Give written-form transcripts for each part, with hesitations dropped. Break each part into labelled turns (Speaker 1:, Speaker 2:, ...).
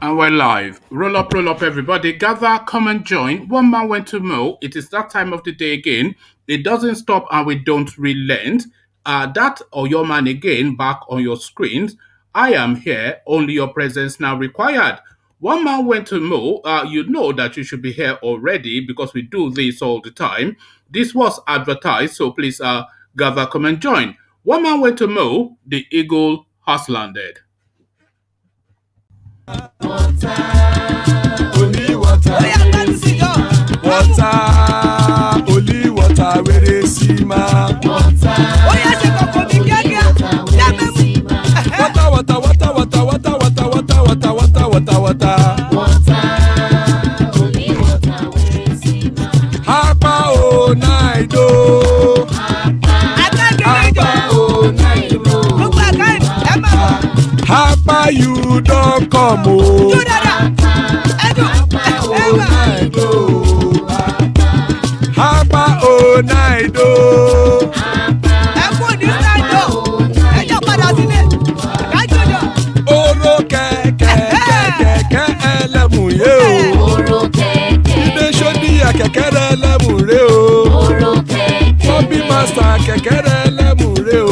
Speaker 1: And we're live. Roll up, everybody. Gather, come and join. One man went to mow. It is that time of the day again. It doesn't stop and we don't relent. That or your man again back on your screens. I am here. Only your presence now required. One man went to mow. You know that you should be here already because we do this all the time. This was advertised, so please gather, come and join. One man went to mow. The eagle has landed.
Speaker 2: Only water, water, only water, where they see ma. Water, water, water, water, water, water, water, water, water, water, water. Only water, where they see ma. Hapa o naido. Hapa o naido. Hapa you don't come o. Hapa o naido. Oro kẹ̀kẹ́ ẹlẹ́mùrè o. Ilé sọ́díyà kẹ̀kẹ́ ẹlẹ́mùrè o. Bobby master kẹ̀kẹ́ ẹlẹ́mùrè o.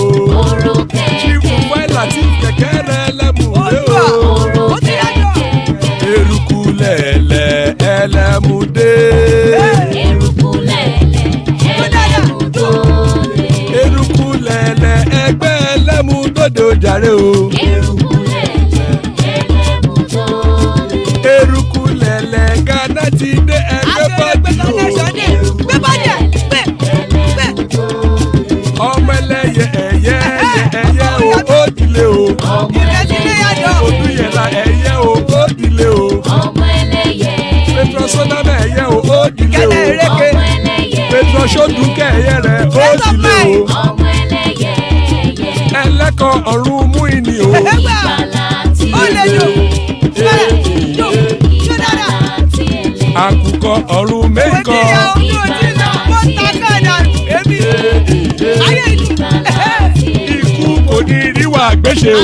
Speaker 2: Chief Wẹ́lá tí kẹ̀kẹ́ ẹlẹ́mùrè o. Eruku lẹ̀lẹ̀ ẹlẹ́mùdé. Eruku lẹ̀lẹ̀ ẹgbẹ́ ẹlẹ́mùdódò jàre o. Eruku lẹ̀lẹ̀ Ghana ti dé ẹgbẹ́ bọ́dì o. Ọmọ ẹlẹ́yẹ ẹyẹ o ó dilé o. Odúyẹ̀lá ẹyẹ o ó dilé o. Petrosodama ẹyẹ o ó dilé o. Petrosodúnkẹ́ ẹyẹ rẹ̀ ó dilé o. Ẹlẹ́kọ̀ ọ̀run mú ìní o. Àkùkọ ọ̀run mẹ́kọ̀. Ikú kò ní ríwà gbéṣe o.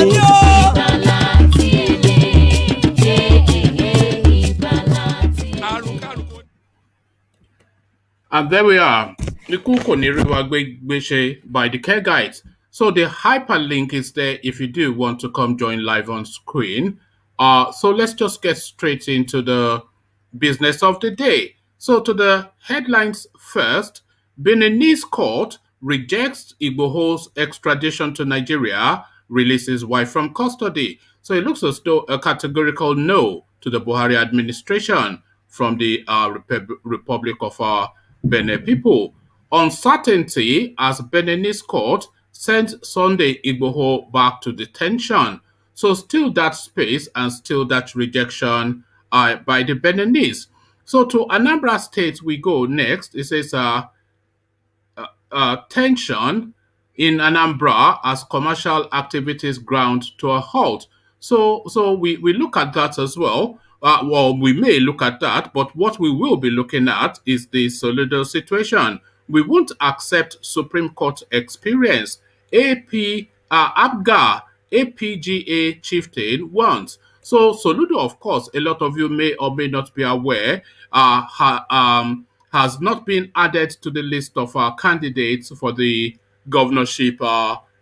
Speaker 1: And there we are. Ikú kò ní rí wa gbéṣe by the care guides. So the hyperlink is there if you do want to come join live on screen. So let's just get straight into the business of the day. So to the headlines first, Beninese court rejects Igboho's extradition to Nigeria, releases wife from custody. So it looks as though a categorical no to the Buhari administration from the Republic of Benin people. Uncertainty as Beninese court sends Sunday Igboho back to detention. So still that space and still that rejection by the Beninese. So to Anambra State we go next. It says tension in Anambra as commercial activities ground to a halt. So we look at that as well. Well, we may look at that, but what we will be looking at is the SOLUDO'S situation. We won't accept Supreme Court experience. Apga, APGA chieftain wants. So Soludo, of course, a lot of you may or may not be aware, has not been added to the list of candidates for the governorship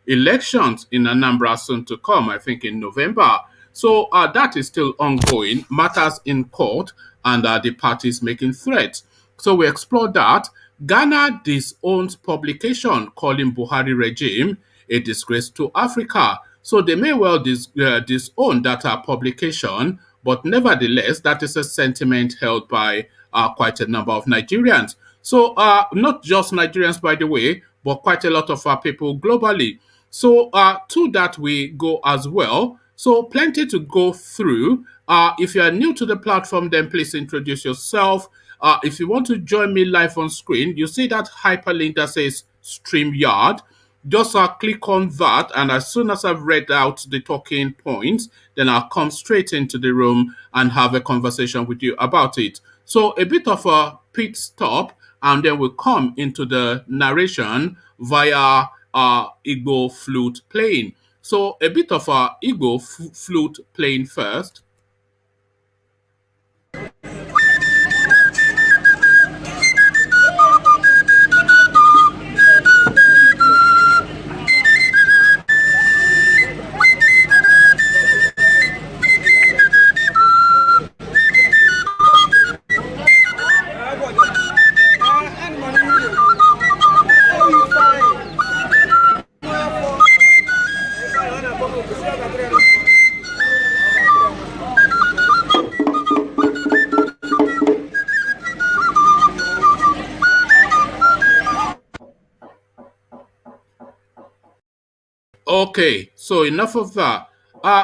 Speaker 1: elections in Anambra soon to come, I think in November. So that is still ongoing, matters in court, and the parties making threats. So we explore that. Ghana disowns publication calling Buhari regime a disgrace to Africa. So they may well disown that publication, but nevertheless, that is a sentiment held by quite a number of Nigerians. So not just Nigerians, by the way, but quite a lot of people globally. So to that we go as well. So plenty to go through. If you are new to the platform, then please introduce yourself. If you want to join me live on screen, you see that hyperlink that says StreamYard. Just click on that, and as soon as I've read out the talking points, then I'll come straight into the room and have a conversation with you about it. So a bit of a pit stop, and then we'll come into the narration via Igbo flute playing. So a bit of Igbo flute playing first. Okay, so enough of that.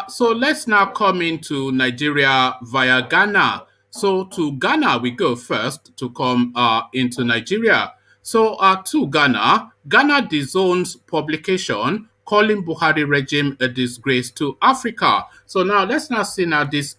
Speaker 1: So let's now come into Nigeria via Ghana. So to Ghana we go first to come into Nigeria. So to Ghana, Ghana disowns publication calling Buhari regime a disgrace to Africa. So now let's now see now this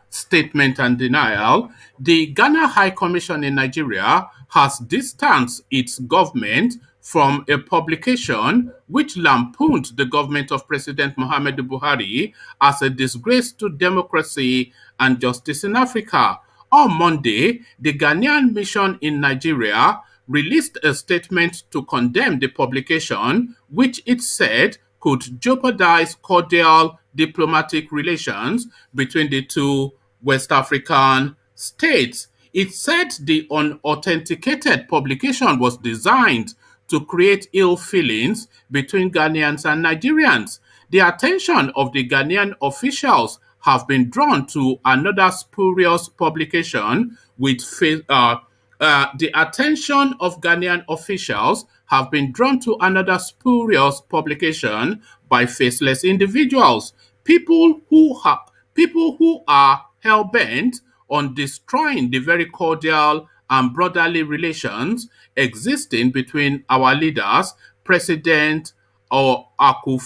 Speaker 1: statement and denial. The Ghana High Commission in Nigeria has distanced its government from a publication which lampooned the government of President Muhammadu Buhari as a disgrace to democracy and justice in Africa. On Monday, the Ghanaian mission in Nigeria released a statement to condemn the publication, which it said could jeopardize cordial diplomatic relations between the two West African states. It said the unauthenticated publication was designed to create ill feelings between Ghanaians and Nigerians. The attention of the Ghanaian officials have been drawn to another spurious publication with the attention of Ghanaian officials have been drawn to another spurious publication by faceless individuals, people who are hell bent on destroying the very cordial and brotherly relations existing between our leaders, President Akufo-Addo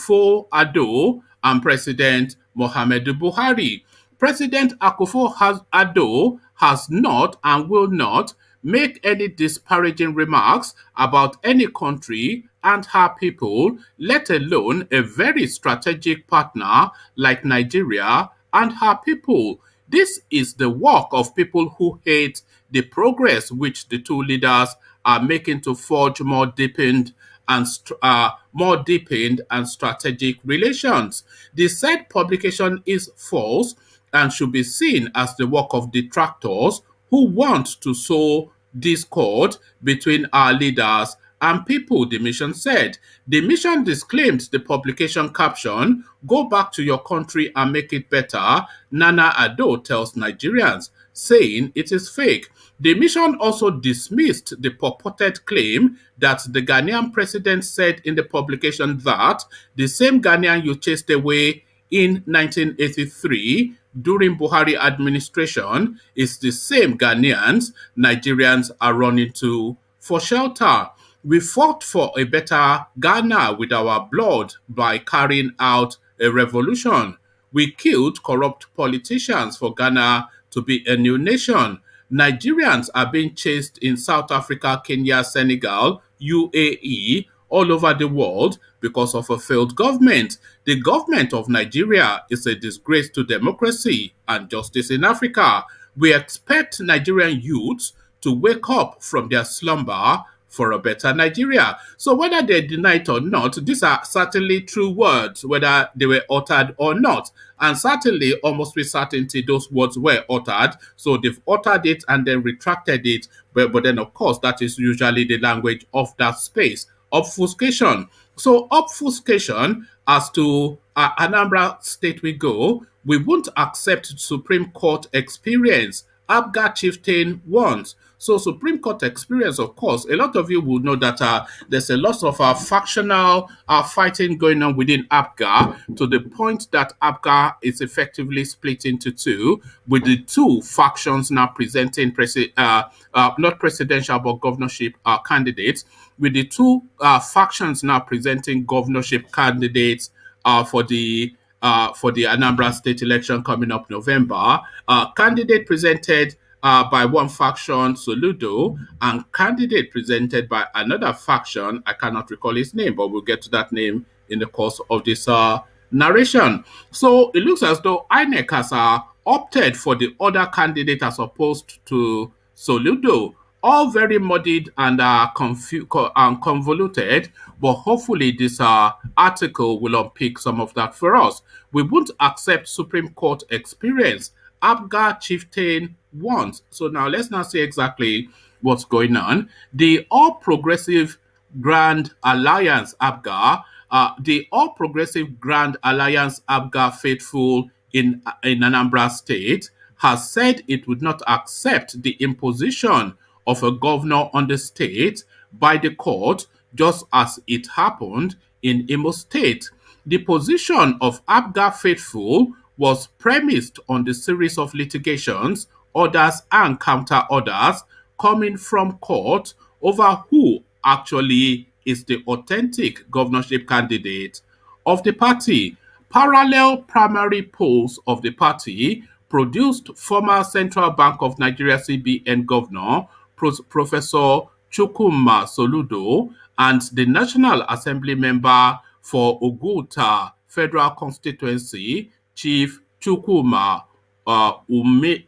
Speaker 1: and President Muhammadu Buhari. President Akufo-Addo has not and will not make any disparaging remarks about any country and her people, let alone a very strategic partner like Nigeria and her people. This is the work of people who hate the progress which the two leaders are making to forge more deepened and strategic relations. The said publication is false and should be seen as the work of detractors who want to sow discord between our leaders and people, the mission said. The mission disclaimed the publication caption, "Go back to your country and make it better," Nana Addo tells Nigerians, saying it is fake. The mission also dismissed the purported claim that the Ghanaian president said in the publication that the same Ghanaian you chased away in 1983 during Buhari administration is the same Ghanaians Nigerians are running to for shelter. We fought for a better Ghana with our blood by carrying out a revolution. We killed corrupt politicians for Ghana to be a new nation. Nigerians are being chased in South Africa, Kenya, Senegal, UAE, all over the world because of a failed government. The government of Nigeria is a disgrace to democracy and justice in Africa. We expect Nigerian youths to wake up from their slumber for a better Nigeria. So whether they deny it or not, these are certainly true words, whether they were uttered or not. And certainly, almost with certainty, those words were uttered. So they've uttered it and then retracted it. But then, of course, that is usually the language of that space. Obfuscation. So obfuscation as to Anambra State we go, we won't accept Supreme Court experience. Apga chieftain wants. So Supreme Court experience, of course, a lot of you will know that there's a lot of factional fighting going on within Apga to the point that Apga is effectively split into two, with the two factions now presenting not presidential but governorship candidates, with the two factions now presenting governorship candidates for the Anambra state election coming up November. Candidate presented by one faction, Soludo, and candidate presented by another faction. I cannot recall his name, but we'll get to that name in the course of this narration. So it looks as though INEC has opted for the other candidate as opposed to Soludo. All very muddied and convoluted, but hopefully this article will unpick some of that for us. We won't accept Supreme Court experience. Apga chieftain wants. So now let's now see exactly what's going on. The All Progressive Grand Alliance Apga, the All Progressive Grand Alliance Apga faithful in Anambra State has said it would not accept the imposition of a governor on the state by the court, just as it happened in Imo State. The position of Apga faithful was premised on the series of litigations, orders and counter orders coming from court over who actually is the authentic governorship candidate of the party. Parallel primary polls of the party produced former Central Bank of Nigeria CBN Governor Professor Chukwuma Soludo and the National Assembly member for Oguta Federal Constituency, Chief Chukwuma Ume,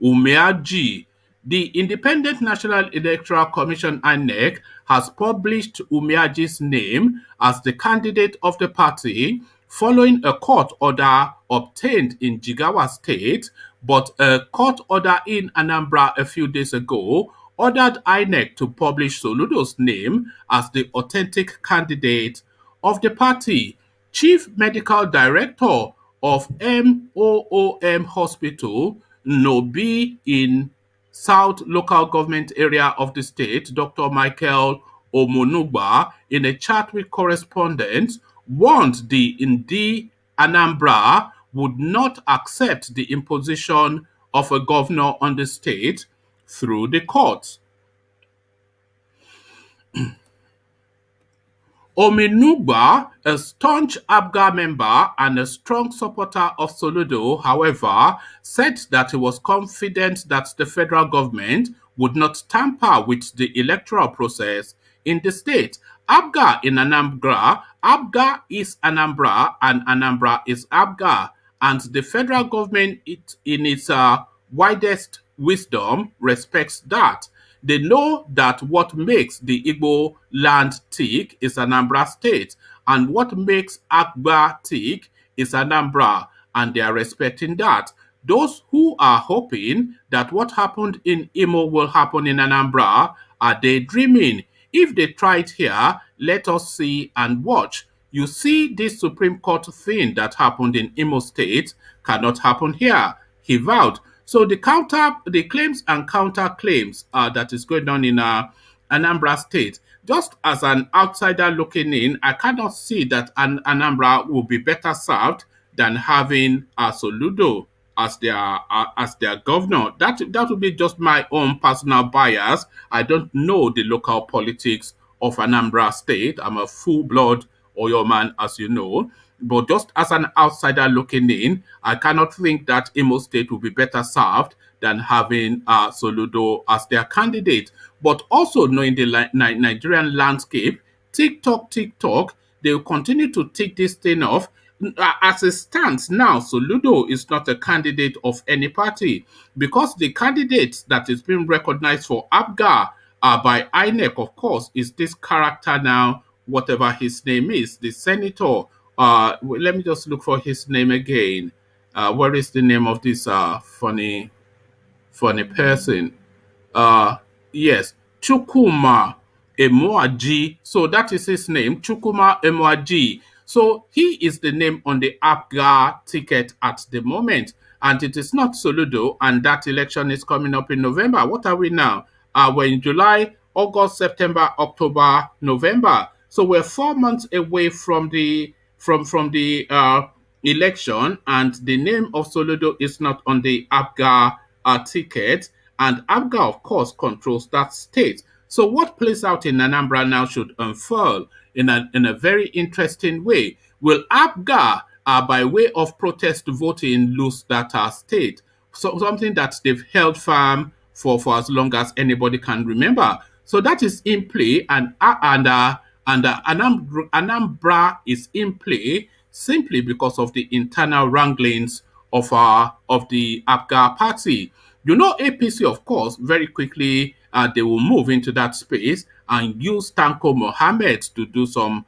Speaker 1: Umeaji. The Independent National Electoral Commission INEC has published Umeaji's name as the candidate of the party following a court order obtained in Jigawa State, but a court order in Anambra a few days ago ordered INEC to publish Soludo's name as the authentic candidate of the party. Chief Medical Director of MOOM Hospital, Nobi in South Local Government Area of the state, Dr. Michael Omonugba, in a chat with correspondents, warned the Ndi Anambra would not accept the imposition of a governor on the state through the courts. Ominugba, a staunch Apga member and a strong supporter of Soludo, however, said that he was confident that the federal government would not tamper with the electoral process in the state. Apga in Anambra, Apga is Anambra and Anambra is Apga, and the federal government in its widest wisdom respects that. They know that what makes the Igbo land tick is Anambra State, and what makes Apga tick is Anambra, and they are respecting that. Those who are hoping that what happened in Imo will happen in Anambra are daydreaming. If they try it here, let us see and watch. You see, this Supreme Court thing that happened in Imo State cannot happen here, he vowed. So the claims and counterclaims that is going on in Anambra State, just as an outsider looking in, I cannot see that Anambra will be better served than having Soludo as their governor. That would be just my own personal bias. I don't know the local politics of Anambra State. I'm a full-blood Oyo man, as you know. But just as an outsider looking in, I cannot think that Imo State will be better served than having Soludo as their candidate. But also knowing the Nigerian landscape, TikTok, they will continue to take this thing off. As it stands now, Soludo is not a candidate of any party because the candidate that is being recognized for Apga by INEC, of course, is this character now, whatever his name is, the senator. Let me just look for his name again. What is the name of this funny person? Uh, yes, Chukuma Emuaji. So that is his name, Chukuma Emuaji. So he is the name on the Apga ticket at the moment. And it is not Soludo, and that election is coming up in November. What are we now? We're in July, August, September, October, November. So we're 4 months away from the election, and the name of Soludo is not on the Apga ticket, and Apga, of course, controls that state. So what plays out in Anambra now should unfurl in a very interesting way. Will Apga, by way of protest voting, lose that state? So something that they've held firm for as long as anybody can remember. So that is in play, and Anambra is in play simply because of the internal wranglings of the Apga party. You know, APC, of course, very quickly they will move into that space and use Tanko Mohammed to do some.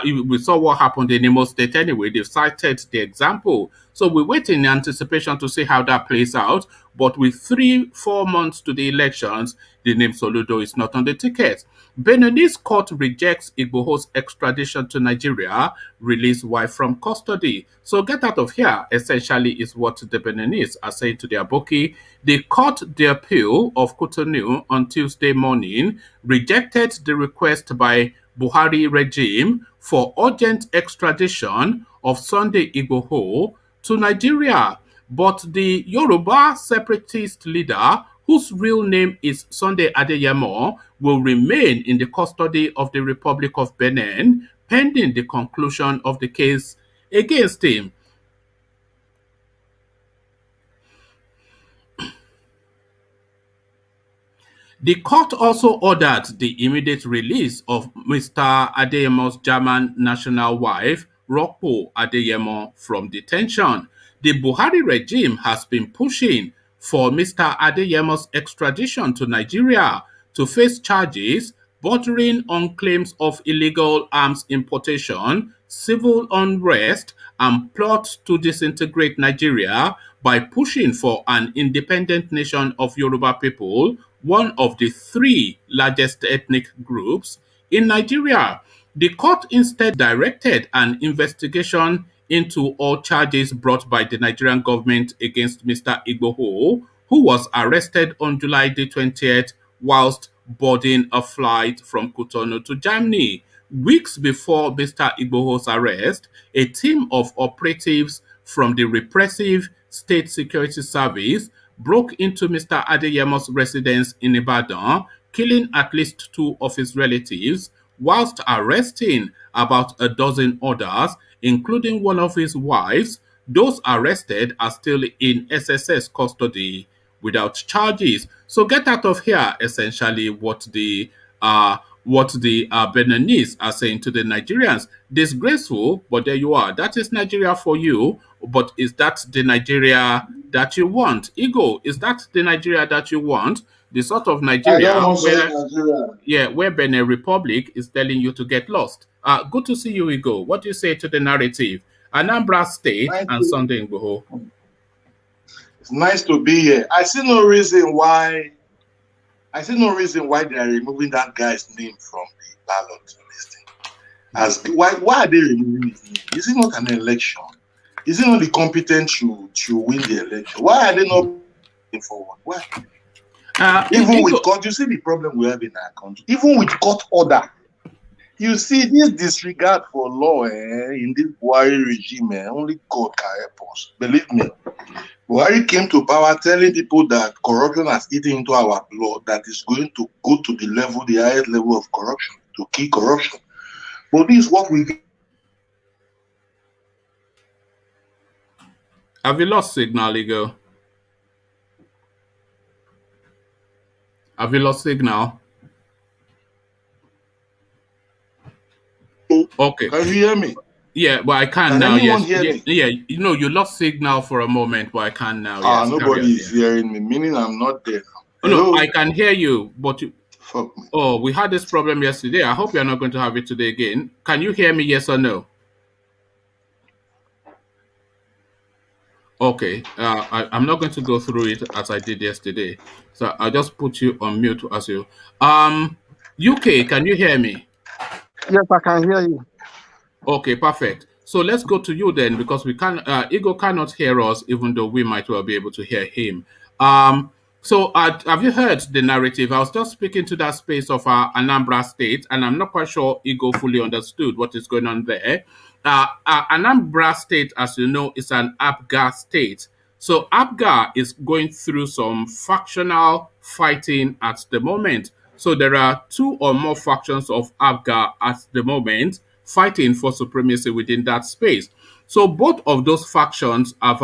Speaker 1: We saw what happened in Imo State anyway. They've cited the example. So we wait in anticipation to see how that plays out. But with 3-4 months to the elections, the name Soludo is not on the ticket. Beninese court rejects Igboho's extradition to Nigeria, release wife from custody. So get out of here, essentially, is what the Beninese are saying to their bookie. The court, the appeal of Cotonou on Tuesday morning, rejected the request by Buhari regime for urgent extradition of Sunday Igboho to Nigeria. But the Yoruba separatist leader, whose real name is Sunday Adeyemo, will remain in the custody of the Republic of Benin pending the conclusion of the case against him. The court also ordered the immediate release of Mr. Adeyemo's German national wife, Rokpo Adeyemo, from detention. The Buhari regime has been pushing for Mr. Adeyemo's extradition to Nigeria to face charges bordering on claims of illegal arms importation, civil unrest, and plot to disintegrate Nigeria by pushing for an independent nation of Yoruba people, one of the three largest ethnic groups in Nigeria. The court instead directed an investigation into all charges brought by the Nigerian government against Mr. Igboho, who was arrested on July the 20th whilst boarding a flight from Cotonou to Germany. Weeks before Mr. Igboho's arrest, a team of operatives from the repressive State Security Service broke into Mr. Adeyemo's residence in Ibadan, killing at least two of his relatives, whilst arresting about a dozen others, including one of his wives. Those arrested are still in SSS custody without charges. So get out of here, essentially, what the Beninese are saying to the Nigerians. Disgraceful, but there you are. That is Nigeria for you. But is that the Nigeria that you want? Ego, is that the Nigeria that you want? The sort of
Speaker 3: I don't
Speaker 1: Nigeria
Speaker 3: want such
Speaker 1: where,
Speaker 3: Nigeria.
Speaker 1: yeah, where Benin Republic is telling you to get lost. Good to see you, Ego. What do you say to the narrative? Anambra State
Speaker 3: Nice
Speaker 1: and
Speaker 3: to,
Speaker 1: Sunday Igboho.
Speaker 3: it's nice to be here. I see no reason why. I see no reason why they are removing that guy's name from the ballot listing. As why are they removing his name? Is it not an election? Is it not the competent to win the election? Why are they not moving forward? Why? Even with court, you see the problem we have in our country. Even with court order, you see this disregard for law in this Buhari regime. Only God can help us. Believe me. Buhari came to power telling people that corruption has eaten into our blood, that is going to go to the level, the highest level of corruption, to kill corruption. But this is what we get.
Speaker 1: Have you lost signal, Ego? Have you lost signal? Okay.
Speaker 3: Can you hear me?
Speaker 1: Yeah, but I can
Speaker 3: Can
Speaker 1: now.
Speaker 3: anyone
Speaker 1: Yes.
Speaker 3: hear
Speaker 1: Yeah,
Speaker 3: me?
Speaker 1: yeah. You know, you lost signal for a moment, but I can now. Yes. Carry
Speaker 3: Nobody
Speaker 1: on,
Speaker 3: is hearing me, meaning I'm not there.
Speaker 1: Oh, no,
Speaker 3: Hello?
Speaker 1: I can hear you, but
Speaker 3: Fuck me.
Speaker 1: oh, we had this problem yesterday. I hope you're not going to have it today again. Can you hear me? Yes or no? Okay. I'm not going to go through it as I did yesterday. So I'll just put you on mute as you. UK, can you hear me?
Speaker 4: Yes, I can hear you.
Speaker 1: Okay, perfect. So let's go to you then, because we can. Ego cannot hear us, even though we might well be able to hear him. So have you heard the narrative? I was just speaking to that space of Anambra State, and I'm not quite sure Ego fully understood what is going on there. Anambra State, as you know, is an Apga state. So Apga is going through some factional fighting at the moment. So there are two or more factions of Apga at the moment fighting for supremacy within that space. So both of those factions have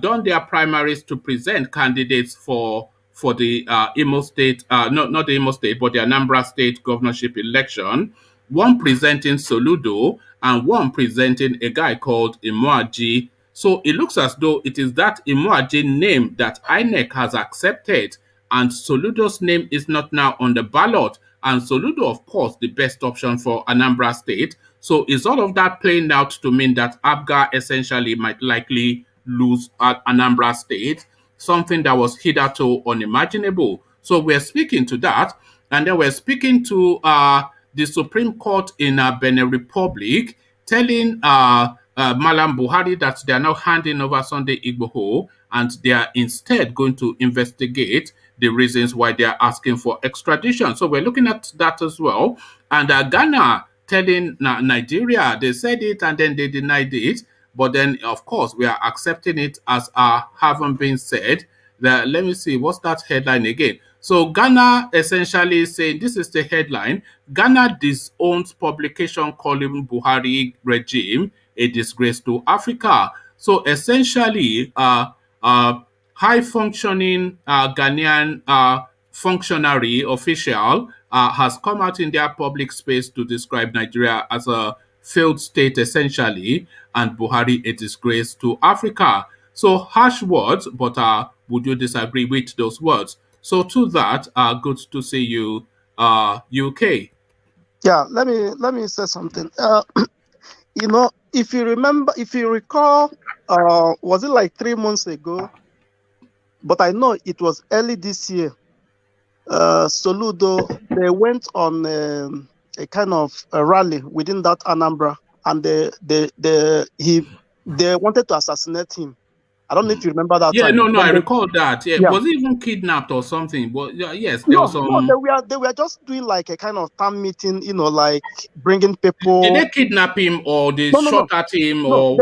Speaker 1: done their primaries to present candidates for the Imo State, not the Imo State, but the Anambra State governorship election. One presenting Soludo and one presenting a guy called Imoaji. So it looks as though it is that Imoaji name that INEC has accepted, and Soludo's name is not now on the ballot. And Soludo, of course, the best option for Anambra State. So is all of that playing out to mean that Apga essentially might likely lose at Anambra State, something that was hitherto unimaginable? So we're speaking to that, and then we're speaking to the Supreme Court in Benin Republic, telling Malam Buhari that they are now handing over Sunday Igboho, and they are instead going to investigate the reasons why they are asking for extradition. So we're looking at that as well. And Ghana telling Nigeria, they said it and then they denied it. But then, of course, we are accepting it as having been said. Let me see, what's that headline again? So Ghana essentially saying, this is the headline, Ghana disowns publication calling Buhari regime a disgrace to Africa. So essentially, high-functioning Ghanaian functionary official has come out in their public space to describe Nigeria as a failed state, essentially, and Buhari a disgrace to Africa. So harsh words, but would you disagree with those words? So to that, good to see you, UK.
Speaker 4: Yeah, let me say something. You know, if you recall, was it like 3 months ago? But I know it was early this year. Soludo, they went on a kind of a rally within that Anambra, and they wanted to assassinate him. I don't know if you remember that
Speaker 1: Yeah,
Speaker 4: time.
Speaker 1: no, I recall that. Yeah,
Speaker 4: Yeah.
Speaker 1: was he even kidnapped or something? But yes, there was some.
Speaker 4: No, they were just doing like a kind of town meeting, you know, like bringing people.
Speaker 1: Did they kidnap him or they shot at him
Speaker 4: I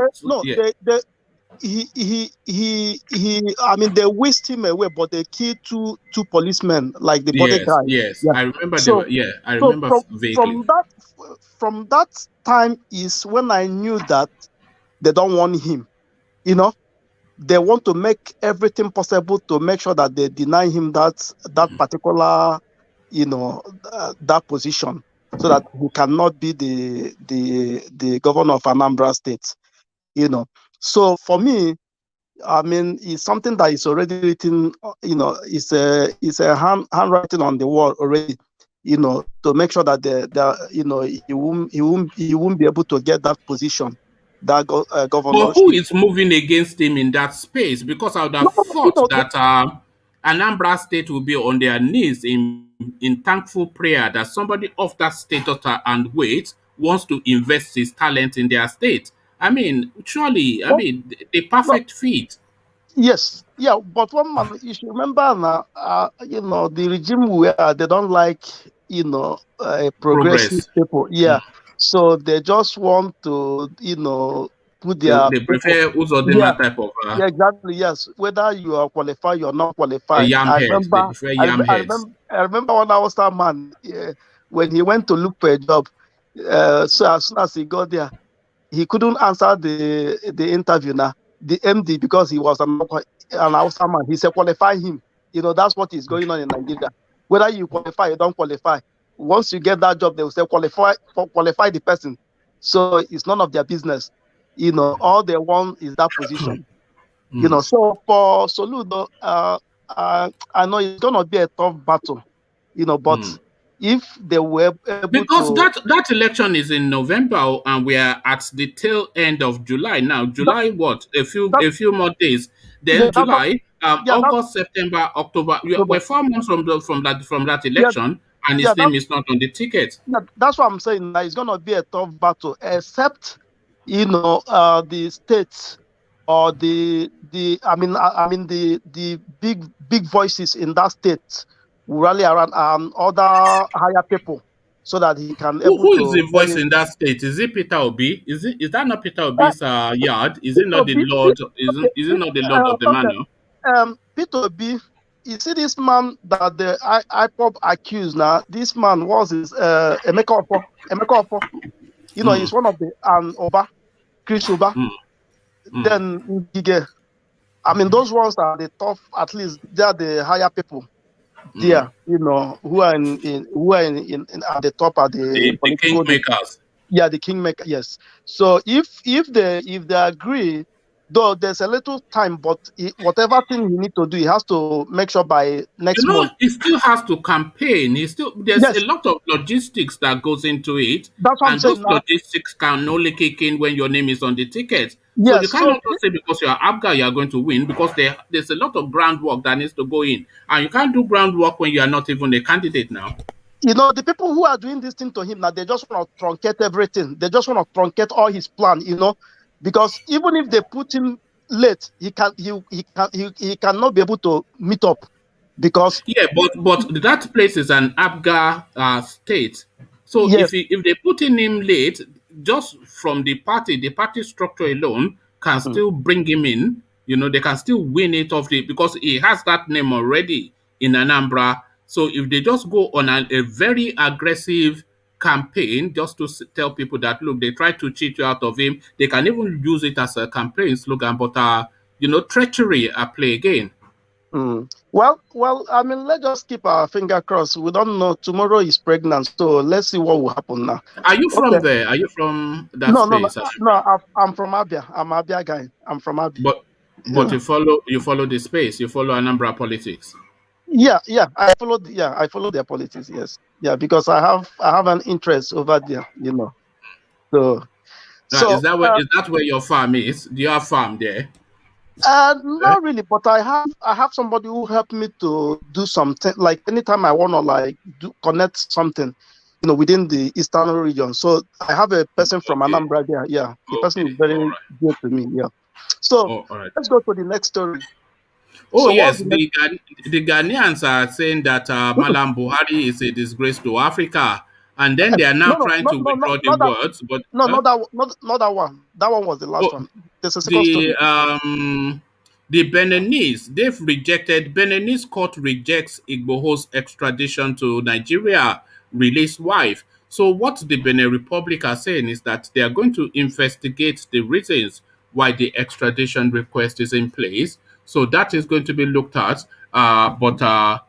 Speaker 4: mean, they whisked him away, but they killed two policemen, like the body guy.
Speaker 1: Yes,
Speaker 4: yeah.
Speaker 1: I remember. I
Speaker 4: So
Speaker 1: remember vaguely.
Speaker 4: From that time is when I knew that they don't want him. You know, they want to make everything possible to make sure that they deny him that particular, you know, that position, so that he cannot be the governor of Anambra State. You know, so for me, I mean, it's something that is already written. You know, it's a handwriting on the wall already. You know, to make sure that you know, he won't be able to get that position, that governorship.
Speaker 1: But who is moving against him in that space? Because I would have thought that Anambra State will be on their knees in thankful prayer that somebody of that status and weight wants to invest his talent in their state. I mean, surely, the perfect fit.
Speaker 4: Yes, yeah, but one man, you should remember now, you know, the regime where they don't like, you know, progressive people. Yeah, so they just want to, you know, put their.
Speaker 1: They prefer Uzodinma type of.
Speaker 4: Yeah, exactly. Yes, whether you are qualified, you're not qualified.
Speaker 1: Yam heads. They prefer yam heads.
Speaker 4: I remember when I was that man, when he went to look for a job. So as soon as he got there, he couldn't answer the interview now. The MD, because he was an Hausa man, he said qualify him. You know, that's what is going on in Nigeria. Whether you qualify, you don't qualify. Once you get that job, they will say qualify the person. So it's none of their business. You know, all they want is that position. You know, so for Soludo, I know it's gonna be a tough battle. You know, but if they were able
Speaker 1: because that election is in November and we are at the tail end of July now. July what? A few more days. Then July, August, September, October. We're 4 months from that election, and his name is not on the ticket.
Speaker 4: Yeah, that's what I'm saying. It's gonna be a tough battle, except you know the states or the big voices in that state will rally around other higher people, so that he can.
Speaker 1: Who is the voice in that state? Is it Peter Obi? Is that not Peter Obi's yard? Is it not the Lord? Is it not the Lord of the manor?
Speaker 4: Peter Obi. You see this man that the IPOB accused now. This man was Emeka Opo. You know, he's one of the Oba, Chris Oba. Then Ngige. I mean, those ones are the tough. At least they are the higher people. There, you know, who are in at the top of the
Speaker 1: kingmakers.
Speaker 4: Yeah, the kingmaker. Yes. So if they agree, though there's a little time, but whatever thing he need to do, he has to make sure by next month.
Speaker 1: He still has to campaign. There's a lot of logistics that goes into it.
Speaker 4: That's what I'm saying.
Speaker 1: Those logistics can only kick in when your name is on the ticket.
Speaker 4: Yes,
Speaker 1: so you cannot just say because you're Apga you are going to win, because there's a lot of groundwork that needs to go in. And you can't do groundwork when you are not even a candidate now.
Speaker 4: You know, the people who are doing this thing to him now, they just want to truncate everything. They just want to truncate all his plan, you know. because even if they put him late, he cannot be able to meet up because
Speaker 1: Yeah, but that place is an Apga state. So
Speaker 4: yes,
Speaker 1: if they put in him late, just from the party structure alone can
Speaker 4: mm,
Speaker 1: still bring him in. You know, they can still win it off the because he has that name already in Anambra. So if they just go on a very aggressive campaign just to tell people that look, they tried to cheat you out of him, they can even use it as a campaign slogan. But treachery play again.
Speaker 4: well, I mean, let's just keep our finger crossed. We don't know. Tomorrow is pregnant, so let's see what will happen now.
Speaker 1: Are you from
Speaker 4: Okay.
Speaker 1: there? Are you from that
Speaker 4: No, no, no,
Speaker 1: space?
Speaker 4: no. I'm from Abia. I'm Abia guy. I'm from Abia.
Speaker 1: But
Speaker 4: Yeah.
Speaker 1: you follow the space. You follow Anambra politics.
Speaker 4: Yeah. I follow their politics. Yes. Yeah, because I have an interest over there. So
Speaker 1: Is
Speaker 4: so
Speaker 1: that where your farm is? Do you have farm there? Eh?
Speaker 4: not really, but I have somebody who helped me to do something. Like anytime I want to connect something, within the eastern region. So I have a person from
Speaker 1: Okay.
Speaker 4: Anambra there. Yeah, the person
Speaker 1: Okay.
Speaker 4: is
Speaker 1: All
Speaker 4: very
Speaker 1: right.
Speaker 4: dear to me. Yeah. So
Speaker 1: Oh, all right.
Speaker 4: let's go to the next story.
Speaker 1: Oh
Speaker 4: So what's
Speaker 1: yes,
Speaker 4: the next?
Speaker 1: the Ghanaians are saying that Malam Buhari is a disgrace to Africa, and then they are now
Speaker 4: No, no,
Speaker 1: trying
Speaker 4: no,
Speaker 1: to
Speaker 4: no, no,
Speaker 1: withdraw the
Speaker 4: not that.
Speaker 1: words. But
Speaker 4: No, not that. Not that one. That one was the last
Speaker 1: oh,
Speaker 4: one. There's a second story.
Speaker 1: the Beninese court rejects Igboho's extradition to Nigeria, release wife. So what the Benin Republic are saying is that they are going to investigate the reasons why the extradition request is in place. So that is going to be looked at. But uh,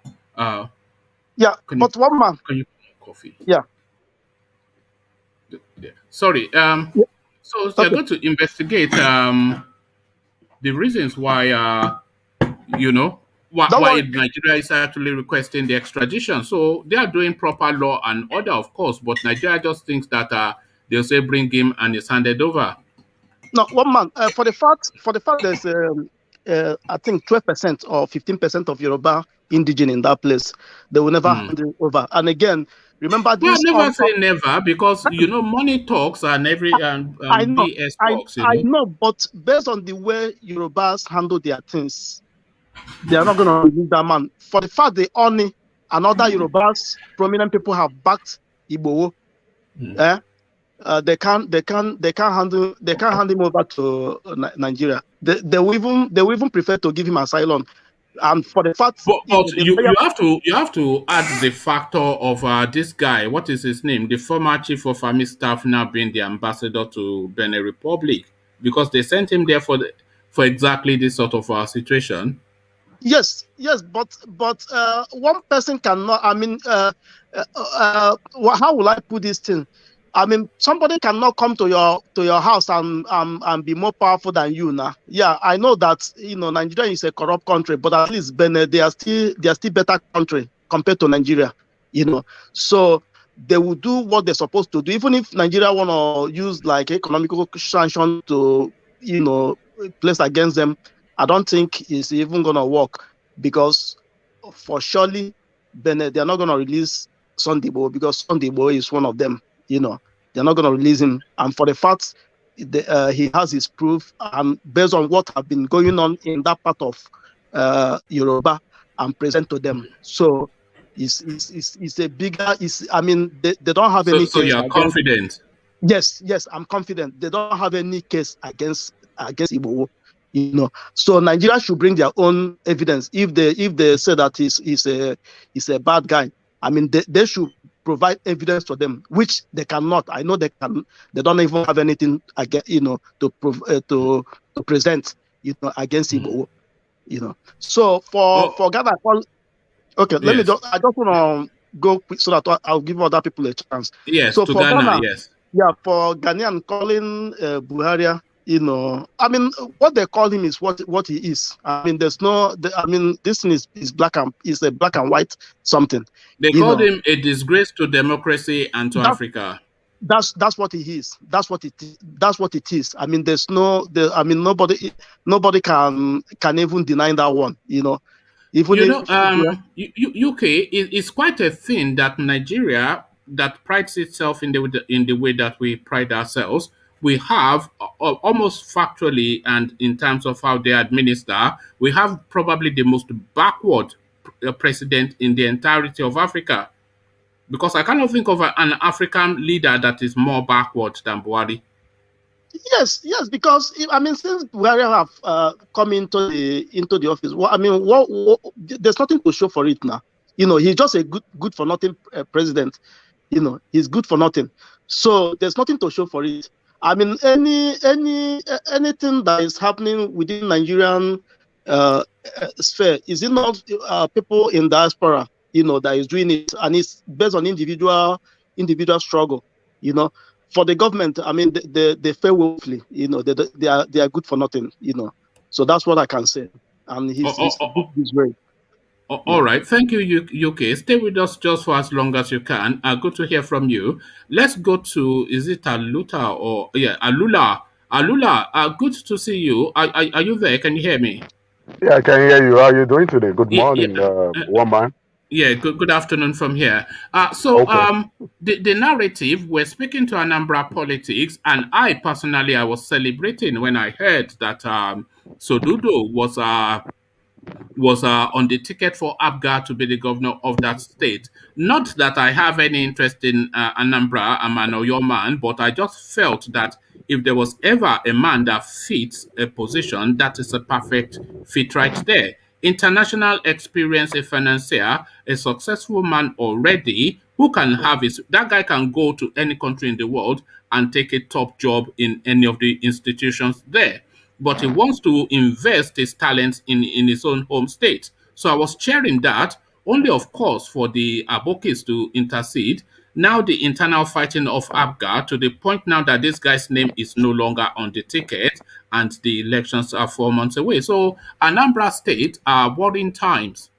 Speaker 4: Yeah,
Speaker 1: can you
Speaker 4: but one man.
Speaker 1: can you coffee?
Speaker 4: Yeah.
Speaker 1: Yeah. Sorry.
Speaker 4: Yeah.
Speaker 1: So they're
Speaker 4: Okay.
Speaker 1: going to investigate the reasons why you know
Speaker 4: Don't
Speaker 1: why
Speaker 4: worry.
Speaker 1: Nigeria is actually requesting the extradition. So they are doing proper law and order, of course, but Nigeria just thinks that they'll say bring him and it's handed over.
Speaker 4: No, one man. For the fact, there's I think 12% or 15% of Yoruba indigenous in that place. They will never
Speaker 1: Hmm.
Speaker 4: hand it over. And again, remember
Speaker 1: Well,
Speaker 4: this
Speaker 1: never
Speaker 4: on.
Speaker 1: say never because money talks and every
Speaker 4: I know,
Speaker 1: BS
Speaker 4: I
Speaker 1: talks.
Speaker 4: I know, but based on the way Yorubas handle their things, they are not going to release that man. For the fact they only and other Yorubas, prominent people have backed Igboho. They can't hand him over to Nigeria. They will even prefer to give him asylum. And for the fact,
Speaker 1: But
Speaker 4: the
Speaker 1: you
Speaker 4: lawyer,
Speaker 1: you have to add the factor of this guy. What is his name? The former chief of army staff now being the ambassador to Benin Republic because they sent him there for exactly this sort of situation.
Speaker 4: yes, but one person cannot. I mean, how will I put this thing? I mean, somebody cannot come to your house and be more powerful than you now. Yeah, I know that Nigeria is a corrupt country, but at least Benin they are still better country compared to Nigeria. So they will do what they're supposed to do, even if Nigeria want to use like economical sanction to place against them. I don't think it's even gonna work because for surely Benin they're not gonna release Sunday Igboho because Sunday Igboho is one of them. They're not gonna release him, and for the fact he has his proof, and based on what have been going on in that part of Yoruba, and present to them. So it's a bigger. I mean they don't have
Speaker 1: So
Speaker 4: any
Speaker 1: so
Speaker 4: case
Speaker 1: you are
Speaker 4: against.
Speaker 1: confident.
Speaker 4: Yes, I'm confident. They don't have any case against Igboho. So Nigeria should bring their own evidence. If they say that he's a bad guy, I mean they should provide evidence to them, which they cannot. I know they can. They don't even have anything against to present against Igboho. So for
Speaker 1: Oh
Speaker 4: Ghana, okay, let me
Speaker 1: yes,
Speaker 4: just. I just want to go quick so that I'll give other people a chance.
Speaker 1: yes
Speaker 4: So
Speaker 1: to
Speaker 4: for
Speaker 1: Ghana.
Speaker 4: Ghana,
Speaker 1: Yes.
Speaker 4: yeah, for Ghanaian calling Buhari, I mean, what they call him is what he is. I mean, I mean, this thing is is a black and white something.
Speaker 1: They
Speaker 4: You
Speaker 1: called
Speaker 4: know,
Speaker 1: him a disgrace to democracy and to
Speaker 4: that
Speaker 1: Africa.
Speaker 4: that's what he is. That's what it is. I mean, I mean, nobody can even deny that one. Even if yeah,
Speaker 1: UK is quite a thing that Nigeria that prides itself in the way that we pride ourselves. we have almost factually and in terms of how they administer, we have probably the most backward president in the entirety of Africa. Because I cannot think of an African leader that is more backward than Buhari.
Speaker 4: Yes, because I mean, since Buhari have come into the office, well, I mean, there's nothing to show for it now. He's just a good for nothing president. He's good for nothing. So there's nothing to show for it. I mean, anything that is happening within Nigerian sphere, is it not people in diaspora, that is doing it, and it's based on individual struggle, For the government, I mean, they fail woefully, they are good for nothing, So that's what I can say. And he's great.
Speaker 1: All right. Thank you, UK. Stay with us just for as long as you can. Good to hear from you. Let's go to, is it Aluta or, yeah, Alula? Alula, good to see you. Are you there? Can you hear me?
Speaker 5: Yeah, I can hear you. How are you doing today? Good morning, one man.
Speaker 1: Yeah, good afternoon from here. The narrative, we're speaking to Anambra politics, and I personally, I was celebrating when I heard that Soludo was on the ticket for Apga to be the governor of that state. Not that I have any interest in Anambra, I'm an Oyo man, but I just felt that if there was ever a man that fits a position, that is a perfect fit right there. International experience, a financier, a successful man already, who can have that guy can go to any country in the world and take a top job in any of the institutions there, but he wants to invest his talents in his own home state. So I was cheering that, only of course for the Abokis to intercede. Now the internal fighting of Apga, to the point now that this guy's name is no longer on the ticket and the elections are 4 months away. So Anambra State are worrying times.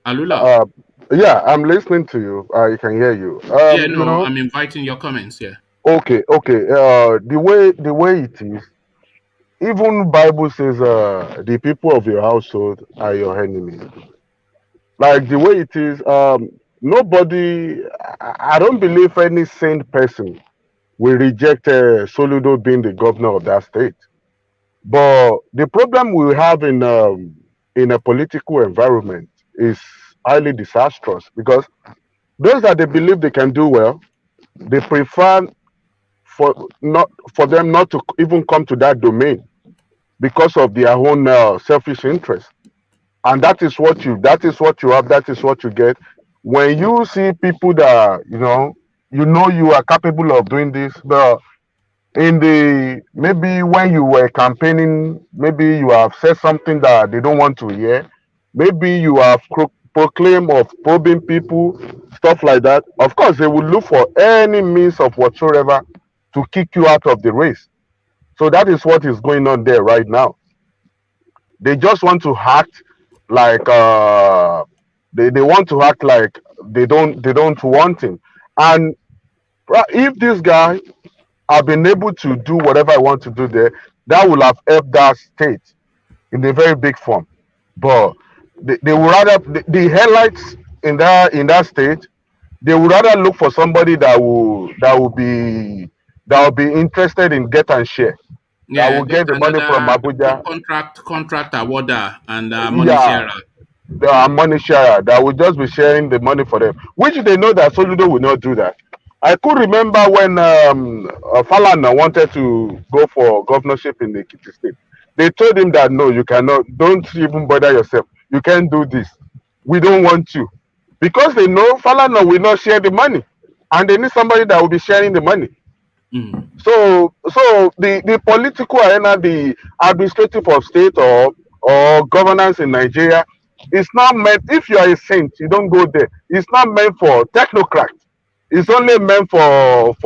Speaker 1: Alula.
Speaker 5: Yeah, I'm listening to you. I can hear you.
Speaker 1: I'm inviting your comments here.
Speaker 5: Okay. The way it is, even Bible says, the people of your household are your enemies. Like the way it is, nobody. I don't believe any sane person will reject Soludo being the governor of that state. But the problem we have in a political environment is highly disastrous, because those that they believe they can do well, they prefer for them not to even come to that domain because of their own selfish interest. And that is what you have, that is what you get when you see people that you are capable of doing this, but maybe when you were campaigning, maybe you have said something that they don't want to hear, maybe you have proclaimed of probing people, stuff like that. Of course, they will look for any means of whatsoever to kick you out of the race. So that is what is going on there right now. They just want to act like they want to act like they don't want him. And if this guy have been able to do whatever I want to do there, that will have helped that state in a very big form. But they would rather the highlights in that state, they would rather look for somebody that will be interested in get and share.
Speaker 1: Yeah,
Speaker 5: that will get the money from Abuja.
Speaker 1: Contract awarder and money sharer.
Speaker 5: The money sharer that will just be sharing the money for them, which they know that Soludo will not do that. I could remember when Falana wanted to go for governorship in the Ekiti state. They told him that no, you cannot. Don't even bother yourself. You can't do this. We don't want you, because they know Falana will not share the money, and they need somebody that will be sharing the money. So the political arena, the administrative of state or governance in Nigeria, is not meant. If you are a saint, you don't go there. It's not meant for technocrats. It's only meant for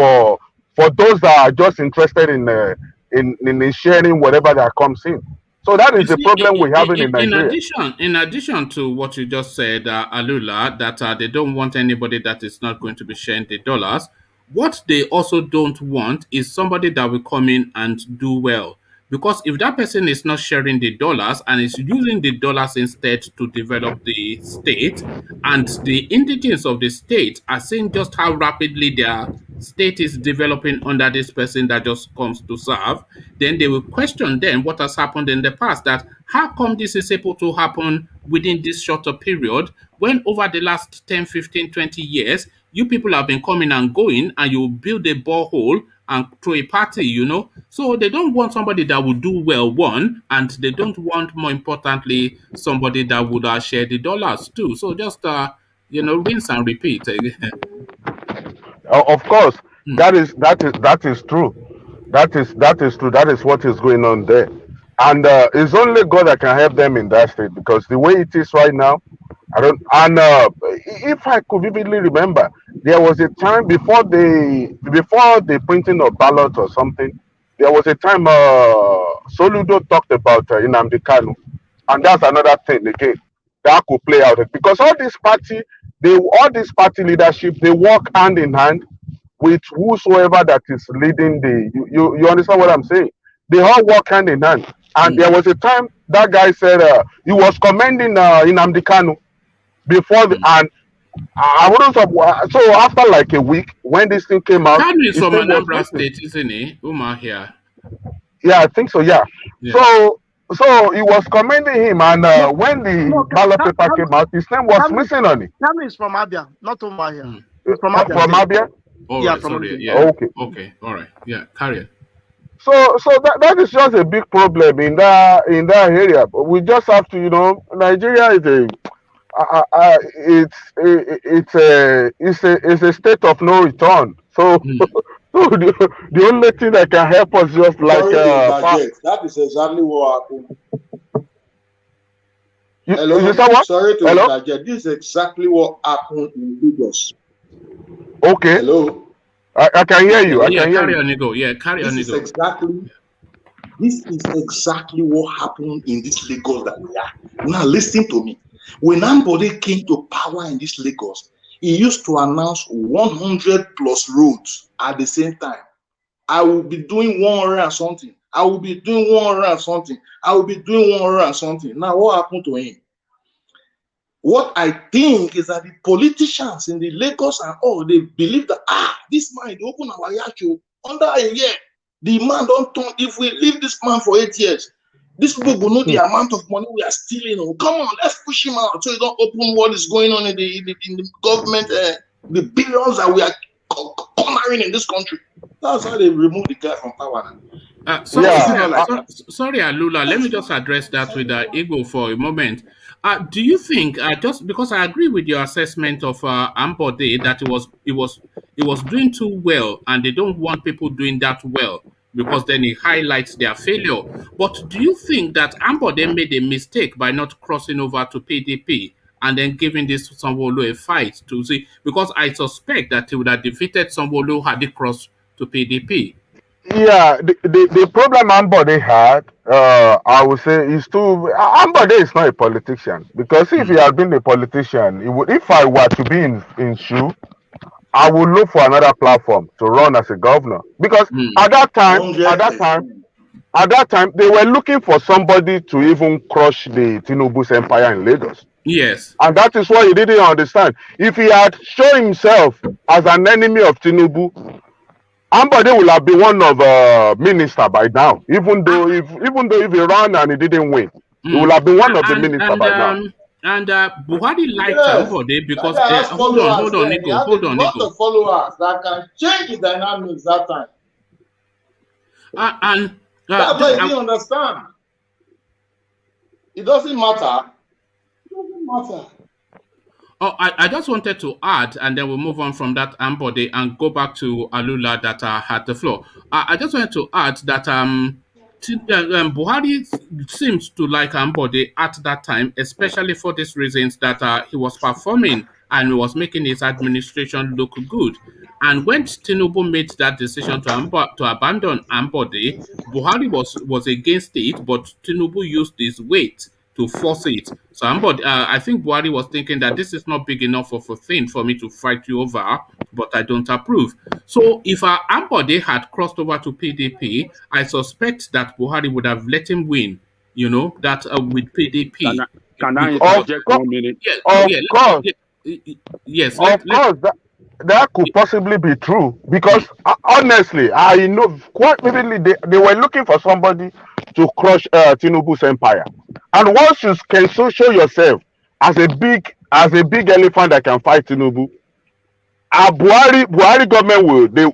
Speaker 5: those that are just interested in sharing whatever that comes in. So that is the problem we have in Nigeria.
Speaker 1: In addition to what you just said, Alula, that they don't want anybody that is not going to be sharing the dollars. What they also don't want is somebody that will come in and do well. Because if that person is not sharing the dollars and is using the dollars instead to develop the state, and the indigenes of the state are seeing just how rapidly their state is developing under this person that just comes to serve, then they will question then what has happened in the past. That how come this is able to happen within this shorter period when over the last 10, 15, 20 years, you people have been coming and going and you build a borehole and throw a party, So they don't want somebody that will do well, one, and they don't want, more importantly, somebody that would share the dollars too. So just, rinse and repeat.
Speaker 5: Of course, that is true. That is true. That is what is going on there, and it's only God that can help them in that state because the way it is right now, I don't. And if I could vividly remember, there was a time before the printing of ballot or something. There was a time Soludo talked about Nnamdi Kanu, and that's another thing again that could play out because all this party leadership, they work hand in hand with whosoever that is leading you understand what I'm saying? They all work hand in hand. And there was a time that guy said he was commending Nnamdi Kanu before and I wouldn't have, so after like a week when this thing came out,
Speaker 1: Kanu is
Speaker 5: his
Speaker 1: from
Speaker 5: name was
Speaker 1: Anambra
Speaker 5: missing.
Speaker 1: State, isn't he? Umar here.
Speaker 5: Yeah, I think so. Yeah.
Speaker 1: Yeah.
Speaker 5: So he was commending him, and when the ballot paper came out, his name was missing on it.
Speaker 4: Kanu is from Abia, not Umar here. He's from Abia.
Speaker 5: From Abia.
Speaker 1: All
Speaker 4: Yeah,
Speaker 1: right,
Speaker 4: from
Speaker 1: sorry.
Speaker 4: Abia.
Speaker 1: Yeah.
Speaker 5: Okay.
Speaker 1: Okay. All right. Yeah. Carry it.
Speaker 5: So that is just a big problem in that area. But we just have to, Nigeria is it's a state of no return. So so the only thing that can help us just like
Speaker 3: Sorry to interject. That is exactly what happened. Hello?
Speaker 5: you saw what?
Speaker 3: Sorry to
Speaker 5: Hello?
Speaker 3: interject. This is exactly what happened in Lagos.
Speaker 5: Okay.
Speaker 3: Hello?
Speaker 5: I can hear you. I
Speaker 1: Yeah.
Speaker 5: can hear
Speaker 1: Carry
Speaker 5: you.
Speaker 1: on, Nigo. Yeah. Carry on,
Speaker 3: This is
Speaker 1: Nigo.
Speaker 3: exactly what happened in this Lagos that we are. Now listen to me. When Ambode came to power in this Lagos, he used to announce 100 plus roads at the same time. I will be doing 100 and something. I will be doing 100 and something. I will be doing 100 and something. Now, what happened to him? What I think is that the politicians in the Lagos and all, they believe that, this man, they open our yacho under a year. The man don't turn, if we leave this man for 8 years, this people will know the amount of money we are stealing. Oh, come on, let's push him out so he don't open what is going on in the government, the billions that we are cornering in this country. That's how they remove the guy from power.
Speaker 1: Sorry, Alula. Let me just address that with Igbo for a moment. Do you think, just because I agree with your assessment of Ambode that it was doing too well, and they don't want people doing that well because then it highlights their failure. But do you think that Ambode made a mistake by not crossing over to PDP and then giving this Sanwo-Olu a fight to see? Because I suspect that he would have defeated Sanwo-Olu had he crossed to PDP.
Speaker 5: Yeah, the problem Ambode had, I would say, is Ambode is not a politician because if he had been a politician, he would. If I were to be in shoe, I would look for another platform to run as a governor because at that time, they were looking for somebody to even crush the Tinubu's empire in Lagos.
Speaker 1: Yes.
Speaker 5: And that is what he didn't understand. If he had shown himself as an enemy of Tinubu, Ambode will have been one of minister by now. Even though if he ran and he didn't win, he will have been one of the minister by now.
Speaker 1: And Buhari liked Ambode because hold on, Nico. Hold on, Nico.
Speaker 3: Lot of followers that can change the dynamics that time. That's why you didn't understand. It doesn't matter. It doesn't matter.
Speaker 1: Oh, I just wanted to add, and then we'll move on from that Ambode and go back to Alula that had the floor. I just wanted to add that Buhari seems to like Ambode at that time, especially for these reasons that he was performing and he was making his administration look good. And when Tinubu made that decision to abandon Ambode, Buhari was against it, but Tinubu used his weight to force it. So I think Buhari was thinking that this is not big enough of a thing for me to fight you over, but I don't approve. So if Ambode had crossed over to PDP, I suspect that Buhari would have let him win, that with PDP.
Speaker 2: Can I interject 1 minute?
Speaker 5: Of course.
Speaker 1: Yes.
Speaker 5: Of course. that could possibly be true because honestly, I know quite vividly they were looking for somebody to crush Tinubu's empire. And once you can show yourself as a big elephant that can fight Tinubu, Buhari government they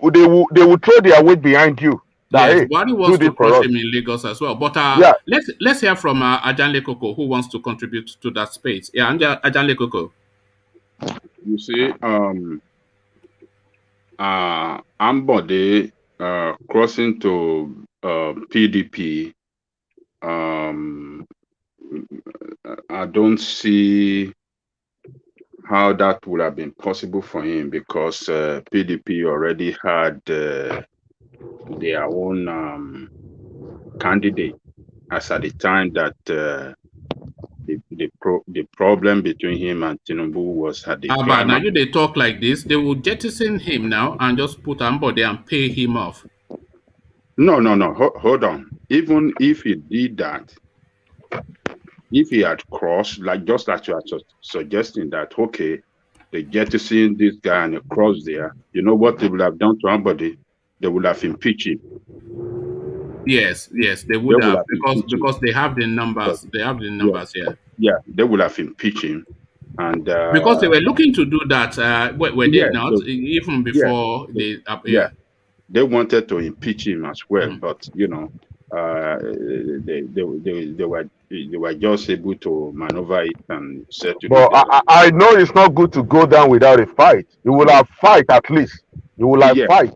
Speaker 5: will throw their weight behind you. That
Speaker 1: Yes,
Speaker 5: hey,
Speaker 1: Buhari
Speaker 5: do
Speaker 1: wants
Speaker 5: this
Speaker 1: to
Speaker 5: for
Speaker 1: crush
Speaker 5: us.
Speaker 1: him in Lagos as well. But
Speaker 5: Yeah.
Speaker 1: let's hear from Ajanle Koko, who wants to contribute to that space. Yeah, Ajanle Koko.
Speaker 6: You see, Ambode crossing to PDP, I don't see how that would have been possible for him because PDP already had their own candidate as at the time that the problem between him and Tinubu was at the
Speaker 1: But now
Speaker 6: climax.
Speaker 1: they talk like this, they will jettison him now and just put Ambo there and pay him off.
Speaker 6: No. Hold on. Even if he did that, if he had crossed, like just like you are suggesting that, okay, they jettison this guy and he crossed there, you know what they would have done to somebody? They would have impeached him.
Speaker 1: Yes, they would have because they have the numbers.
Speaker 6: But,
Speaker 1: they have the numbers here.
Speaker 6: Yeah, they would have impeached him. And
Speaker 1: because they were looking to do that, were they not?
Speaker 6: so,
Speaker 1: Even before they
Speaker 6: yeah, they wanted to impeach him as well, but they were just able to maneuver it and settle
Speaker 5: But
Speaker 6: it.
Speaker 5: I know it's not good to go down without a fight. You will have fight at least. You will have fight.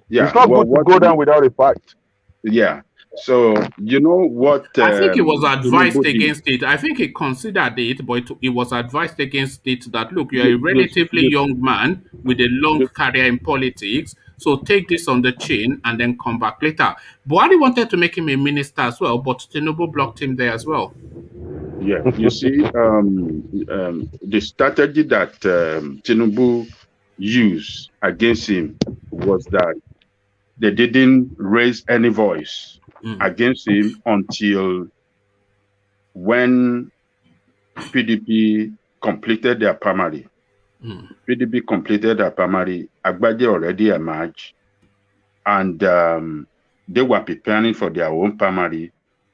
Speaker 6: Yeah,
Speaker 5: it's not good to go down without a fight.
Speaker 6: Yeah. So you know what?
Speaker 1: I think he was advised against it. I think he considered it, but it was advised against it that look, you're a relatively young man with a long career in politics, so take this on the chin and then come back later. Buhari wanted to make him a minister as well, but Tinubu blocked him there as well.
Speaker 6: Yeah, you see, the strategy that Tinubu used against him was that they didn't raise any voice against him until when PDP completed their primary. PDP completed their primary. Apga already emerged, and they were preparing for their own primary.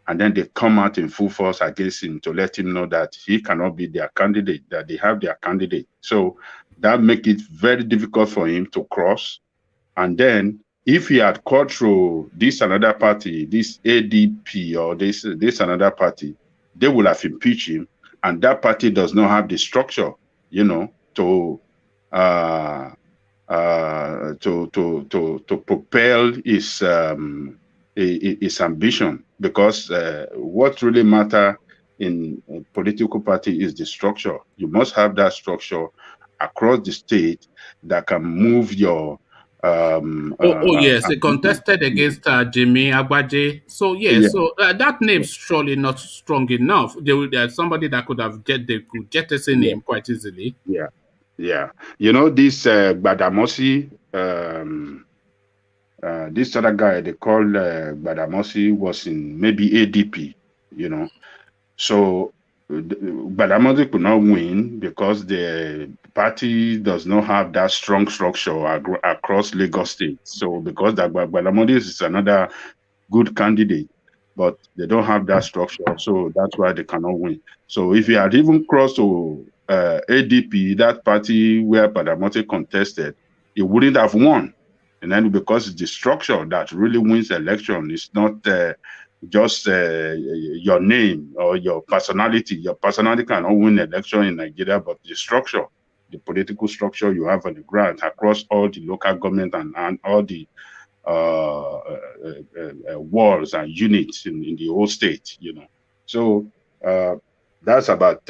Speaker 6: And then they come out in full force against him to let him know that he cannot be their candidate, that they have their candidate. So that makes it very difficult for him to cross. And then if he had called through this another party, this ADP or this another party, they would have impeached him. And that party does not have the structure, to propel his ambition, because what really matters in a political party is the structure. You must have that structure across the state that can move your
Speaker 1: yes, they contested against Jimmy Agbaje. So so that name's surely not strong enough. There's somebody that could jettison him quite easily.
Speaker 6: Yeah. This Gbadamosi, this other guy they call Gbadamosi was in maybe ADP, So Gbadamosi could not win because the party does not have that strong structure across Lagos State. So because Gbadamosi is another good candidate, but they don't have that structure, so that's why they cannot win. So if he had even crossed to ADP, that party where Gbadamosi contested, he wouldn't have won. And then because it's the structure that really wins the election, it's not just your name or your personality. Your personality cannot win an election in Nigeria, but the structure, the political structure you have on the ground across all the local government and all the walls and units in the whole state, So that's about.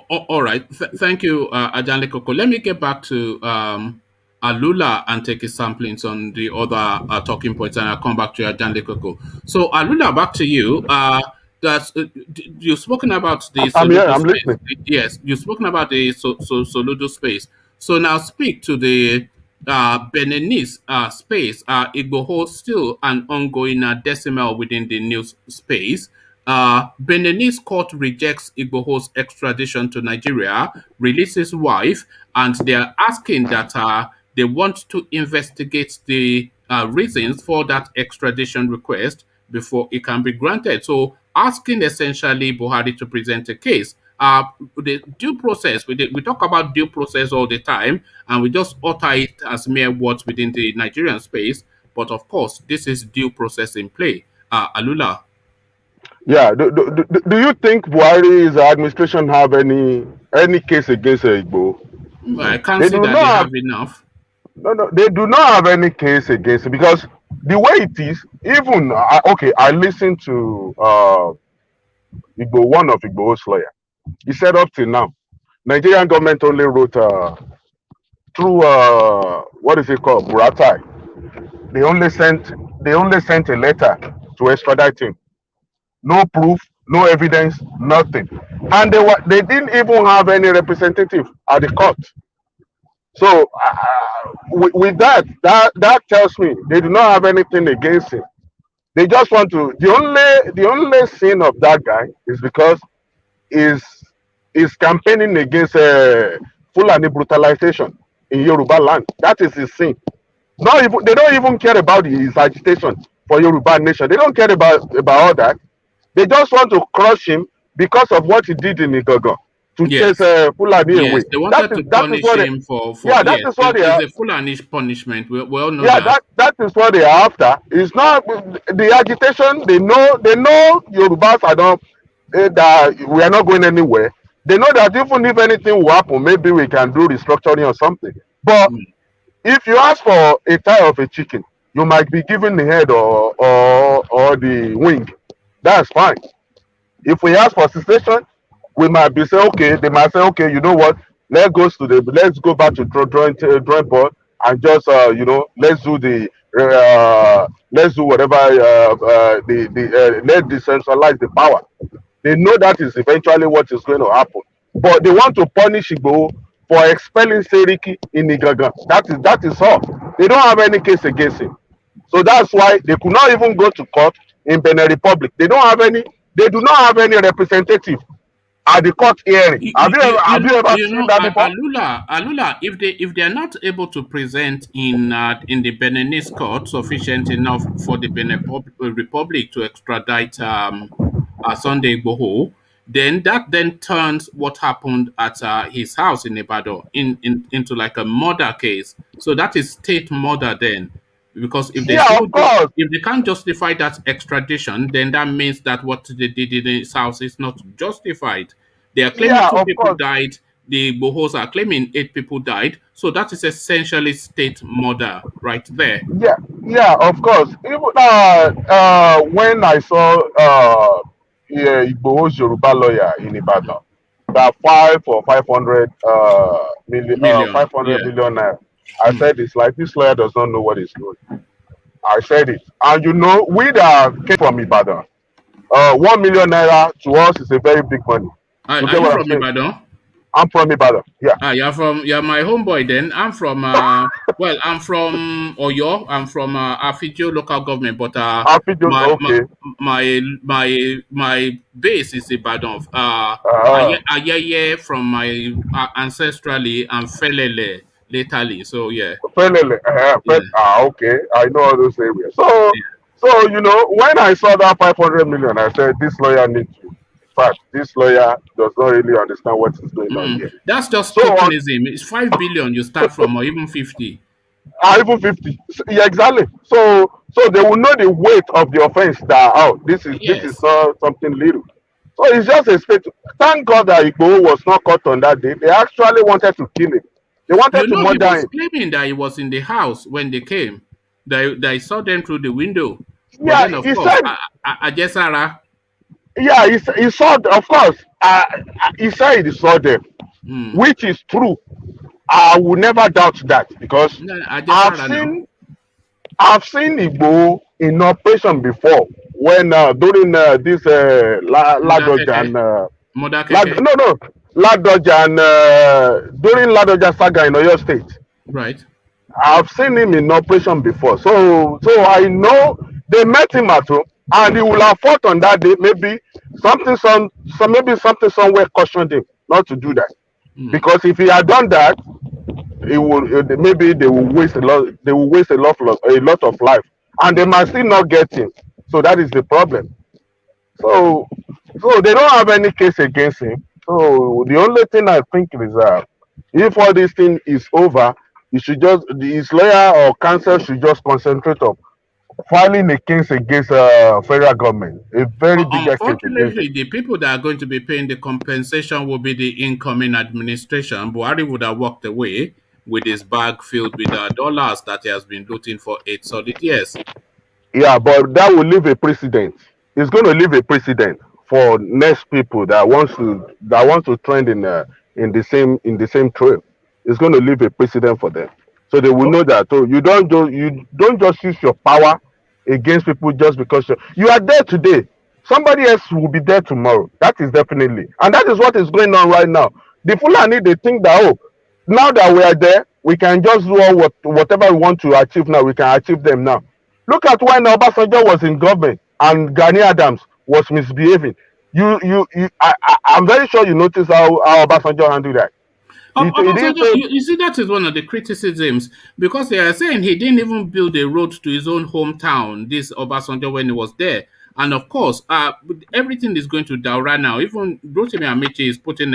Speaker 1: All right. Thank you, Ajanle Koko. Let me get back to Alula and take his samplings on the other talking points, and I'll come back to Ajanle Koko. So, Alula, back to you. You've spoken about the Soludo space.
Speaker 5: Listening.
Speaker 1: Yes, you've spoken about the Soludo space. So now speak to the Beninese space. Igboho still an ongoing decimal within the news space. Beninese court rejects Igboho's extradition to Nigeria, releases wife, and they are asking that they want to investigate the reasons for that extradition request before it can be granted. So, asking essentially Buhari to present a case. The due process, we talk about due process all the time, and we just utter it as mere words within the Nigerian space. But of course, this is due process in play. Alula.
Speaker 5: Yeah. Do you think Buhari's administration have any case against Igbo?
Speaker 1: I can't
Speaker 5: They
Speaker 1: see
Speaker 5: do
Speaker 1: that
Speaker 5: not
Speaker 1: they
Speaker 5: have.
Speaker 1: have enough.
Speaker 5: No, they do not have any case against it because the way it is, even okay, I listened to one of Igbo's lawyer. He said up till now, Nigerian government only wrote through what is it called, Buratai. They only sent a letter to extradite him. No proof, no evidence, nothing, and they didn't even have any representative at the court. So with that tells me they do not have anything against him. They just want to. The only sin of that guy is because is campaigning against Fulani brutalization in Yoruba land. That is his sin. Not even they don't even care about his agitation for Yoruba nation. They don't care about all that. They just want to crush him because of what he did in Igogo to
Speaker 1: Yes.
Speaker 5: chase Fulani away.
Speaker 1: Yes, they wanted to punish
Speaker 5: what
Speaker 1: him for
Speaker 5: yeah, that
Speaker 1: yes,
Speaker 5: is what they are.
Speaker 1: it's a Fulani punishment. We all know
Speaker 5: Yeah,
Speaker 1: that.
Speaker 5: that is what they are after. It's not the agitation. They know Yorubas are not that we are not going anywhere. They know that even if anything will happen, maybe we can do restructuring or something. But
Speaker 1: Mm.
Speaker 5: if you ask for a thigh of a chicken, you might be given the head or the wing. That's fine. If we ask for cessation, we might be say okay. They might say okay. You know what? Let's go back to drawing board and just let's do whatever let's decentralize the power. They know that is eventually what is going to happen, but they want to punish Igboho for expelling Seriki in Igaga. That is all. They don't have any case against him. So that's why they could not even go to court in Benin Republic. They do not have any representative at the court hearing. Have you ever seen that before?
Speaker 1: Alula, if they are not able to present in the Beninese court sufficient enough for the Benin Republic to extradite Sunday Igboho, then that turns what happened at his house in Ibadan into like a murder case. So that is state murder then. Because
Speaker 5: Yeah, of course.
Speaker 1: if they can't justify that extradition, then that means that what they did in his house is not justified. They are claiming
Speaker 5: Yeah,
Speaker 1: two
Speaker 5: of
Speaker 1: people
Speaker 5: course.
Speaker 1: died. The Bohos are claiming 8 people died. So that is essentially state murder right there.
Speaker 5: Yeah, of course. Even when I saw Igboho's Yoruba lawyer in Ibadan, that 500 million,
Speaker 1: Million.
Speaker 5: 500
Speaker 1: Yeah.
Speaker 5: million naira, I
Speaker 1: Mm.
Speaker 5: said it's like this lawyer does not know what he's doing. I said it, and we that came from Ibadan, 1 million naira to us is a very big money. You
Speaker 1: Are
Speaker 5: get
Speaker 1: you
Speaker 5: what I'm
Speaker 1: from
Speaker 5: saying?
Speaker 1: Ibadan?
Speaker 5: I'm from Ibadan. Yeah.
Speaker 1: You're my homeboy then. I'm from I'm from Oyo. I'm from Afidjo local government, but
Speaker 5: Happy just
Speaker 1: my my
Speaker 5: okay.
Speaker 1: my base is Ibadan.
Speaker 5: Uh,
Speaker 1: Ayeye from my ancestrally and Felele lately. So yeah,
Speaker 5: Felele,
Speaker 1: yeah,
Speaker 5: okay. I know all those areas. So when I saw that 500 million, I said this lawyer needs to. In fact, this lawyer does not really understand what is going on here.
Speaker 1: That's just
Speaker 5: So on,
Speaker 1: tokenism. It's 5 billion you start from, or even 50.
Speaker 5: even 50. Yeah, exactly. So they will know the weight of the offense that this is
Speaker 1: Yes.
Speaker 5: not something little. So it's just a state. Thank God that Igboho was not caught on that day. They actually wanted to kill him. They wanted
Speaker 1: You
Speaker 5: to
Speaker 1: know, he
Speaker 5: murder
Speaker 1: was
Speaker 5: him.
Speaker 1: claiming that he was in the house when they came. That I saw them through the window. But
Speaker 5: Yeah,
Speaker 1: then, of
Speaker 5: he
Speaker 1: course,
Speaker 5: said.
Speaker 1: Ajesara.
Speaker 5: Yeah, he saw. Of course, he said he saw them,
Speaker 1: Mm.
Speaker 5: which is true. I will never doubt that because I've
Speaker 1: Ajesara now.
Speaker 5: seen I've seen Igbo in operation before when during this Ladoja
Speaker 1: Modakeke.
Speaker 5: and
Speaker 1: Modakeke.
Speaker 5: Ladoja and during Ladoja saga in Oyo State.
Speaker 1: Right.
Speaker 5: I've seen him in operation before, so I know they met him at home. and he will have fought on that day. Maybe maybe something somewhere cautioned him not to do that. Because if he had done that, it would maybe they will waste a lot. They will waste a lot of life, and they might still not get him. So that is the problem. So they don't have any case against him. So the only thing I think is if all this thing is over, he should just his lawyer or counsel should just concentrate on filing a case against federal government, a very bigger case against them.
Speaker 1: Unfortunately, the people that are going to be paying the compensation will be the incoming administration. Buhari would have walked away with his bag filled with dollars that he has been looting for 8 solid years.
Speaker 5: Yeah, but that will leave a precedent. It's going to leave a precedent for next people that wants to trend in the same trail. It's going to leave a precedent for them, so they will know that you don't just use your power against people just because you are there today. Somebody else will be there tomorrow. That is definitely, and that is what is going on right now. The Fulani, they think that, oh, now that we are there, we can just do whatever we want to achieve now. We can achieve them now. Look at when Obasanjo was in government and Gani Adams was misbehaving. I'm very sure you noticed how Obasanjo handled that. He didn't say,
Speaker 1: You see, that is one of the criticisms because they are saying he didn't even build a road to his own hometown, this Obasanjo, when he was there. And of course, everything is going to Daura now. Even Rotimi Amici is putting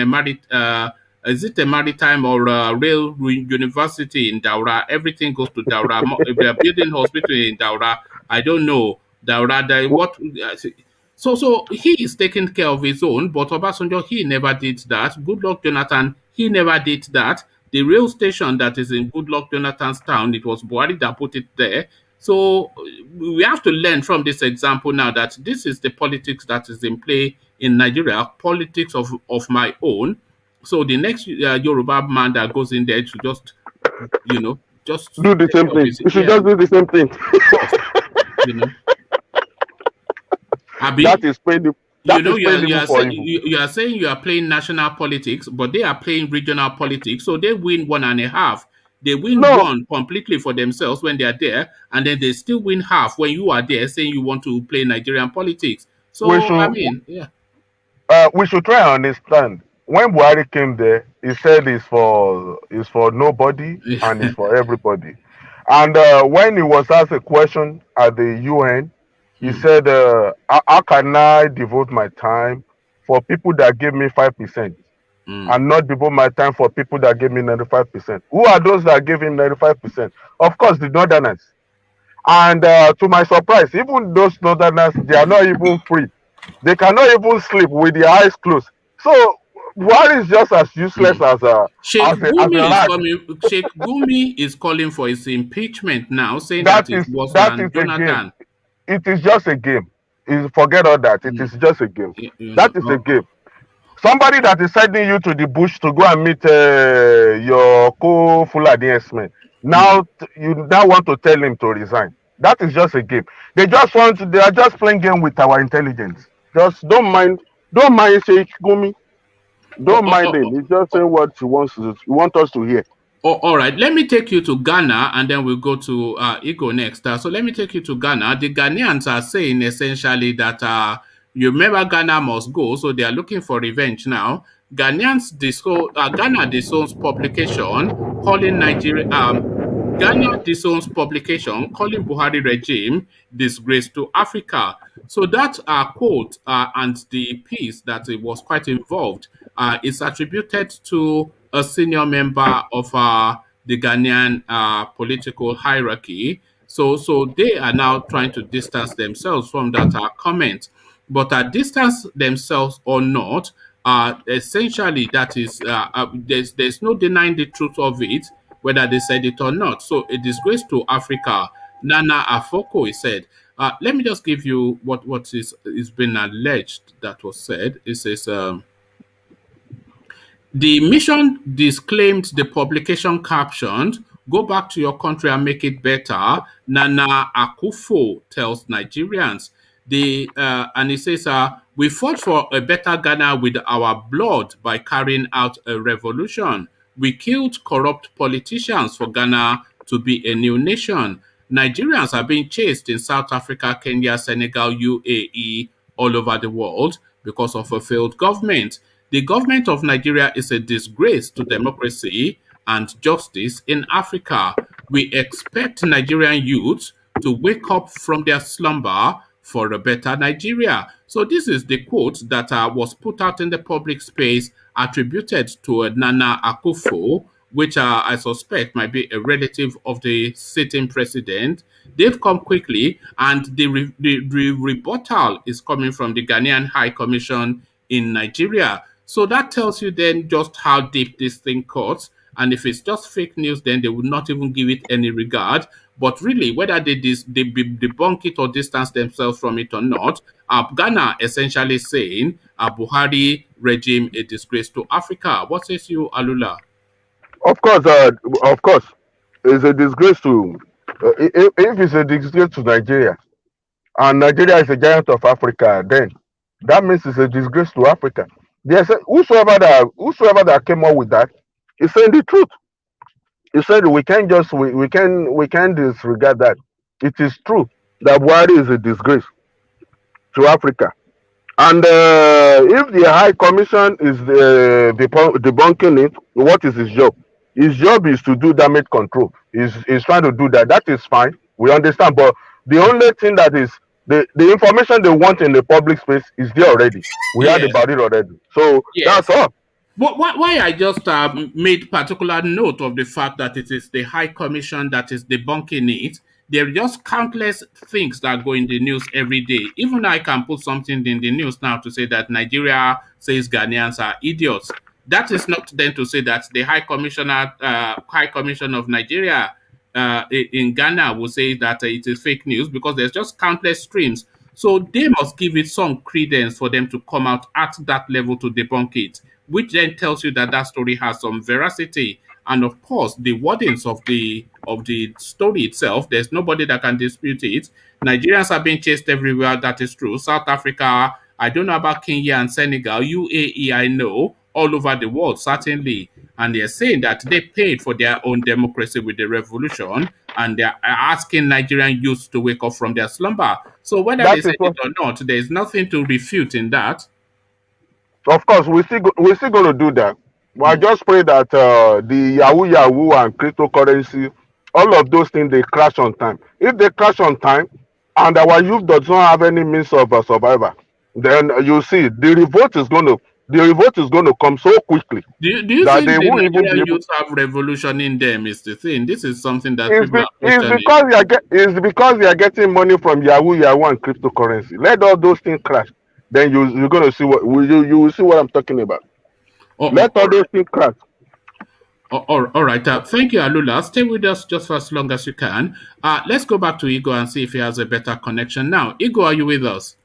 Speaker 1: is it a maritime or a rail university in Daura? Everything goes to Daura. If they are building hospital in Daura, I don't know. Daura, what? So he is taking care of his own, but Obasanjo, he never did that. Goodluck Jonathan, he never did that. The rail station that is in Goodluck Jonathan's town, it was Buhari that put it there. So we have to learn from this example now that this is the politics that is in play in Nigeria, politics of my own. So the next Yoruba man that goes in there to just, just
Speaker 5: do the
Speaker 1: take
Speaker 5: same
Speaker 1: care of
Speaker 5: thing.
Speaker 1: his,
Speaker 5: You should
Speaker 1: yeah,
Speaker 5: just do the same thing.
Speaker 1: of course, you know.
Speaker 5: That
Speaker 1: Abi,
Speaker 5: is painful.
Speaker 1: you
Speaker 5: That
Speaker 1: know,
Speaker 5: is painful for him.
Speaker 1: you are saying you are playing national politics, but they are playing regional politics. So they win one and a half. They win
Speaker 5: No,
Speaker 1: one completely for themselves when they are there, and then they still win half when you are there saying you want to play Nigerian politics.
Speaker 5: we
Speaker 1: So I
Speaker 5: should
Speaker 1: mean, yeah.
Speaker 5: we should try and understand. When Buhari came there, he said it's for nobody and it's for everybody. And when he was asked a question at the UN, he
Speaker 1: Hmm,
Speaker 5: said, how can I devote my time for people that give me 5%
Speaker 1: hmm.
Speaker 5: and not devote my time for people that give me 95%? Who are those that give him 95%? Of course, the Northerners. And to my surprise, even those Northerners, they are not even free. They cannot even sleep with their eyes closed. So Buhari is just as useless as a
Speaker 1: Sheikh
Speaker 5: as a
Speaker 1: Gumi is
Speaker 5: rat.
Speaker 1: coming. Sheikh Gumi is calling for his impeachment now, saying
Speaker 5: That
Speaker 1: that it's
Speaker 5: is
Speaker 1: worse
Speaker 5: that is
Speaker 1: than
Speaker 5: a game.
Speaker 1: Jonathan.
Speaker 5: It is just a game. Forget all that. It is just a game.
Speaker 1: You
Speaker 5: That
Speaker 1: know,
Speaker 5: is a game. Somebody that is sending you to the bush to go and meet your co-Fulani men. Now you now want to tell him to resign. That is just a game. They are just playing game with our intelligence. Just don't mind Sheikh Gumi.
Speaker 1: oh,
Speaker 5: Don't
Speaker 1: oh,
Speaker 5: mind him.
Speaker 1: oh,
Speaker 5: He's just saying what he want us to hear.
Speaker 1: Oh, all right. Let me take you to Ghana and then we'll go to Igbo next. So let me take you to Ghana. The Ghanaians are saying essentially that you remember Ghana must go, so they are looking for revenge now. Ghana disowns publication calling Nigeria Ghana disowns publication calling Buhari regime disgrace to Africa. So that quote and the piece that it was quite involved is attributed to a senior member of the Ghanaian political hierarchy. So they are now trying to distance themselves from that comment. But distance themselves or not, essentially that is there's no denying the truth of it, whether they said it or not. So a disgrace to Africa. Nana Afoko is said. Let me just give you what is been alleged that was said. It says. The mission disclaimed the publication captioned, "Go back to your country and make it better." Nana Akufo tells Nigerians. And he says, "We fought for a better Ghana with our blood by carrying out a revolution. We killed corrupt politicians for Ghana to be a new nation. Nigerians are being chased in South Africa, Kenya, Senegal, UAE, all over the world because of a failed government. The government of Nigeria is a disgrace to democracy and justice in Africa. We expect Nigerian youths to wake up from their slumber for a better Nigeria. So this is the quote that was put out in the public space attributed to Nana Akufo, which I suspect might be a relative of the sitting president. They've come quickly, and the rebuttal is coming from the Ghanaian High Commission in Nigeria. So that tells you then just how deep this thing cuts. And if it's just fake news, then they would not even give it any regard. But really, whether they debunk it or distance themselves from it or not, Ghana essentially saying a Buhari regime a disgrace to Africa. What says you, Alula?
Speaker 5: Of course, it's a disgrace to. If it's a disgrace to Nigeria, and Nigeria is a giant of Africa, then that means it's a disgrace to Africa. There's whosoever that came up with that is saying the truth. He said we can disregard that. It is true that Buhari is a disgrace to Africa. And if the High Commission is debunking it, what is his job? His job is to do damage control. He's trying to do that. That is fine. We understand. But the only thing that is the information they want in the public space is there already. We heard about it already. So that's all.
Speaker 1: Why I just made particular note of the fact that it is the High Commission that is debunking it. There are just countless things that go in the news every day. Even I can put something in the news now to say that Nigeria says Ghanaians are idiots. That is not then to say that the High Commission of Nigeria in Ghana will say that it is fake news, because there's just countless streams. So they must give it some credence for them to come out at that level to debunk it, which then tells you that that story has some veracity. And of course, the wordings of the story itself, there's nobody that can dispute it. Nigerians are being chased everywhere. That is true. South Africa, I don't know about Kenya and Senegal. UAE, I know. All over the world, certainly. And they're saying that they paid for their own democracy with the revolution, and they're asking Nigerian youth to wake up from their slumber. So whether they say it or not, there's nothing to refute in that.
Speaker 5: Of course, we're still going to do that. But I just pray that the Yahoo and cryptocurrency, all of those things, they crash on time. If they crash on time, and our youth does not have any means of survival, then you see the revolt is going to come so quickly.
Speaker 1: Do you think the Nigerian youth have revolution in them? Is the thing. This is something that
Speaker 5: it's because they are getting money from Yahoo and cryptocurrency. Let all those things crash. Then you're going to see you will see what I'm talking about. Let all those things crash.
Speaker 1: All right. Thank you, Alula. Stay with us just for as long as you can. Let's go back to Igor and see if he has a better connection now. Igor, are you with us?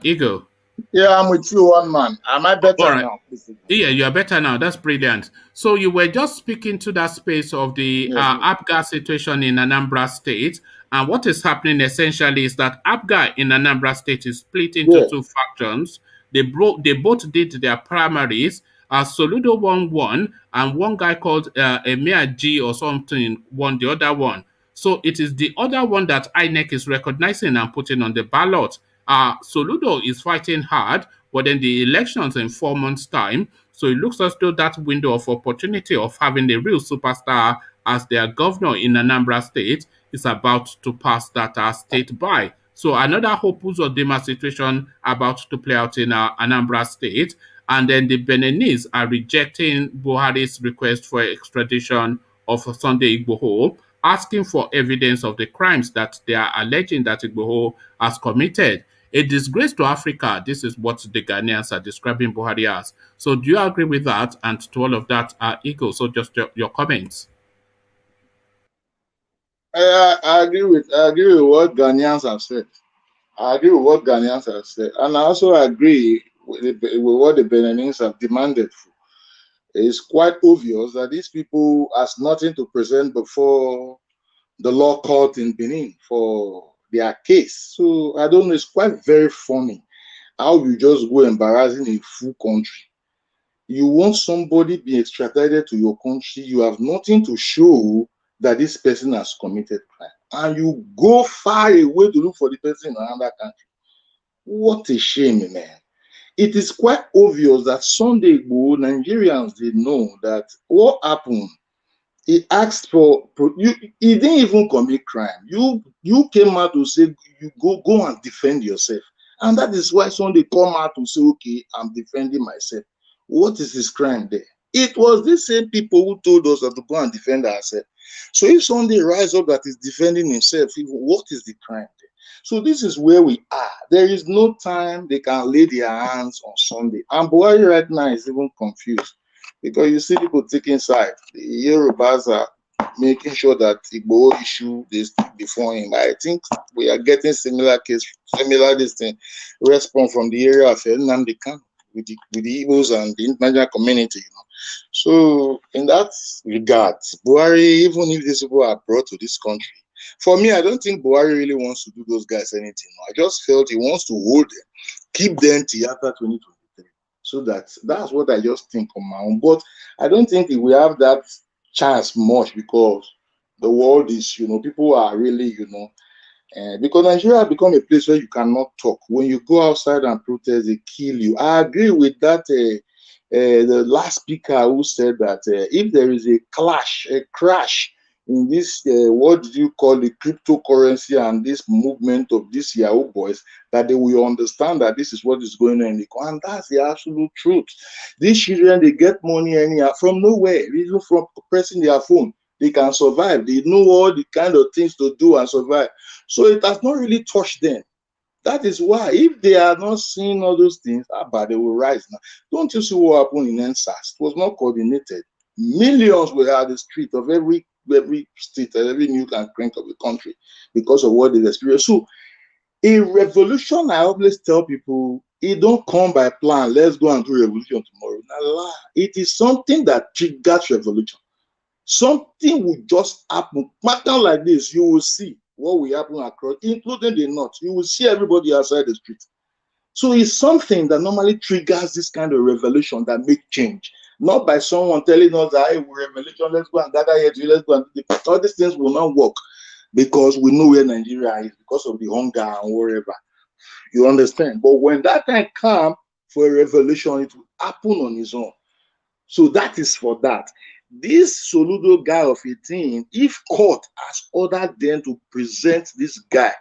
Speaker 1: Igor.
Speaker 3: Yeah, I'm with you, one man. Am I better now?
Speaker 1: Yeah, you are better now. That's brilliant. So you were just speaking to that space of the Apga situation in Anambra State. And what is happening essentially is that Apga in Anambra State is split into two factions. They both did their primaries. Soludo won one, and one guy called Emir G or something won the other one. So it is the other one that INEC is recognizing and putting on the ballot. Soludo is fighting hard, but then the elections in 4 months' time. So it looks as though that window of opportunity of having a real superstar as their governor in Anambra State is about to pass that state by. So another Hope Uzodinma situation about to play out in Anambra State. And then the Beninese are rejecting Buhari's request for extradition of Sunday Igboho, asking for evidence of the crimes that they are alleging that Igboho has committed. A disgrace to Africa. This is what the Ghanaians are describing Buhari as. So do you agree with that? And to all of that, Igor, so just your comments.
Speaker 3: I agree with what Ghanaians have said. And I also agree with what the Beninese have demanded for. It's quite obvious that these people has nothing to present before the law court in Benin for their case. So I don't know, it's quite very funny how you just go embarrassing a full country You want somebody being extradited to your country, you have nothing to show that this person has committed crime. And you go far away to look for the person in another country. What a shame, man. It is quite obvious that Sunday Igboho, Nigerians, they know that what happened. He asked for you. He didn't even commit crime. You came out to say you go and defend yourself, and that is why Sunday come out to say, okay, I'm defending myself. What is his crime there? It was the same people who told us that to go and defend ourselves. So if Sunday rise up that is defending himself, what is the crime there? So this is where we are. There is no time they can lay their hands on Sunday, and Buhari right now is even confused. Because you see people taking side. The Yorubas are making sure that Igboho issue this before him. I think we are getting similar this thing, response from the area of Nnamdi Kanu with the Igbos and the international community. So in that regard, Buhari, even if these people are brought to this country, for me, I don't think Buhari really wants to do those guys anything. I just felt he wants to hold them, keep them till after 2023. So that's what I just think on my own. But I don't think we have that chance much because the world is, people are really, because Nigeria has become a place where you cannot talk. When you go outside and protest, they kill you. I agree with that. The last speaker who said that if there is a crash in this, what do you call the cryptocurrency and this movement of these Yahoo boys, that they will understand that this is what is going on in the country. And that's the absolute truth. These children, they get money anyhow from nowhere, even from pressing their phone. They can survive. They know all the kind of things to do and survive. So it has not really touched them. That is why, if they are not seeing all those things, they will rise now. Don't you see what happened in NSAS? It was not coordinated. Millions were at the street of every state and every nook and crank of the country because of what they experienced. So a revolution, I always tell people, it don't come by plan. Let's go and do revolution tomorrow. Nah, it is something that triggers revolution. Something will just happen. Pattern like this, you will see what will happen across, including the north. You will see everybody outside the street. So it's something that normally triggers this kind of revolution that make change. Not by someone telling us that, hey, we're revolution, let's go and gather here, let's go and do this. All these things will not work because we know where Nigeria is because of the hunger and whatever. You understand? But when that time comes for a revolution, it will happen on its own. So that is for that. This Soludo guy of 18, if court has ordered them to present this guy,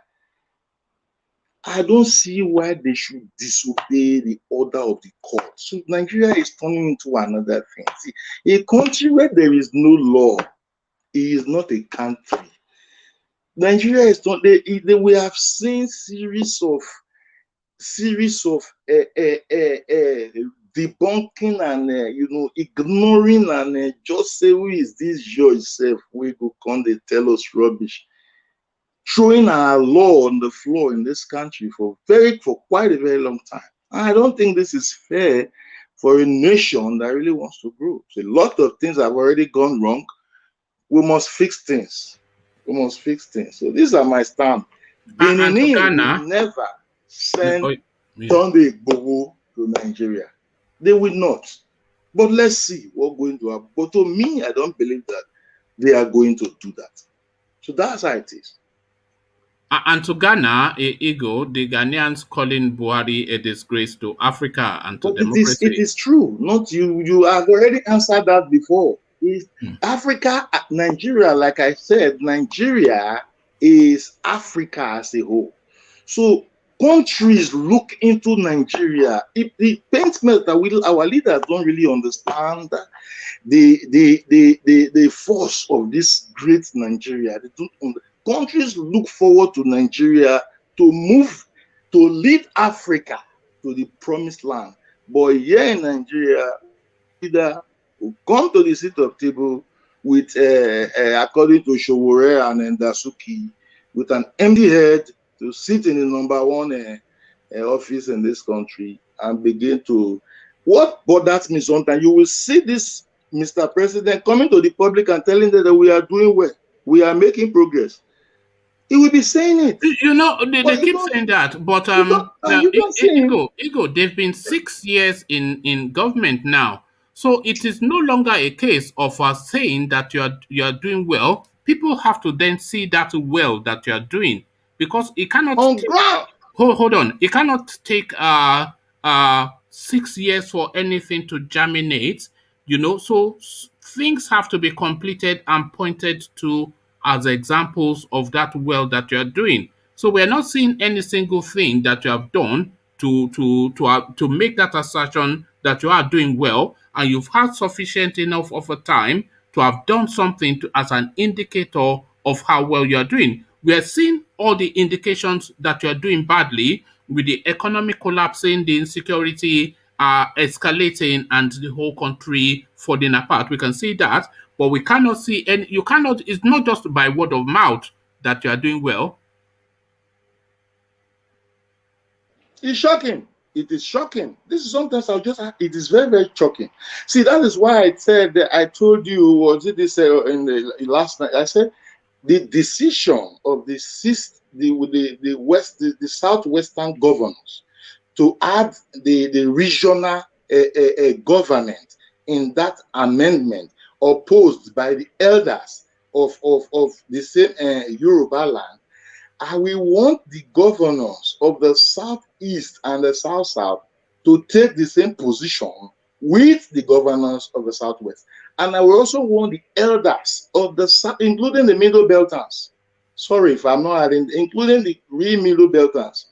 Speaker 3: I don't see why they should disobey the order of the court. So Nigeria is turning into another thing. See, a country where there is no law is not a country. Nigeria is not. We have seen series of debunking and ignoring and just say, who is this judge self? We go come, they tell us rubbish. Throwing our law on the floor in this country for quite a very long time. I don't think this is fair for a nation that really wants to grow. So a lot of things have already gone wrong. We must fix things. So these are my stand. Benin will never send Sunday Igboho to Nigeria. They will not. But let's see what's going to happen. But to me, I don't believe that they are going to do that. So that's how it is.
Speaker 1: And to Ghana, Igbo, the Ghanaians calling Buhari a disgrace to Africa and to democracy.
Speaker 3: It is true. Not you. You have already answered that before. Africa, Nigeria, like I said, Nigeria is Africa as a whole. So countries look into Nigeria. It pains me that our leaders don't really understand the force of this great Nigeria. They don't countries look forward to Nigeria to lead Africa to the promised land. But here in Nigeria, leader will come to the seat of table with, according to Showore and Ndasuki, with an empty head to sit in the number one office in this country and begin to. What bothers me sometimes, you will see this Mr. President coming to the public and telling them that we are doing well, we are making progress. He will be saying it.
Speaker 1: They keep saying that, but Igbo, they've been 6 years in government now. So it is no longer a case of saying that you are doing well. People have to then see that well that you are doing, because it cannot
Speaker 3: On
Speaker 1: take,
Speaker 3: ground.
Speaker 1: hold on, it cannot take 6 years for anything to germinate. So things have to be completed and pointed to as examples of that well that you are doing. So we're not seeing any single thing that you have done to make that assertion that you are doing well, and you've had sufficient enough of a time to have done something as an indicator of how well you are doing. We are seeing all the indications that you are doing badly, with the economic collapsing, the insecurity escalating, and the whole country falling apart. We can see that, but we cannot see any. You cannot. It's not just by word of mouth that you are doing well.
Speaker 3: It's shocking. It is shocking. This is sometimes it is very, very shocking. See, that is why I said that I told you, was it this in the last night? I said the decision of the southwestern governors to add the regional government in that amendment, opposed by the elders of the same Yoruba land. I will want the governors of the southeast and the south to take the same position with the governors of the southwest. And I will also want the elders of the south, including the middle belters. Sorry if I'm not adding, including the real middle belters.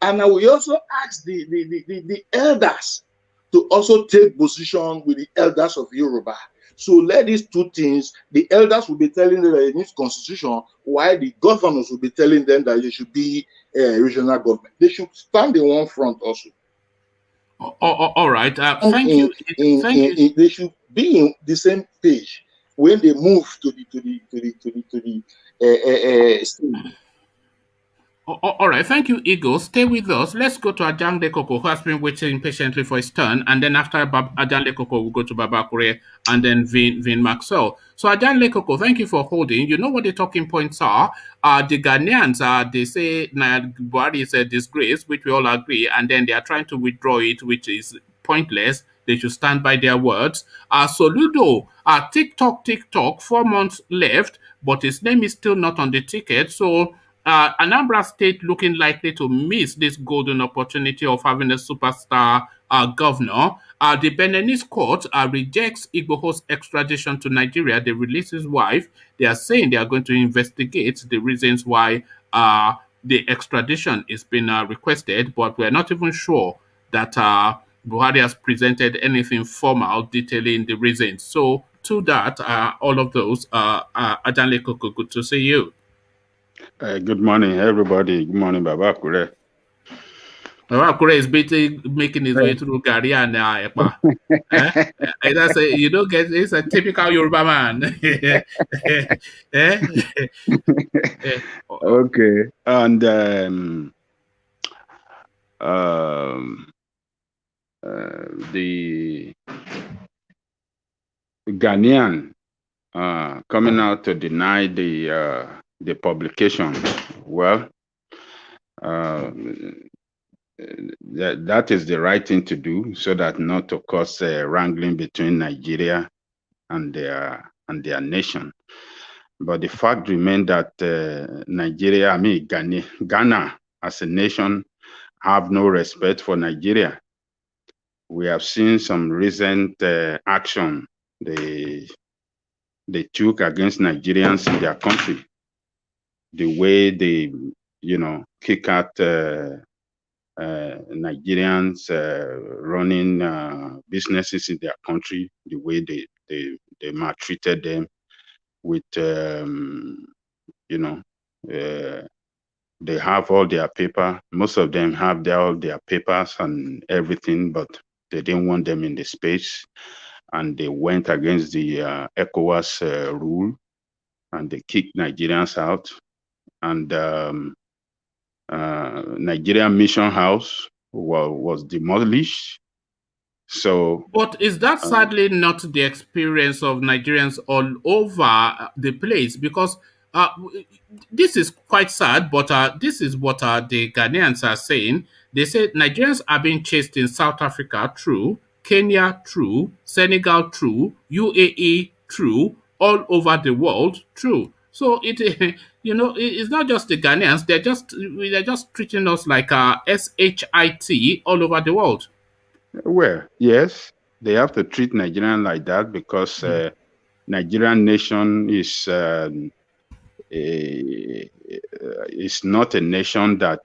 Speaker 3: And I will also ask the elders to also take position with the elders of Yoruba. So let these two things, the elders will be telling them that it needs constitution, while the governors will be telling them that there should be a regional government. They should stand in one front also.
Speaker 1: All right. Thank you.
Speaker 3: They should be in the same page when they move to the state.
Speaker 1: All right, thank you, Eagle. Stay with us. Let's go to Ajang Lekoko, who has been waiting patiently for his turn. And then after Ajang Lekoko, we'll go to Babakure and then Vin Maxwell. So, Ajang Lekoko, thank you for holding. You know what the talking points are. The Ghanaians, they say Buhari is a disgrace, which we all agree. And then they are trying to withdraw it, which is pointless. They should stand by their words. Soludo, TikTok, 4 months left, but his name is still not on the ticket. So, Anambra State looking likely to miss this golden opportunity of having a superstar governor. The Beninese court rejects Igboho's extradition to Nigeria. They release his wife. They are saying they are going to investigate the reasons why the extradition is being requested, but we're not even sure that Buhari has presented anything formal detailing the reasons. So, to that, all of those, Adanle Koko, good to see you.
Speaker 6: Good morning, everybody. Good morning, Babakure.
Speaker 1: Babakure is making his way through Gari and Epa. That's it's a typical Yoruba man.
Speaker 6: Okay, and the Ghanaian coming out to deny the publication. Well, that is the right thing to do, so that not to cause wrangling between Nigeria and their nation. But the fact remains that Ghana as a nation have no respect for Nigeria. We have seen some recent action they took against Nigerians in their country. The way they, kick out Nigerians running businesses in their country, the way they maltreated them with, they have all their paper. Most of them have all their papers and everything, but they didn't want them in the space. And they went against the ECOWAS rule, and they kicked Nigerians out. And Nigerian Mission House was demolished. So,
Speaker 1: but is that sadly not the experience of Nigerians all over the place? Because this is quite sad, but this is what the Ghanaians are saying. They say Nigerians are being chased in South Africa, true, Kenya true, Senegal true, UAE true, all over the world true. So it, it's not just the Ghanaians. They're just treating us like a shit all over the world.
Speaker 6: Well, yes, they have to treat Nigerian like that because Nigerian nation is not a nation that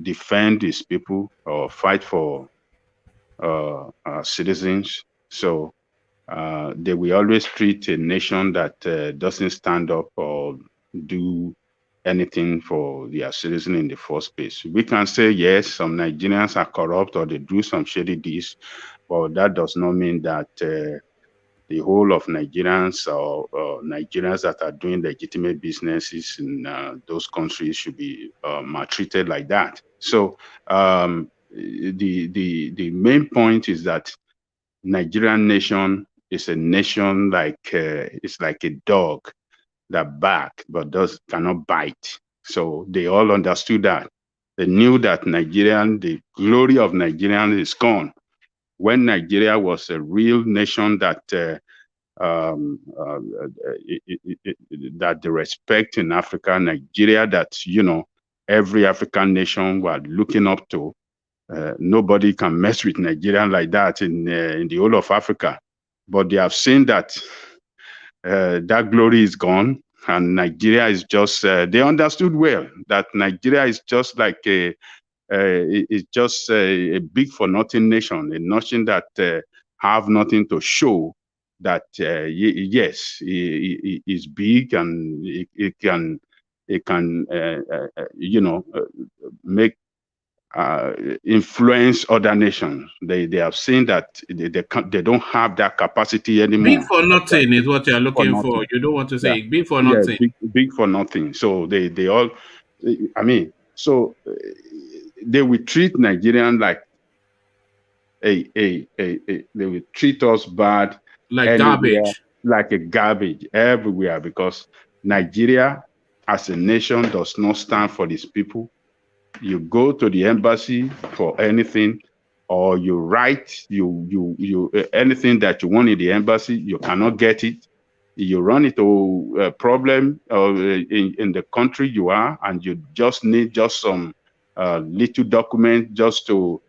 Speaker 6: defend its people or fight for citizens. So they will always treat a nation that doesn't stand up or do anything for their citizen in the first place. We can say, yes, some Nigerians are corrupt or they do some shady deeds, but that does not mean that the whole of Nigerians or Nigerians that are doing legitimate businesses in those countries should be maltreated like that. So the main point is that Nigerian nation is a nation like it's like a dog that bark but cannot bite. So they all understood that. They knew that the glory of Nigerian is gone. When Nigeria was a real nation that that the respect in Africa, Nigeria that every African nation were looking up to. Nobody can mess with Nigeria like that in the whole of Africa. But they have seen that that glory is gone, and Nigeria is just. They understood well that Nigeria is just like a big for nothing nation, a nation that have nothing to show. That yes, it is big and it can make influence other nations. They have seen that they don't have that capacity anymore.
Speaker 1: Big for nothing is what you're
Speaker 6: For
Speaker 1: looking for.
Speaker 6: nothing.
Speaker 1: You don't want to
Speaker 6: Yeah.
Speaker 1: say big for
Speaker 6: Yeah,
Speaker 1: nothing.
Speaker 6: big for nothing. So they all, I mean, so they will treat Nigerian like they will treat us bad,
Speaker 1: Like
Speaker 6: anywhere,
Speaker 1: garbage.
Speaker 6: like a garbage everywhere, because Nigeria as a nation does not stand for these people. You go to the embassy for anything, or you write anything that you want in the embassy, you cannot get it. You run into a problem in the country you are, and you just need some little document just to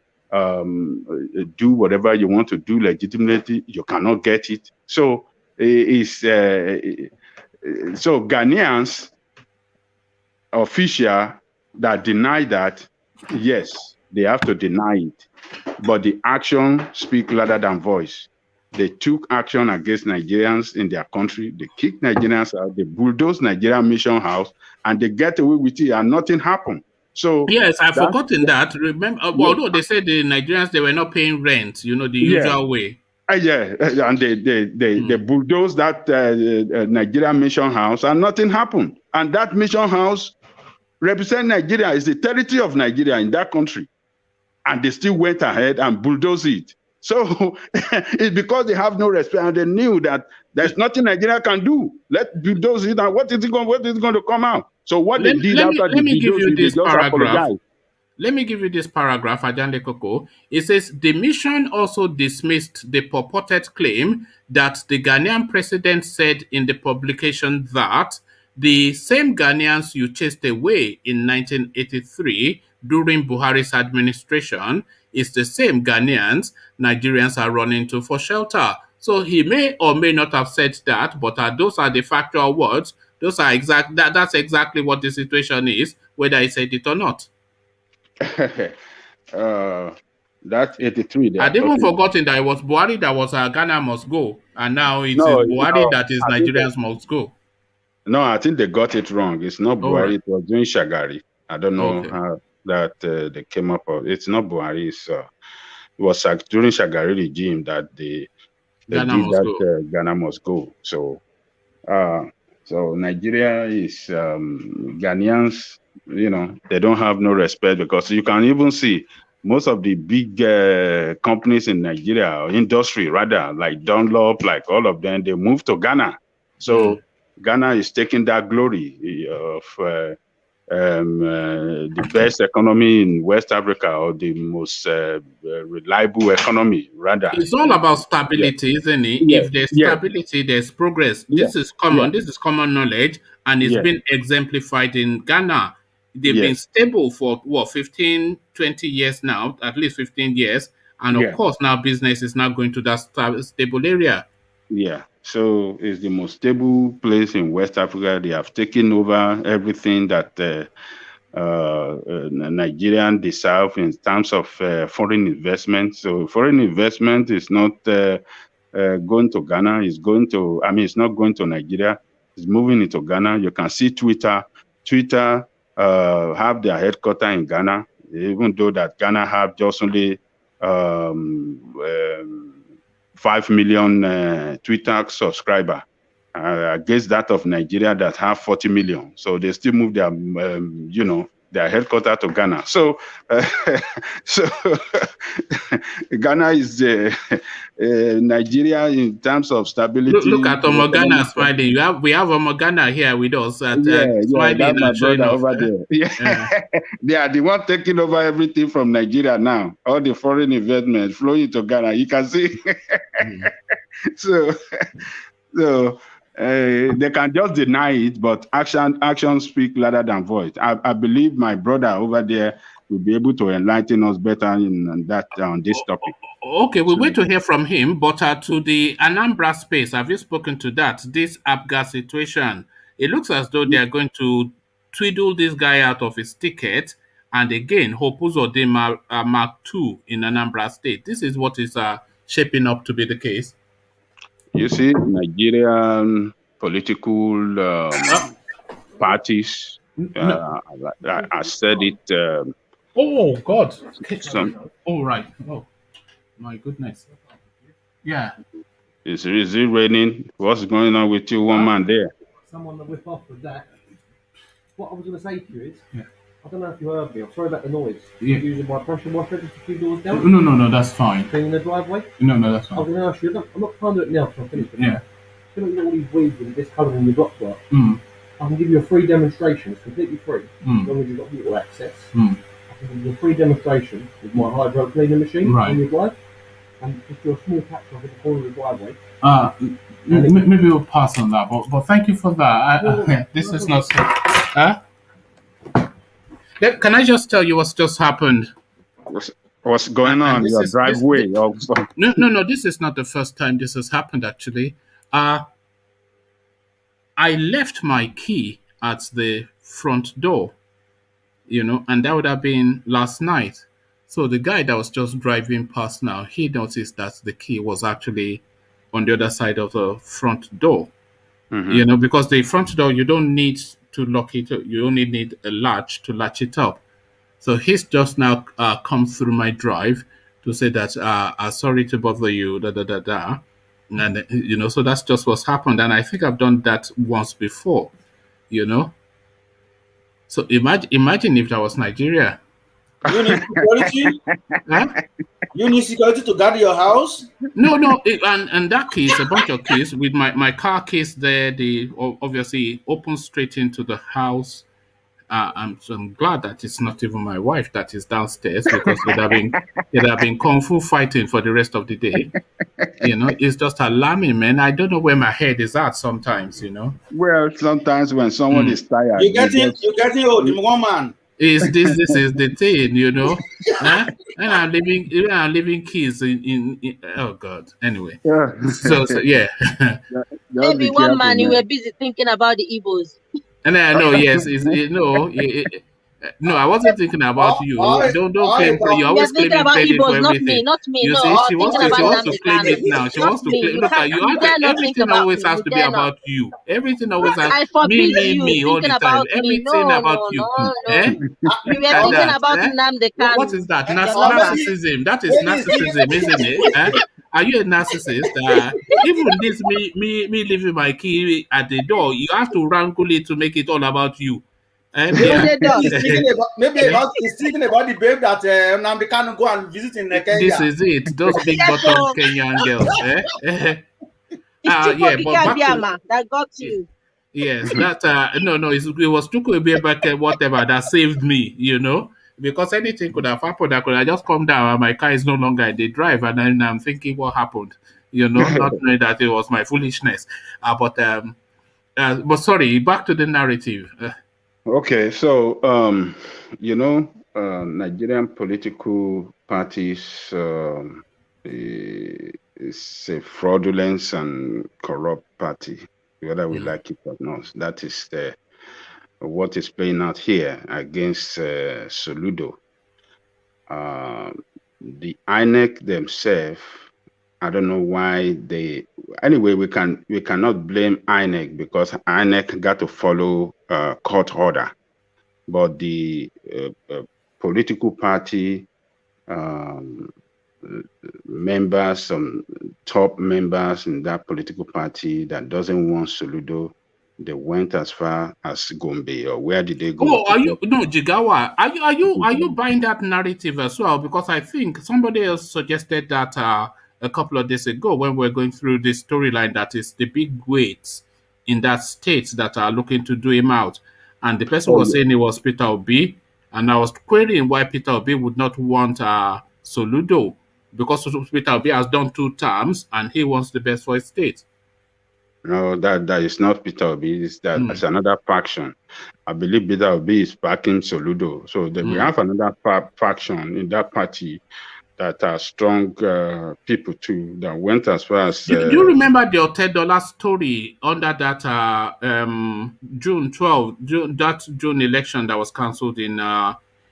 Speaker 6: do whatever you want to do legitimately. You cannot get it. So so Ghanaians official that deny that, yes, they have to deny it, but the action speak louder than voice. They took action against Nigerians in their country. They kicked Nigerians out. They bulldozed Nigerian mission house, and they get away with it, and nothing happened. So
Speaker 1: yes, I've forgotten that. Remember, although they said the Nigerians, they were not paying rent, the usual way.
Speaker 6: Yeah, and they bulldozed that Nigerian mission house, and nothing happened. And that mission house represent Nigeria, is the territory of Nigeria in that country, and they still went ahead and bulldozed it. So it's because they have no respect, and they knew that there's nothing Nigeria can do. Let's bulldoze it, and what is it going to come out? So what they did after the bulldoze, they just apologized.
Speaker 1: Let me give you this paragraph, Ajande Koko. It says, the mission also dismissed the purported claim that the Ghanaian president said in the publication that the same Ghanaians you chased away in 1983 during Buhari's administration is the same Ghanaians Nigerians are running to for shelter. So he may or may not have said that, but those are the factual words. Those are that's exactly what the situation is, whether he said it or not.
Speaker 6: That 83.
Speaker 1: I'd even forgotten that it was Buhari that was Ghana must go, and now it's Buhari that is Nigerians must go.
Speaker 6: No, I think they got it wrong. It's not Buhari. Right. It was doing Shagari. I don't know how that they came up with. It's not Buhari. It was during Shagari regime that they did that. Ghana must go. So Nigeria is Ghanaians. They don't have no respect, because you can even see most of the big companies in Nigeria, or industry rather, like Dunlop, like all of them, they moved to Ghana. So Ghana is taking that glory of the best economy in West Africa, or the most reliable economy, rather.
Speaker 1: It's all about stability, isn't it?
Speaker 6: Yeah,
Speaker 1: If there's
Speaker 6: yeah,
Speaker 1: stability, there's progress.
Speaker 6: yeah,
Speaker 1: This is
Speaker 6: yeah,
Speaker 1: common. This is common knowledge, and it's
Speaker 6: yeah,
Speaker 1: been exemplified in Ghana. They've been
Speaker 6: yes,
Speaker 1: stable for what, 15, 20 years now, at least 15 years. And of
Speaker 6: yeah,
Speaker 1: course, now business is now going to that stable area.
Speaker 6: yeah. So it's the most stable place in West Africa. They have taken over everything that Nigerian deserve in terms of foreign investment. So foreign investment is not going to Ghana. It's going to, I mean, it's not going to Nigeria. It's moving into Ghana. You can see Twitter. Twitter have their headquarters in Ghana, even though that Ghana have just only 5 million Twitter subscriber. Against that of Nigeria that have 40 million. So they still move their, their headquarters to Ghana. So, so Ghana is Nigeria in terms of stability.
Speaker 1: Look at Omogana smiling. We have Omogana here with us at smiling
Speaker 6: that's my
Speaker 1: and showing
Speaker 6: brother
Speaker 1: off.
Speaker 6: over there. Yeah. They are the one taking over everything from Nigeria now. All the foreign investment flowing to Ghana. You can see. So they can just deny it, but action speak louder than voice. I believe my brother over there will be able to enlighten us better on this topic.
Speaker 1: Okay, we'll wait to hear from him, but to the Anambra space, have you spoken to that? This Apga situation, it looks as though they are going to twiddle this guy out of his ticket, and again, hope Uzodinma Mark II in Anambra State. This is what is shaping up to be the case.
Speaker 6: You see, Nigerian political parties, I said it.
Speaker 1: Oh, God. Oh, right. Oh, my goodness. Yeah.
Speaker 6: Is it raining? What's going on with you, one man there?
Speaker 7: Someone to whip off with that. What I was going to say to you is, I don't know if you heard me. I'm sorry about the noise.
Speaker 1: Yeah.
Speaker 7: Using my pressure washer just a few doors down.
Speaker 1: No, that's fine.
Speaker 7: Cleaning the driveway.
Speaker 1: No, that's fine.
Speaker 7: I was going to ask you. I'm not trying to do it now because I'm finished.
Speaker 1: Yeah.
Speaker 7: You know all these weeds and discolouring your block work. I can give you a free demonstration. It's completely free. As long as you've got water access. I can give you a free demonstration with my hydro cleaner machine on your drive. And just do a small patch off at the corner of the driveway.
Speaker 1: Maybe we'll pass on that, but thank you for that. This is not so. Can I just tell you what's just happened?
Speaker 6: What's going on in your driveway?
Speaker 1: No, this is not the first time this has happened, actually. I left my key at the front door, and that would have been last night. So the guy that was just driving past now, he noticed that the key was actually on the other side of the front door. Because the front door, you don't need to lock it. You only need a latch to latch it up. So he's just now come through my drive to say that sorry to bother you, and so that's just what's happened. And I think I've done that once before, So imagine if that was Nigeria.
Speaker 8: You need security?
Speaker 1: Huh?
Speaker 8: You need security to guard your house?
Speaker 1: No, and that case, a bunch of keys with my car keys there. They obviously open straight into the house. I'm glad that it's not even my wife that is downstairs, because they'd have been kung fu fighting for the rest of the day. It's just alarming, man. I don't know where my head is at sometimes.
Speaker 6: Well, sometimes when someone is tired,
Speaker 8: you're getting old, one man.
Speaker 1: This is the thing, huh? And I'm leaving keys in oh God. Anyway, so yeah.
Speaker 9: Maybe one man you were busy thinking about the Igbos.
Speaker 1: And I know, yes, no, I wasn't thinking about you. Don't claim credit. You always claim credit for everything.
Speaker 9: Not me.
Speaker 1: You see, she wants to claim it now. She wants to claim. Look at you. Everything always has to be about you. Everything always has me all the time. Everything about you.
Speaker 9: You were thinking about Nnamdi Kanu.
Speaker 1: What is that? Narcissism. That is narcissism, isn't it? Are you a narcissist? Even this me leaving my key at the door, you have to wrangle it to make it all about you.
Speaker 8: Maybe he's thinking about the babe that Nnamdi Kanu go and visit in Kenya.
Speaker 1: This is it. Those big bottom Kenyan girls.
Speaker 9: It's but that got you.
Speaker 1: Yes, that no, it was Chukwuemeka whatever that saved me, because anything could have happened. I could have just come down and my car is no longer in the drive, and then I'm thinking what happened, not knowing that it was my foolishness. But sorry, back to the narrative.
Speaker 6: Okay, so Nigerian political parties is a fraudulent and corrupt party, whether we like it or not. That is what is playing out here against Soludo. The INEC themselves, I don't know why they. Anyway, we cannot blame INEC because INEC got to follow court order, but the political party members, some top members in that political party that doesn't want Soludo, they went as far as Gombe, or where did they go?
Speaker 1: Oh, Jigawa? Are you buying that narrative as well? Because I think somebody else suggested that a couple of days ago when we were going through this storyline that is the big weights in that state that are looking to do him out, and the person was saying it was Peter Obi, and I was querying why Peter Obi would not want Soludo, because Peter Obi has done 2 terms and he wants the best for his state.
Speaker 6: No, that is not Peter Obi. It's another faction. I believe Peter Obi is backing Soludo. So we have another faction in that party that are strong people too that went as far as.
Speaker 1: Do you remember the $10 story under that June 12, June election that was cancelled in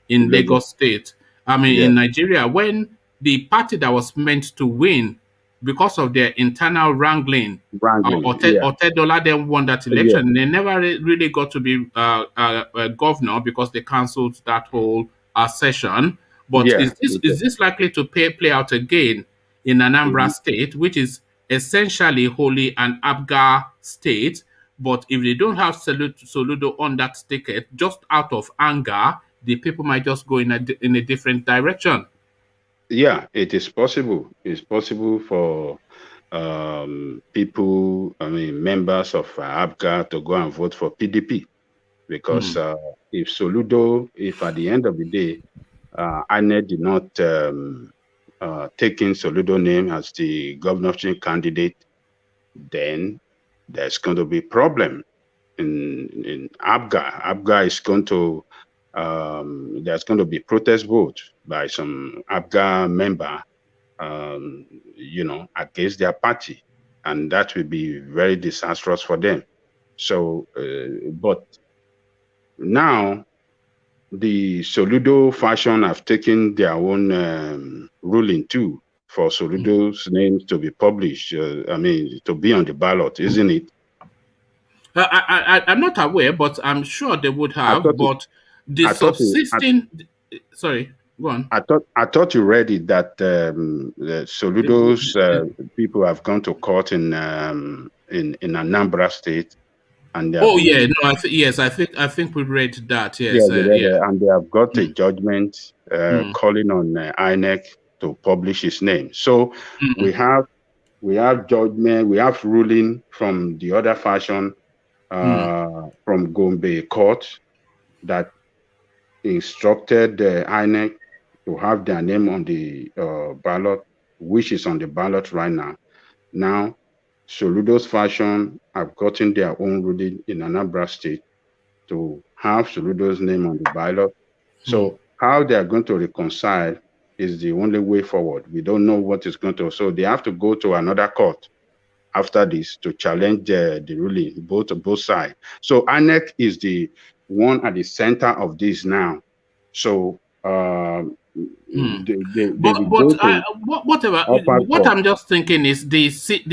Speaker 1: Lagos State? In Nigeria, when the party that was meant to win, because of their internal wrangling, Otedola then won that election. They never really got to be a governor because they cancelled that whole session. But is this likely to play out again in Anambra State, which is essentially wholly an Apga state? But if they don't have Soludo on that ticket, just out of anger, the people might just go in a different direction.
Speaker 6: Yeah, it is possible. It's possible for people, members of Apga to go and vote for PDP. Because if at the end of the day, INEC did not take in Soludo name as the governorship candidate, then there's going to be a problem in Apga. Apga is going to there's going to be protest vote by some Apga member, against their party, and that will be very disastrous for them. So, but now the Soludo faction have taken their own ruling too for Soludo's names to be published. To be on the ballot, isn't it?
Speaker 1: I'm not aware, but I'm sure they would have. Sorry, go on.
Speaker 6: I thought you read it that Soludo's people have gone to court in Anambra State, and
Speaker 1: I think we read that. Yes,
Speaker 6: and they have got a judgment calling on INEC to publish his name. So we have judgment, we have ruling from the other faction, from Gombe court, that instructed the INEC to have their name on the ballot, which is on the ballot right now. Now, Soludo's faction have gotten their own ruling in Anambra State to have Soludo's name on the ballot. So how they are going to reconcile is the only way forward. We don't know what is going to. So they have to go to another court after this to challenge the ruling, both sides. So INEC is the one at the center of this now. So
Speaker 1: what I'm just thinking is the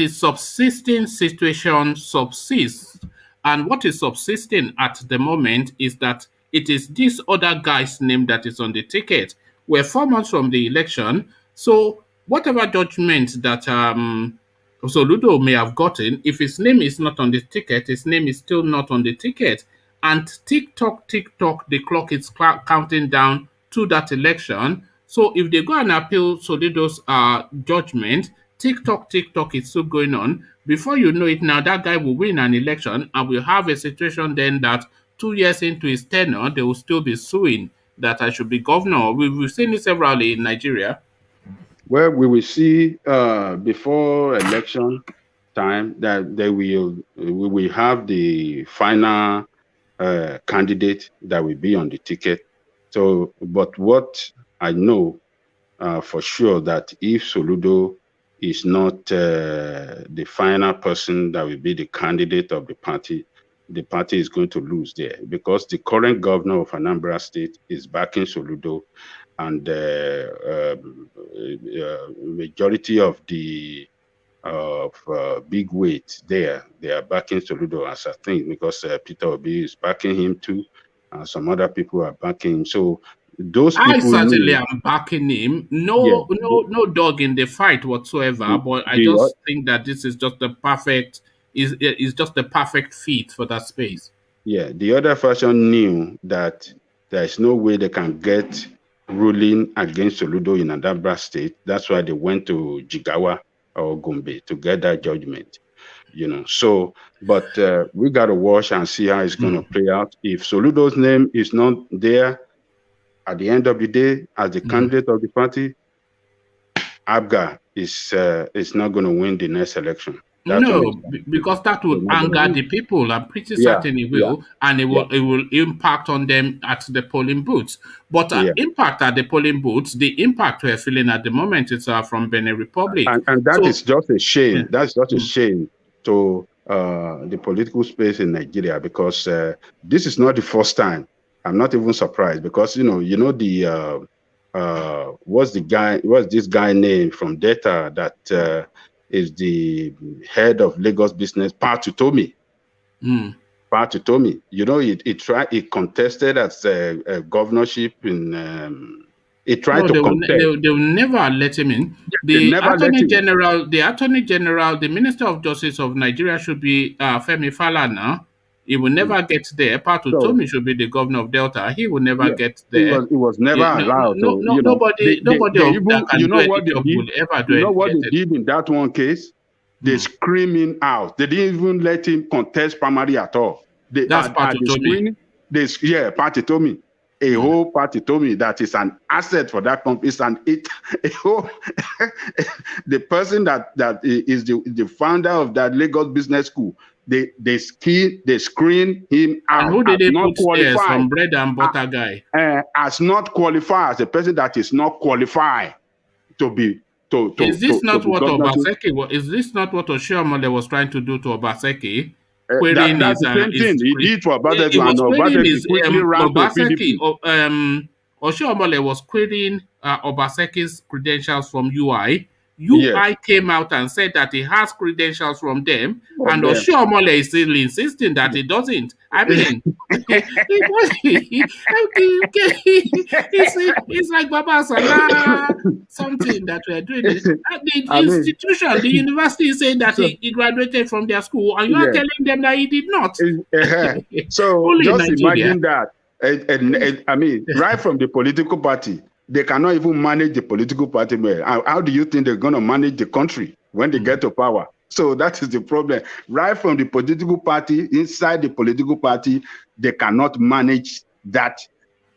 Speaker 1: subsisting situation subsists, and what is subsisting at the moment is that it is this other guy's name that is on the ticket. We're 4 months from the election, so whatever judgment that Soludo may have gotten, if his name is not on the ticket, his name is still not on the ticket. And tick tock, the clock is counting down to that election. So if they go and appeal Soludo's judgment, TikTok is still going on. Before you know it now, that guy will win an election, and we'll have a situation then that 2 years into his tenure, they will still be suing that I should be governor. We've seen it severally in Nigeria.
Speaker 6: Well, we will see before election time that we will have the final candidate that will be on the ticket. So, but what I know for sure that if Soludo is not the final person that will be the candidate of the party is going to lose there, because the current governor of Anambra State is backing Soludo, and majority of the big weight there, they are backing Soludo as a thing, because Peter Obi is backing him too, and some other people are backing him. So those people,
Speaker 1: I certainly am backing him. No dog in the fight whatsoever. But I just think that this is just the perfect fit for that space.
Speaker 6: Yeah, the other faction knew that there is no way they can get ruling against Soludo in Anambra State. That's why they went to Jigawa or Gombe to get that judgment. So, but we got to watch and see how it's going to play out. If Soludo's name is not there at the end of the day as the candidate of the party, Apga is not going to win the next election.
Speaker 1: Because that will anger the people. I'm pretty certain it will, and it will impact on them at the polling booths. But impact at the polling booths, the impact we're feeling at the moment is from Benin Republic,
Speaker 6: and that is just a shame. Yeah. That's just a shame to the political space in Nigeria, because this is not the first time. I'm not even surprised, because the what's this guy name from Data that is the head of Lagos business, Patutomi. Patutomi, he contested as a governorship in. He tried to contest.
Speaker 1: They will never let him in. The Attorney General, the Minister of Justice of Nigeria should be Femi Falana. He will never get there. Patutomi should be the governor of Delta. He will never get there.
Speaker 6: He was never allowed.
Speaker 1: Nobody that can do any job will ever do it.
Speaker 6: You know what they did in that one case? They screamed him out. They didn't even let him contest primary at all.
Speaker 1: That's Patutomi.
Speaker 6: Patutomi. A whole Patutomi that is an asset for that company. The person that is the founder of that Lagos Business School. They screen him out.
Speaker 1: And who did they put there? Some bread and butter guy.
Speaker 6: As not qualified, as a person that is not qualified to be.
Speaker 1: Is this not what Obaseki? Is this not what Oshiomhole was trying to do to Obaseki?
Speaker 6: That's the same thing he did for Obaseki, and Obaseki quickly ran to PDP.
Speaker 1: Oshiomhole was querying Obaseki's credentials from UI. UI came out and said that he has credentials from them, and Oshiomhole is still insisting that he doesn't. I mean, it's like Baba Salah, something that we're doing. The institution, the university is saying that he graduated from their school, and you are telling them that he did not.
Speaker 6: So just imagine that. I mean, right from the political party, they cannot even manage the political party well. How do you think they're going to manage the country when they get to power? So that is the problem. Right from the political party, inside the political party, they cannot manage that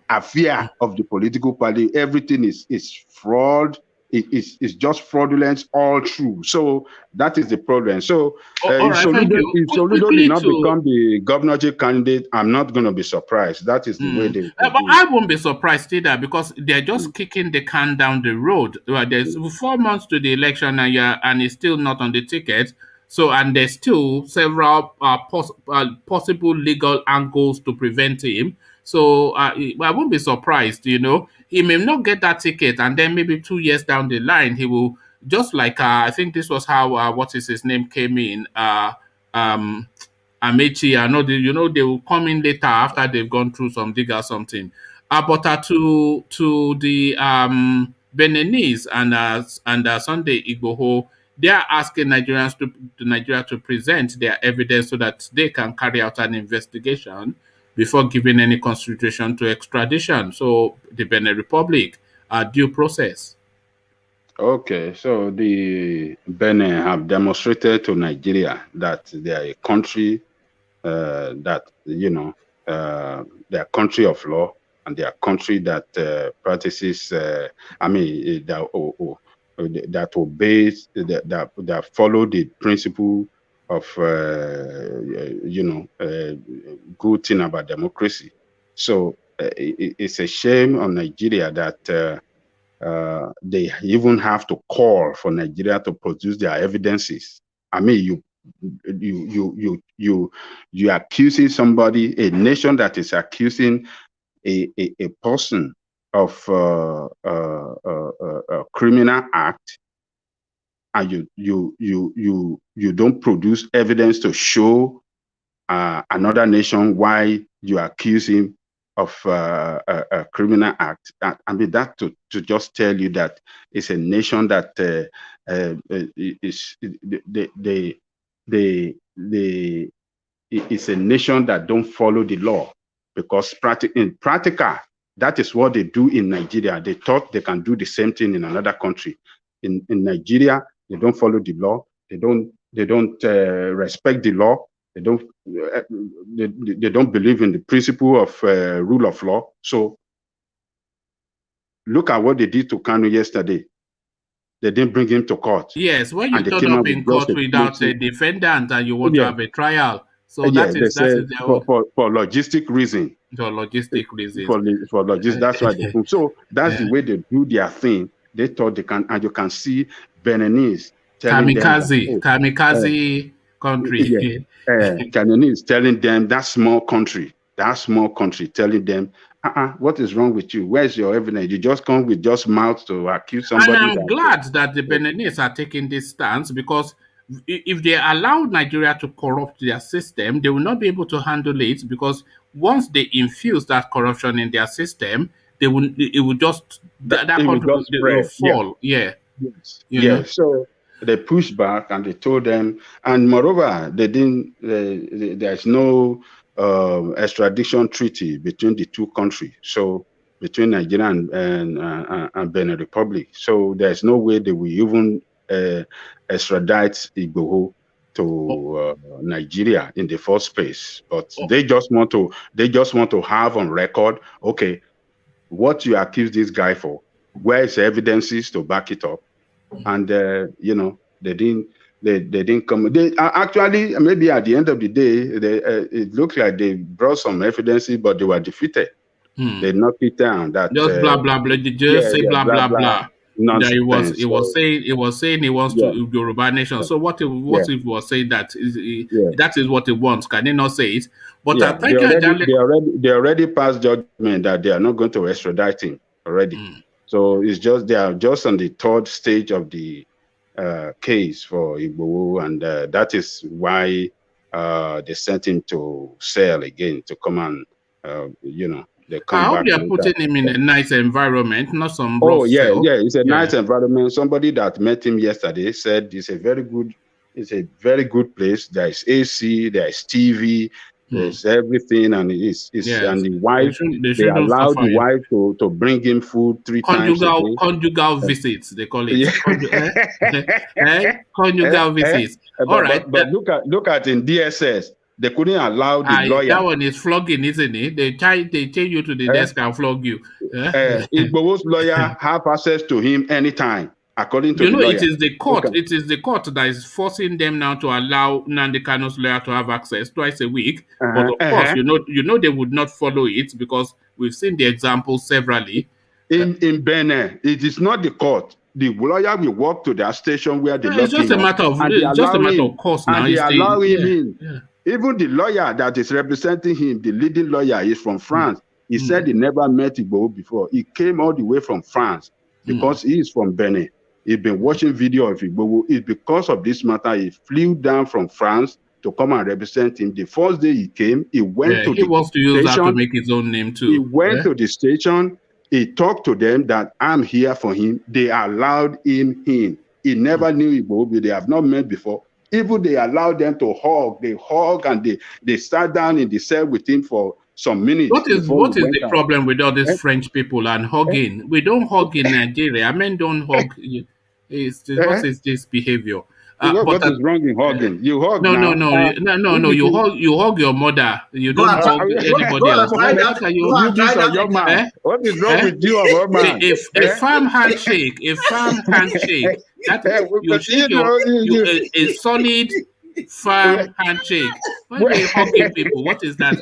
Speaker 6: affair of the political party. Everything is fraud. It's just fraudulence all through. So that is the problem. So if Soludo did not become the governorship candidate, I'm not going to be surprised. That is the way they.
Speaker 1: But I won't be surprised either, because they're just kicking the can down the road. There's 4 months to the election, and he's still not on the ticket. So, and there's still several possible legal angles to prevent him. So I won't be surprised, He may not get that ticket, and then maybe 2 years down the line, he will, just like, I think this was how, what is his name, came in, Amechi. I know, they will come in later after they've gone through some dig or something. But to the Beninese and Sunday Igboho, they are asking Nigerians to Nigeria to present their evidence so that they can carry out an investigation before giving any consideration to extradition. So the Benin Republic, due process.
Speaker 6: Okay, so the Benin have demonstrated to Nigeria that they are a country that, you know, they are country of law, and they are country that practices, that obeys, that follow the principle of, good thing about democracy. So it's a shame on Nigeria that they even have to call for Nigeria to produce their evidences. I mean, you accusing somebody, a nation that is accusing a person of a criminal act, and you don't produce evidence to show another nation why you accuse him of a criminal act. I mean, that to just tell you that it's a nation that it's a nation that don't follow the law, because in practical, that is what they do in Nigeria. They thought they can do the same thing in another country. In Nigeria, they don't follow the law. They don't respect the law. They don't believe in the principle of rule of law. So look at what they did to Kanu yesterday. They didn't bring him to court.
Speaker 1: Yes, when you turn up in court without a defendant and you want to have a trial. So that is
Speaker 6: for logistic reason.
Speaker 1: For logistic reasons.
Speaker 6: For logistic, that's why they do. So that's the way they do their thing. They thought they can, and you can see Beninese telling
Speaker 1: kamikaze country.
Speaker 6: Beninese telling them, that small country, telling them, what is wrong with you? Where's your evidence? You just come with just mouth to accuse somebody.
Speaker 1: And I'm glad that the Beninese are taking this stance, because if they allow Nigeria to corrupt their system, they will not be able to handle it, because once they infuse that corruption in their system, that country will fall. Yeah.
Speaker 6: Yes. So they pushed back and they told them, and moreover, they didn't. There's no extradition treaty between the two countries. So between Nigeria and Benin Republic. So there's no way they will even extradite Igboho to Nigeria in the first place. But they just want to have on record, okay, what you accuse this guy for, where is the evidences to back it up? And they didn't come. They actually, maybe at the end of the day, it looks like they brought some evidences, but they were defeated. They knocked it down. That
Speaker 1: just blah blah blah. They just say blah blah blah. That it was saying he wants to Yoruba nation. So what if was saying that that is what he wants? Can they not say it? But I think
Speaker 6: they already passed judgment that they are not going to extradite him already. So it's just they are just on the third stage of the case for Igboho, and that is why they sent him to cell again to come and they come
Speaker 1: I hope
Speaker 6: back.
Speaker 1: they are putting him in a nice environment, not some rough
Speaker 6: cell. It's a nice environment. Somebody that met him yesterday said it's a very good place. There is AC, there is TV, there's everything, and and the wife, they allow the wife to bring him food 3 times a day.
Speaker 1: Conjugal visits, they call it. Conjugal visits. All right.
Speaker 6: But look at in DSS. They couldn't allow the lawyer.
Speaker 1: That one is flogging, isn't it? They take you to the desk and flog you.
Speaker 6: Igboho's lawyer have access to him anytime, according to the lawyer.
Speaker 1: It is the court. Okay. It is the court that is forcing them now to allow Nnamdi Kanu's lawyer to have access twice a week. But of course, they would not follow it, because we've seen the example severally.
Speaker 6: In Benin, it is not the court. The lawyer will walk to their station where they lock him.
Speaker 1: It's just a matter of course now.
Speaker 6: And they allow him in. Yeah. Even the lawyer that is representing him, the leading lawyer, is from France. He said he never met Igboho before. He came all the way from France because he is from Benin. He's been watching video of Igboho. It's because of this matter he flew down from France to come and represent him. The first day he came, he went to the station. He
Speaker 1: wants to use that to make his own name too.
Speaker 6: He went to the station. He talked to them that I'm here for him. They allowed him in. He never knew Igboho. They have not met before. Even they allowed them to hug. They hug and they sat down in the cell with him for some minutes.
Speaker 1: What is the problem with all these French people and hugging? We don't hug in Nigeria. Men don't hug. What is this behavior?
Speaker 6: What is wrong in hugging? You hug
Speaker 1: no,
Speaker 6: now.
Speaker 1: no. You hug your mother. You don't hug anybody else.
Speaker 6: You this a young man. What is wrong with you, a man?
Speaker 1: A firm handshake, that you shake a solid, firm handshake. When they hugging people, what is that? I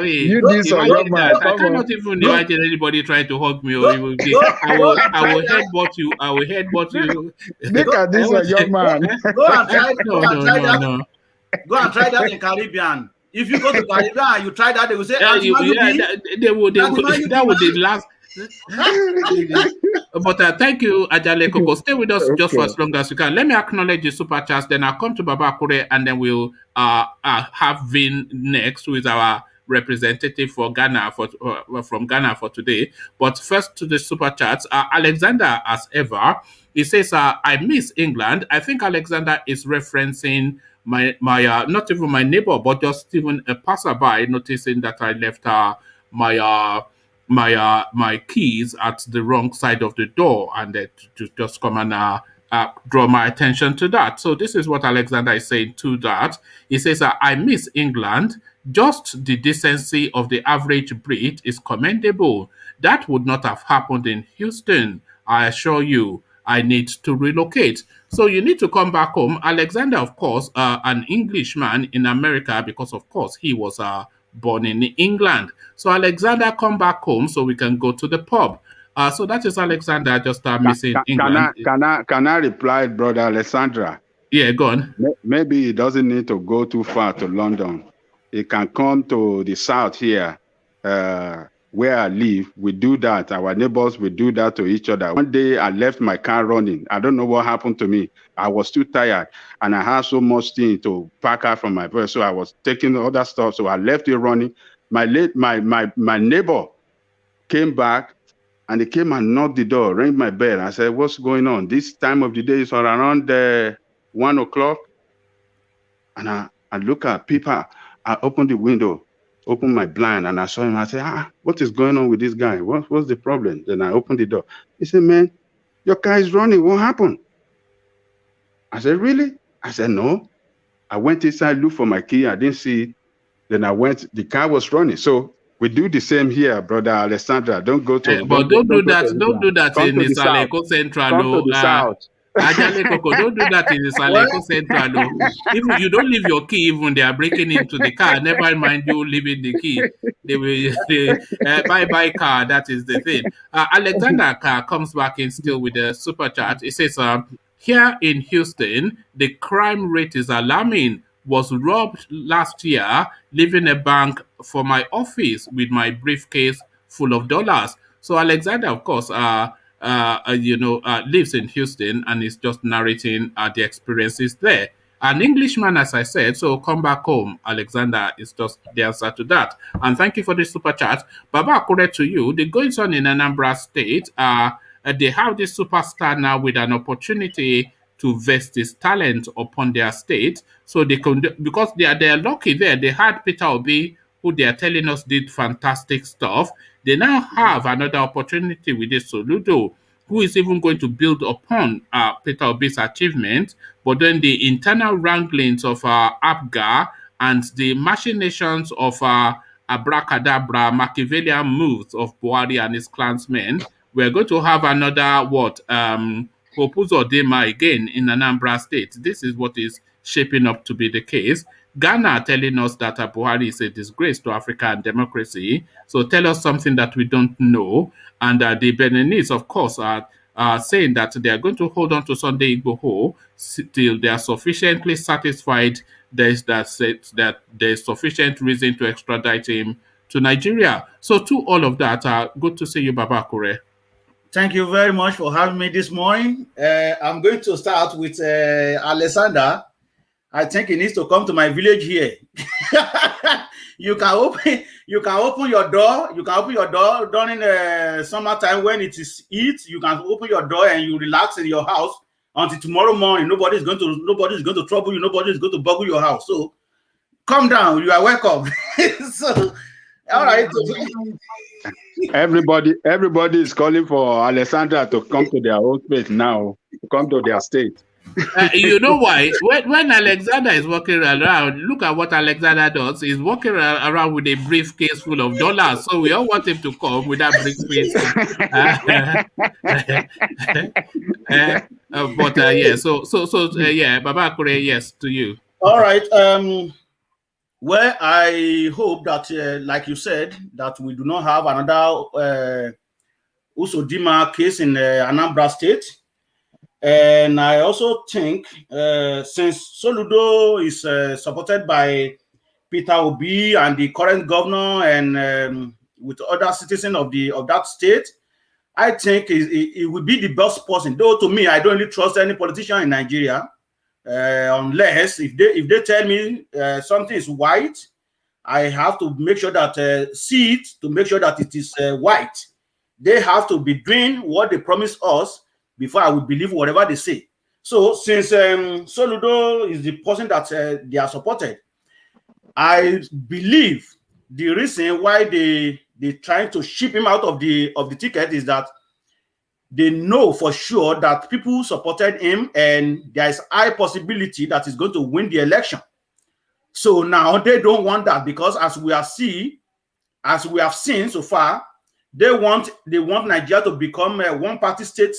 Speaker 1: mean,
Speaker 6: you this a young man.
Speaker 1: I cannot even imagine anybody trying to hug me, or even I will headbutt you. I will headbutt you.
Speaker 6: Look at this a young man.
Speaker 8: Go and try.
Speaker 1: No.
Speaker 8: Go and try that in Caribbean. If you go to Caribbean and you try that, they will say,
Speaker 1: that would be the last. But thank you, Ajale Koko. Stay with us just for as long as you can. Let me acknowledge the super chats, then I'll come to Baba Akure, and then we'll have Vin next, who is our representative for Ghana from Ghana for today. But first to the super chats, Alexander, as ever, he says, I miss England. I think Alexander is referencing my not even my neighbor, but just even a passerby noticing that I left my keys at the wrong side of the door, and to just come and draw my attention to that. So this is what Alexander is saying to that. He says, I miss England. Just the decency of the average Brit is commendable. That would not have happened in Houston. I assure you, I need to relocate. So you need to come back home. Alexander, of course, an Englishman in America, because of course he was born in England. So Alexander, come back home so we can go to the pub. So that is Alexander just missing England.
Speaker 6: Can I reply, brother Alessandra?
Speaker 1: Yeah, go on.
Speaker 6: Maybe he doesn't need to go too far to London. He can come to the south here, where I live. We do that. Our neighbors, we do that to each other. One day I left my car running. I don't know what happened to me. I was too tired and I had so much thing to pack out from my purse. So I was taking other stuff. So I left it running. My neighbor came back and he came and knocked the door, rang my bell. I said, what's going on? This time of the day is around 1 o'clock. And I look at people. I opened the window, opened my blind, and I saw him. I said, what is going on with this guy? What's the problem? Then I opened the door. He said, man, your car is running. What happened? I said, really? I said, no. I went inside, looked for my key. I didn't see it. Then I went, the car was running. So we do the same here, brother Alessandra. Don't go to...
Speaker 1: but don't do that in the Saleko Central.
Speaker 6: Come to the south.
Speaker 1: Ajale Koko, don't do that in the Saleko Central. If you don't leave your key, even they are breaking into the car. Never mind you leaving the key. They will bye car. That is the thing. Alexander comes back in still with a super chat. It says, here in Houston, the crime rate is alarming. Was robbed last year, leaving a bank for my office with my briefcase full of dollars. So Alexander, of course, lives in Houston and is just narrating the experiences there. An Englishman, as I said, so come back home. Alexander is just the answer to that. And thank you for the super chat. Baba Akure, to you, the goings on in Anambra State, they have this superstar now with an opportunity to vest his talent upon their state. So they can, because they are lucky there. They had Peter Obi, who they are telling us did fantastic stuff. They now have another opportunity with this Soludo, who is even going to build upon Peter Obi's achievement. But then the internal wranglings of Apga and the machinations of abracadabra, Machiavellian moves of Buhari and his clansmen, we're going to have another Popuzo Dema again in Anambra State. This is what is shaping up to be the case. Ghana telling us that Buhari is a disgrace to Africa and democracy. So tell us something that we don't know. And the Beninese, of course, are saying that they are going to hold on to Sunday Igboho till they are sufficiently satisfied that there's sufficient reason to extradite him to Nigeria. So to all of that, good to see you, Baba Akure.
Speaker 8: Thank you very much for having me this morning. I'm going to start with Alessandra. I think he needs to come to my village here. You can open your door. You can open your door during the summertime when it is heat. You can open your door and you relax in your house until tomorrow morning. Nobody's going to trouble you. Nobody's going to buggle your house. So come down. You are welcome. So all right.
Speaker 6: Everybody is calling for Alessandra to come to their own place now. come to their state.
Speaker 1: You know why? When Alexander is walking around, look at what Alexander does. He's walking around with a briefcase full of dollars. So we all want him to come with that briefcase. But yeah, yeah, Baba Kure, yes, to you.
Speaker 8: All right. Well, I hope that, like you said, that we do not have another Usodima case in Anambra State. And I also think, since Soludo is supported by Peter Obi and the current governor and with other citizens of that state, I think it would be the best person. Though to me, I don't really trust any politician in Nigeria, unless if they tell me something is white, I have to make sure that see it to make sure that it is white. They have to be doing what they promised us before I would believe whatever they say. So since Soludo is the person that they are supported, I believe the reason why they trying to ship him out of the ticket is that they know for sure that people supported him and there is high possibility that he's going to win the election. So now they don't want that, because as we have seen so far, they want Nigeria to become a one-party state.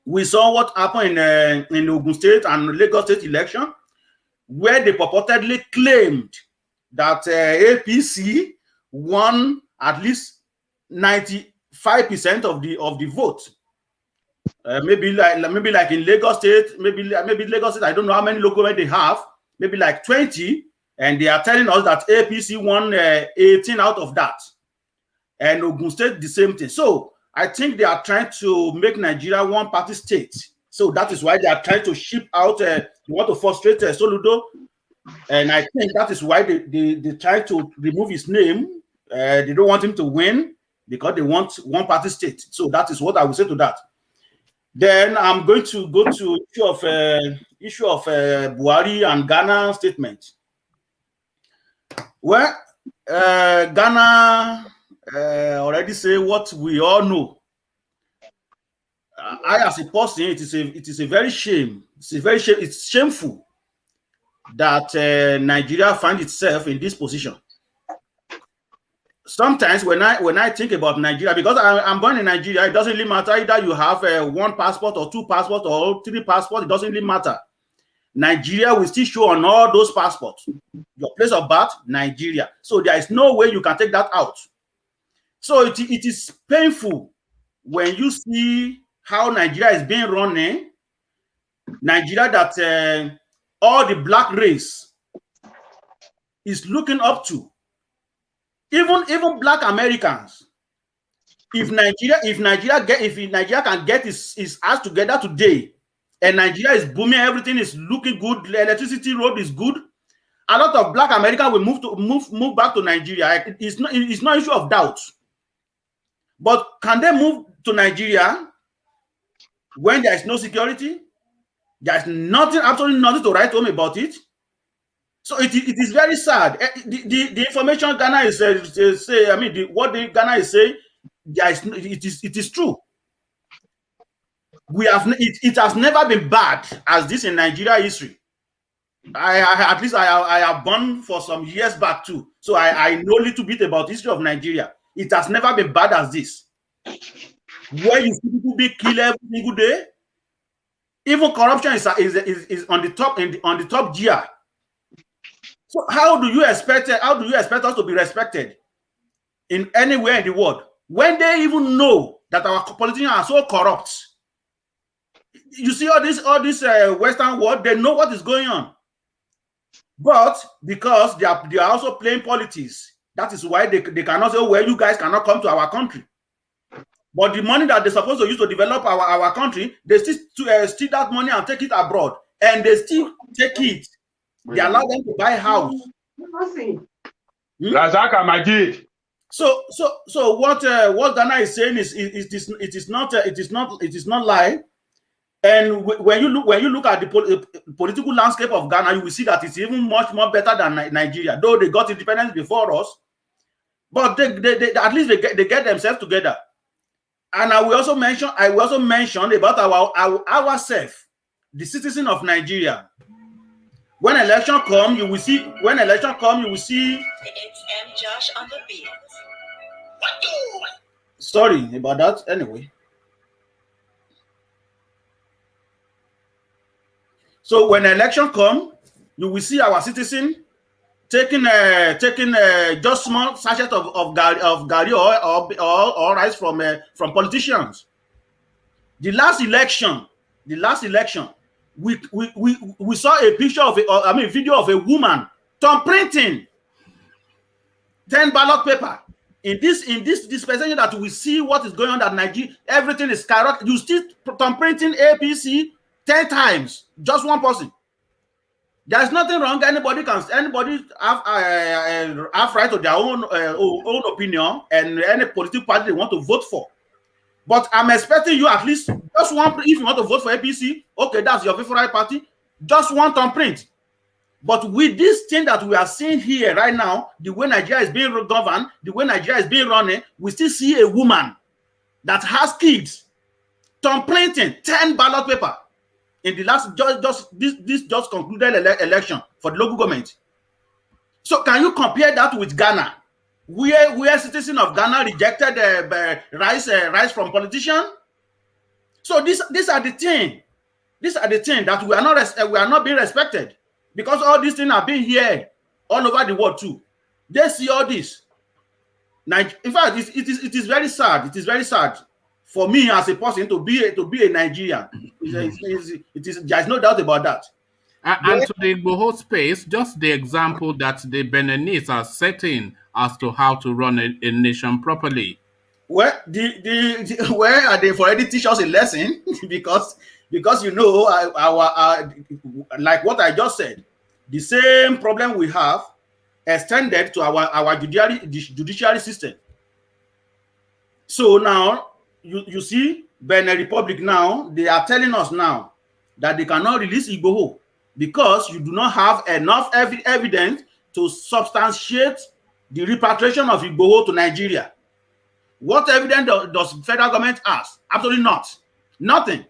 Speaker 8: We saw what happened in Ogun State and Lagos State election, where they purportedly claimed that APC won at least 95% of the vote. Maybe like in Lagos State, maybe Lagos State, I don't know how many local they have, maybe like 20, and they are telling us that APC won 18 out of that. And Ogun State, the same thing. So I think they are trying to make Nigeria one-party state. So that is why they are trying to ship out, they want to frustrate Soludo. And I think that is why they try to remove his name. They don't want him to win because they want one-party state. So that is what I will say to that. Then I'm going to go to issue of Buhari and Ghana statement. Well, Ghana already say what we all know. I, as a person, it is a very shame. It's shameful that Nigeria finds itself in this position. Sometimes when I think about Nigeria, because I'm born in Nigeria, it doesn't really matter either you have one passport or two passports or three passports. It doesn't really matter. Nigeria will still show on all those passports. Your place of birth, Nigeria. So there is no way you can take that out. So it is painful when you see how Nigeria is being run. Nigeria that all the black race is looking up to. Even black Americans. If Nigeria can get its ass together today, and Nigeria is booming, everything is looking good, the electricity road is good, a lot of black Americans will move back to Nigeria. It's not an issue of doubt. But can they move to Nigeria when there is no security? There's nothing, absolutely nothing to write home about it. So it is very sad. The information Ghana is say, I mean, what Ghana is saying, it is true. It has never been bad as this in Nigeria history. At least I have born for some years back too, so I know a little bit about the history of Nigeria. It has never been bad as this, where you see people be killed every single day. Even corruption is on the top gear. So how do you expect us to be respected in anywhere in the world when they even know that our politicians are so corrupt? You see all this Western world, they know what is going on, but because they are also playing politics, that is why they cannot say, oh, well, you guys cannot come to our country. But the money that they're supposed to use to develop our country, they still steal that money and take it abroad, and they still take it. They allow them to buy a house. So what Ghana is saying is it is not lie. And when you look at the political landscape of Ghana, you will see that it's even much more better than Nigeria. Though they got independence before us, but they at least they get themselves together. And I will also mention about ourselves, the citizen of Nigeria. When election come, you will see. It's M. Josh on the beat. Sorry about that. Anyway, so when election come, you will see our citizen taking just small sachet of gari or rice from politicians. The last election, we saw a picture of video of a woman printing 10 ballot paper. In this dispensation that we see what is going on at Nigeria, everything is skyrocketing. You still printing APC 10 times, just one person. There's nothing wrong. Anybody have right to their own opinion and any political party they want to vote for. But I'm expecting you at least just one. If you want to vote for APC, okay, that's your favorite party. Just one print. But with this thing that we are seeing here right now, the way Nigeria is being governed, the way Nigeria is being run, we still see a woman that has kids printing 10 ballot paper in the last just concluded election for the local government. So can you compare that with Ghana, where citizens of Ghana rejected rice from politicians? So these are the things. These are the things that we are not being respected, because all these things are being here all over the world too. They see all this. In fact, it is very sad. It is very sad for me as a person to be a Nigerian. There's no doubt about that.
Speaker 1: And to the Igboho space, just the example that the Beninese are setting as to how to run a nation properly.
Speaker 8: Well, where are they for already teach us a lesson? because you know our like what I just said, the same problem we have extended to our judiciary system. So now you see Benin Republic now, they are telling us now that they cannot release Igboho because you do not have enough evidence to substantiate the repatriation of Igboho to Nigeria. What evidence does federal government ask? Absolutely not. Nothing.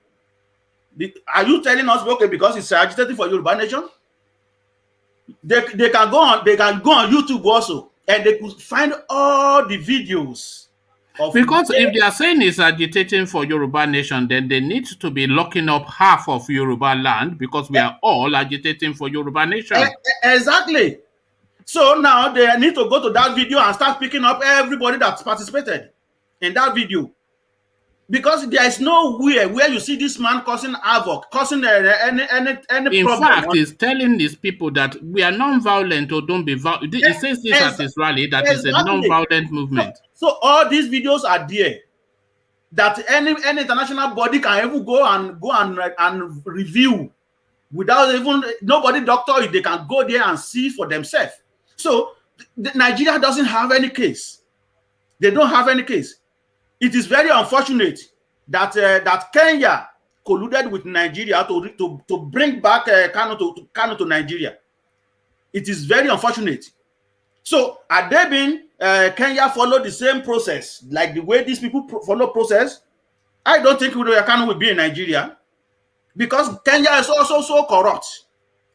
Speaker 8: Are you telling us, okay, because it's agitating for Yoruba nation? They can go on YouTube also, and they could find all the videos.
Speaker 1: Because if they are saying it's agitating for Yoruba nation, then they need to be locking up half of Yoruba land, because we are all agitating for Yoruba nation.
Speaker 8: Exactly. So now they need to go to that video and start picking up everybody that's participated in that video. Because there is nowhere where you see this man causing havoc, causing any problem.
Speaker 1: In fact, he's telling these people that we are non-violent or don't be violent. He says this at his rally, that is a non-violent movement.
Speaker 8: So all these videos are there that any international body can even go and review without even nobody doctor. They can go there and see for themselves. So Nigeria doesn't have any case. They don't have any case. It is very unfortunate that Kenya colluded with Nigeria to bring back Kano to Nigeria. It is very unfortunate. So had they been Kenya follow the same process, like the way these people follow process, I don't think Kano will be in Nigeria, because Kenya is also so corrupt.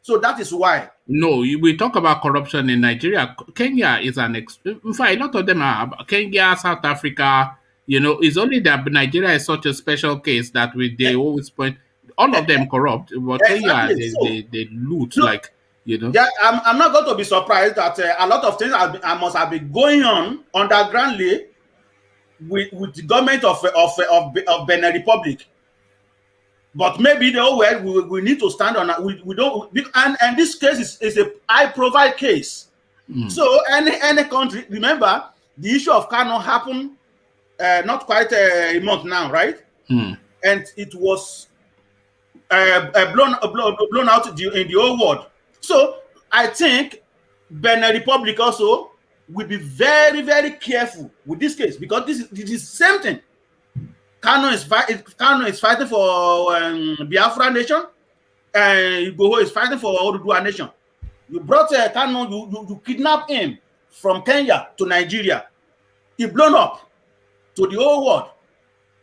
Speaker 8: So that is why.
Speaker 1: No, we talk about corruption in Nigeria. Kenya is in fact, a lot of them are Kenya, South Africa. You know, it's only that Nigeria is such a special case that they always point. All of them corrupt, but Kenya they loot, like, you know.
Speaker 8: Yeah, I'm not going to be surprised that a lot of things must have been going on undergroundly with the government of Benin Republic. But maybe we need to stand on. We don't, and this case is a high-profile case. So any country, remember the issue of Kano happened not quite a month now, right? And it was blown out in the whole world. So I think Benin Republic also will be very, very careful with this case, because this is the same thing. Kano is fighting for Biafra nation, and Igboho is fighting for Oduduwa nation. You brought Kano, you kidnapped him from Kenya to Nigeria. He blown up to the whole world.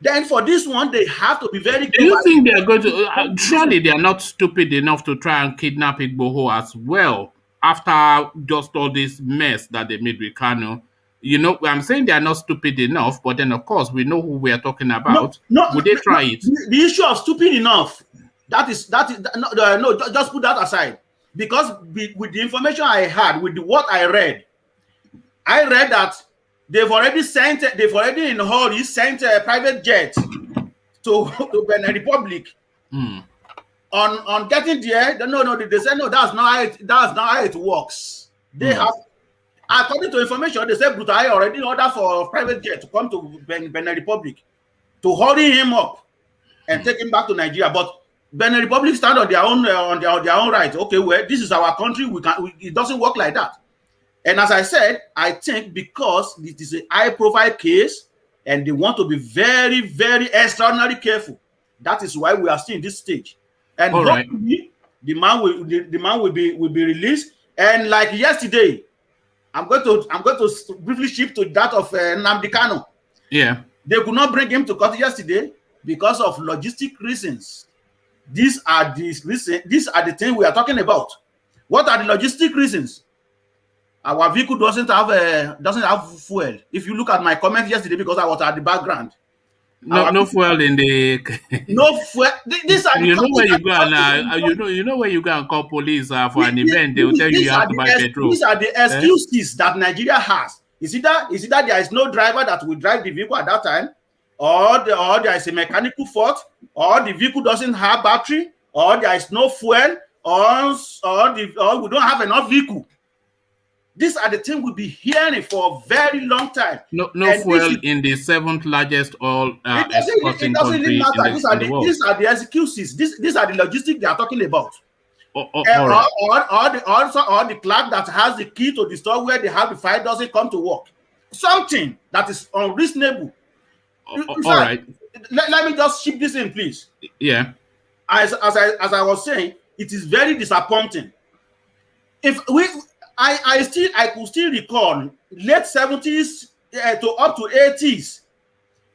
Speaker 8: Then for this one, they have to be very
Speaker 1: Do you
Speaker 8: careful.
Speaker 1: think they are going to? Surely they are not stupid enough to try and kidnap Igboho as well after just all this mess that they made with Kano. You know, I'm saying they are not stupid enough, but then of course we know who we are talking about. Would they try it?
Speaker 8: The issue of stupid enough, just put that aside. Because with the information I had, with what I read that they've already in Hori sent a private jet to Benin Republic. On getting there, they said no, that's not how it works. They have, according to information, they said Butai already ordered for a private jet to come to Benin Republic to hurry him up and take him back to Nigeria. But Benin Republic stand on their own right. Okay, well, this is our country. It doesn't work like that. And as I said, I think because it is a high-profile case and they want to be very, very extraordinarily careful, that is why we are still in this stage. And hopefully, the man will be released. And like yesterday, I'm going to briefly shift to that of Nnamdi Kanu.
Speaker 1: Yeah,
Speaker 8: they could not bring him to court yesterday because of logistic reasons. These are the things we are talking about. What are the logistic reasons? Our vehicle doesn't have fuel. If you look at my comment yesterday, because I was at the background.
Speaker 1: No fuel in the.
Speaker 8: No fuel. These are
Speaker 1: you know where you go and you know where you go and call police for an event. They will tell you have to buy petrol.
Speaker 8: These are the excuses that Nigeria has. Is it that there is no driver that will drive the vehicle at that time, or there is a mechanical fault, or the vehicle doesn't have battery, or there is no fuel, or we don't have enough vehicle. These are the things we'll be hearing for a very long time.
Speaker 1: No fuel in the 7th largest oil exporting country in the world.
Speaker 8: These are the excuses. These are the logistics they are talking about.
Speaker 1: Or
Speaker 8: the clerk that has the key to the store where they have the file doesn't come to work. Something that is unreasonable.
Speaker 1: All right.
Speaker 8: Let me just ship this in, please.
Speaker 1: Yeah.
Speaker 8: As I was saying, it is very disappointing. I could still recall late 70s to up to 80s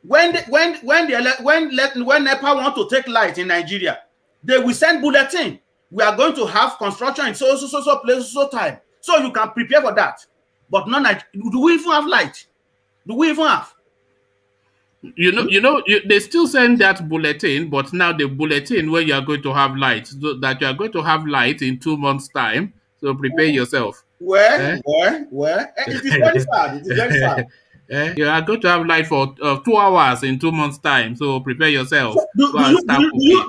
Speaker 8: when NEPA want to take light in Nigeria, they will send bulletin. We are going to have construction in so place, so time. So you can prepare for that. But do we even have light? Do we even have?
Speaker 1: They still send that bulletin, but now the bulletin where you are going to have light, so that you are going to have light in 2 months' time. So prepare yourself.
Speaker 8: Where? It is very sad. It is very sad.
Speaker 1: You are going to have light for 2 hours in 2 months' time. So prepare yourself.
Speaker 8: So do you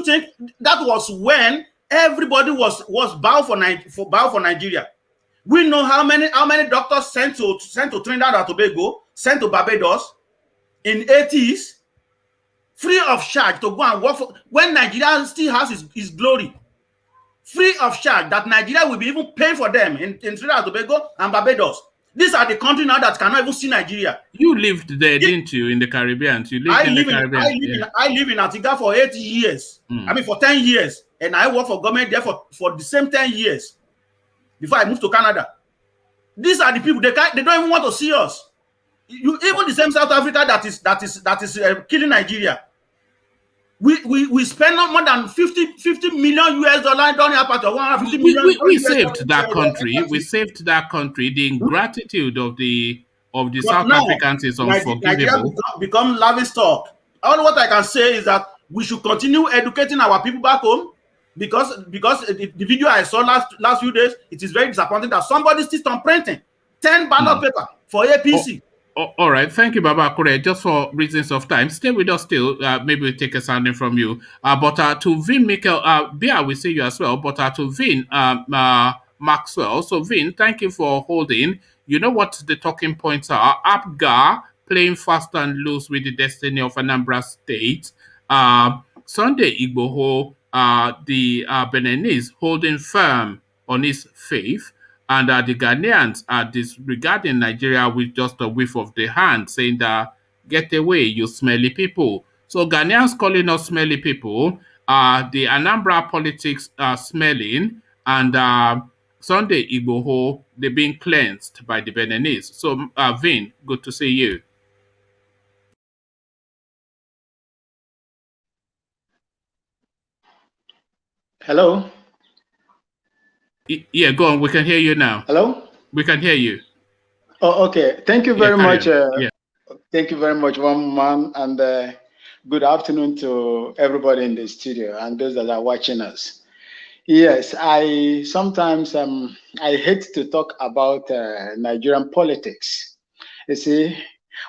Speaker 8: think that was when everybody was bound for Nigeria? We know how many doctors sent to Trinidad and Tobago, sent to Barbados in 80s, free of charge to go and work for, when Nigeria still has his glory. Free of charge, that Nigeria will be even paying for them in Trinidad and Tobago and Barbados. These are the countries now that cannot even see Nigeria.
Speaker 1: You lived there, didn't you, in the Caribbean? I live
Speaker 8: in Apga for 8 years. For 10 years. And I work for government there for the same 10 years before I moved to Canada. These are the people, they don't even want to see us. Even the same South Africa that is killing Nigeria. We spend more than $50 million US down here, part of 150 million.
Speaker 1: We saved that country. We saved that country. The ingratitude of the South Africans is unforgivable.
Speaker 8: Nigeria become laughing stock. All what I can say is that we should continue educating our people back home, because the video I saw last few days, it is very disappointing that somebody still on printing 10 ballot paper for APC.
Speaker 1: All right. Thank you, Baba Akure. Just for reasons of time, stay with us still. Maybe we'll take a sounding from you. But to Vin Michael, Bia, we see you as well. But to Vin Maxwell. So, Vin, thank you for holding. You know what the talking points are. Apga playing fast and loose with the destiny of Anambra State. Sunday Igboho, the Beninese, holding firm on his faith. And the Ghanaians are disregarding Nigeria with just a whiff of the hand, saying that, get away, you smelly people. So Ghanaians calling us smelly people. The Anambra politics are smelling. And Sunday Igboho, they're being cleansed by the Beninese. So, Vin, good to see you.
Speaker 10: Hello?
Speaker 1: Yeah, go on. We can hear you now.
Speaker 10: Hello?
Speaker 1: We can hear you.
Speaker 10: Oh, okay. Thank you very much.
Speaker 1: Yeah.
Speaker 10: Thank you very much, one man, and good afternoon to everybody in the studio and those that are watching us. Yes, I sometimes I hate to talk about Nigerian politics. You see,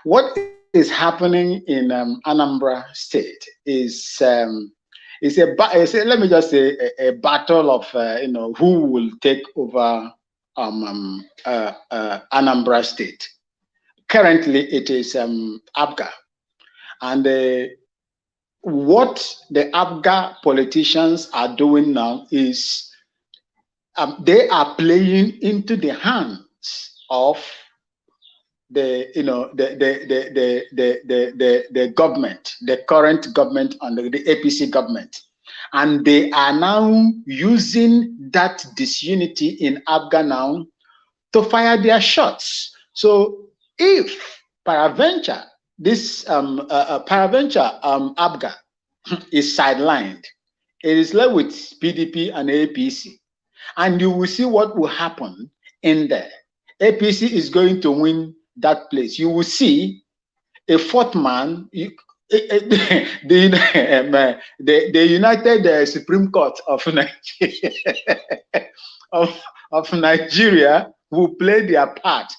Speaker 10: what is happening in Anambra State is let me just say a battle of who will take over Anambra State. Currently, it is Apga, and what the Apga politicians are doing now is they are playing into the hands of the government, the current government under the APC government, and they are now using that disunity in Apga now to fire their shots. So if peradventure this Apga is sidelined, it is left with PDP and APC, and you will see what will happen in there. APC is going to win that place. You will see a fourth man, the United Supreme Court of Nigeria, of Nigeria will play their part,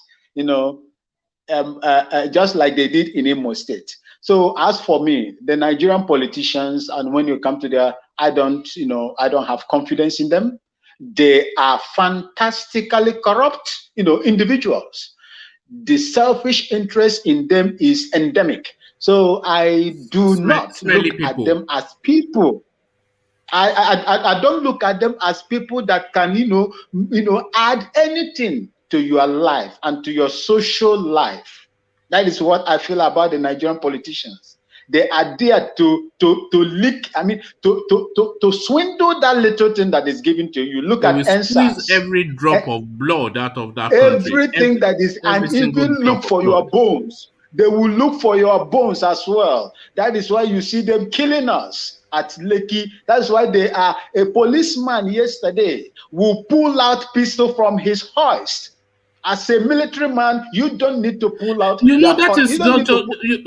Speaker 10: just like they did in Imo State. So as for me, the Nigerian politicians, and when you come to their, I don't have confidence in them. They are fantastically corrupt, individuals. The selfish interest in them is endemic. So I do not look at them as people. I don't look at them as people that can, add anything to your life and to your social life. That is what I feel about the Nigerian politicians. They are there to leak, to swindle that little thing that is given to you. Look at
Speaker 1: squeeze every drop of blood out of that country.
Speaker 10: Everything that is, and even look for your bones. They will look for your bones as well. That is why you see them killing us at Lekki. That's why they are. A policeman yesterday will pull out pistol from his hoist. As a military man, you don't need to pull out.
Speaker 1: That is not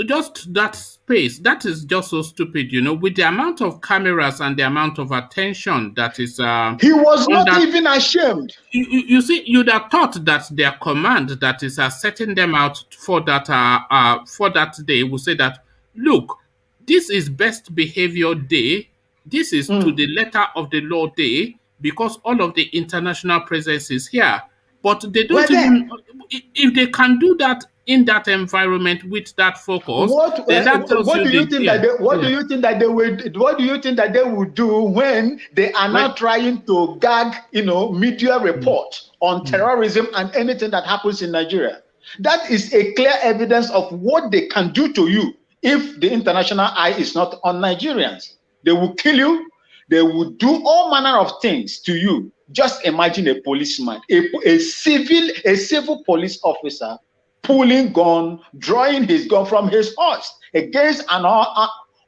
Speaker 1: just that space. That is just so stupid. With the amount of cameras and the amount of attention that is.
Speaker 10: He was not even ashamed.
Speaker 1: You see, you'd have thought that their command that is setting them out for that day will say that, look, this is best behavior day. This is to the letter of the law day, because all of the international presence is here. But they don't even, if they can do that in that environment with that focus, what do you think that they would do when they are not trying to gag, media report on terrorism and anything that happens in Nigeria? That is a clear evidence of what they can do to you if the international eye is not on Nigerians. They will kill you. They will do all manner of things to you. Just imagine a policeman, a civil police officer pulling gun, drawing his gun from his horse against an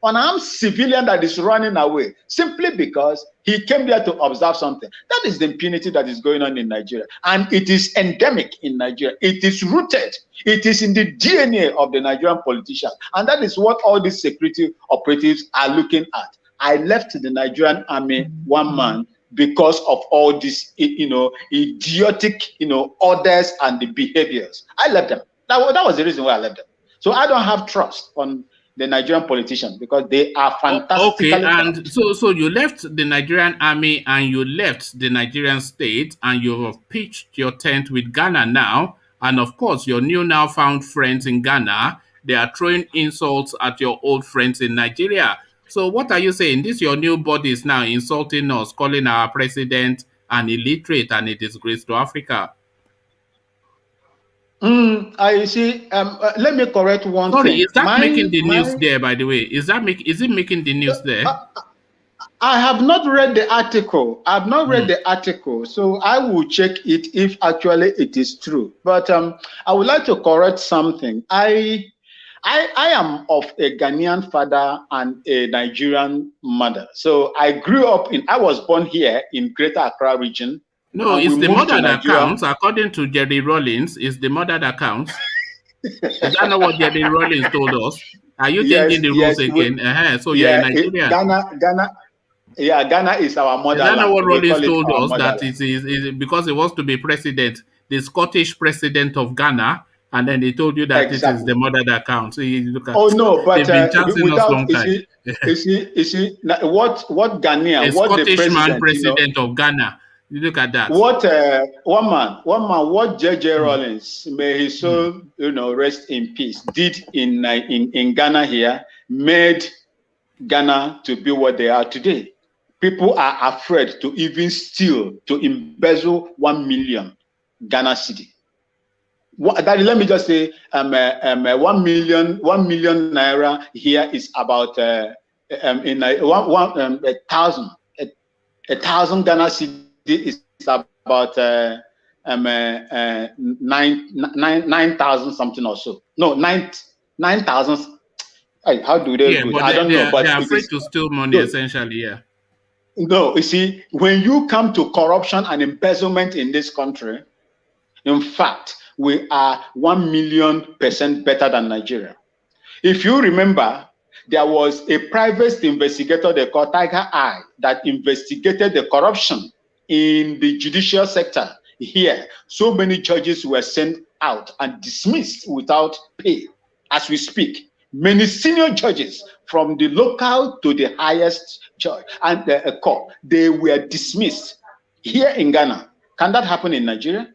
Speaker 1: unarmed civilian that is running away, simply because he came there to observe something. That is the impunity that is going on in Nigeria. And it is endemic in Nigeria. It is rooted. It is in the DNA of the Nigerian politicians. And that is what all these security operatives are looking at. I left the Nigerian army one man because of all these, idiotic, orders and the behaviors. I left them. That was the reason why I left them. So I don't have trust on the Nigerian politicians because they are fantastic. Okay, and so you left the Nigerian army and you left the Nigerian state and you have pitched your tent with Ghana now. And of course, your new now found friends in Ghana, they are throwing insults at your old friends in Nigeria. So what are you saying? This your new body is now insulting us, calling our president an illiterate and a disgrace to Africa.
Speaker 10: I see. Let me correct one thing.
Speaker 1: Sorry, is that making the news there, by the way? Is it making the news there?
Speaker 10: I have not read the article. I have not read the article, so I will check it if actually it is true. But I would like to correct something. I am of a Ghanaian father and a Nigerian mother. So I grew up I was born here in Greater Accra region.
Speaker 1: No, it's the mother that counts. According to Jerry Rollins, it's the mother that counts. Is that not what Jerry Rollins told us? Are you changing the rules again? So you're a Nigerian.
Speaker 10: Ghana is our motherland.
Speaker 1: Is that not what Rollins told us? That is because he wants to be president, the Scottish president of Ghana, and then he told you that it is the mother that counts. So you look at,
Speaker 10: but
Speaker 1: they've been chancing us long time.
Speaker 10: Is he what Ghanaian?
Speaker 1: A Scottish man president of Ghana. You look at that.
Speaker 10: What one man, what J.J. Rollins, may his soul, rest in peace, did in Ghana here, made Ghana to be what they are today. People are afraid to even steal, to embezzle 1 million Ghana cedi. Let me just say, 1 million naira here is about a thousand Ghana cedi is about 9,000 something or so. No, 9,000. How do they do it? I don't know. But
Speaker 1: they're afraid to steal money, essentially. Yeah.
Speaker 10: No, you see, when you come to corruption and embezzlement in this country, in fact, we are 1,000,000% better than Nigeria. If you remember, there was a private investigator they called Tiger Eye that investigated the corruption in the judicial sector here. So many judges were sent out and dismissed without pay. As we speak, many senior judges from the local to the highest judge and the court, they were dismissed here in Ghana. Can that happen in Nigeria?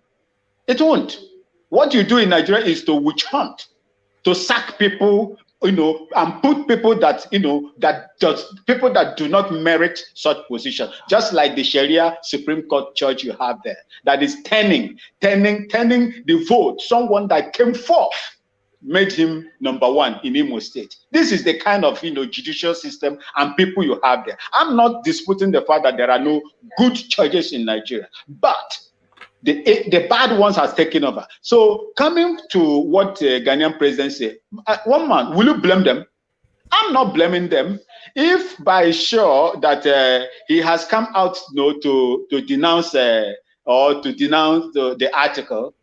Speaker 10: It won't. What you do in Nigeria is to witch hunt, to sack people, and put people that, people that do not merit such position, just like the Sharia Supreme Court judge you have there, that is turning the vote. Someone that came forth made him #1 in Imo State. This is the kind of judicial system and people you have there. I'm not disputing the fact that there are no good judges in Nigeria, but the bad ones has taken over. So coming to what the Ghanaian president said, one man, will you blame them? I'm not blaming them. If by sure that he has come out to denounce or to denounce the article,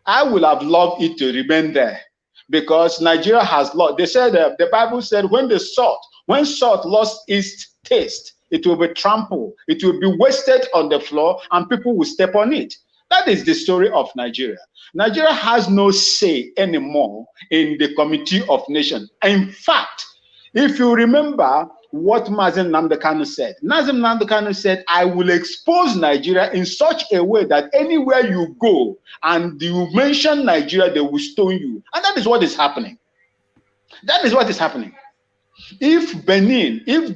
Speaker 10: I would have loved it to remain there, because Nigeria has lost. They said the Bible said when salt lost its taste, it will be trampled, it will be wasted on the floor, and people will step on it. That is the story of Nigeria. Nigeria has no say anymore in the Committee of Nations. In fact, if you remember what Mazen Nnamdi Kanu said, I will expose Nigeria in such a way that anywhere you go and you mention Nigeria, they will stone you. And that is what is happening. That is what is happening. If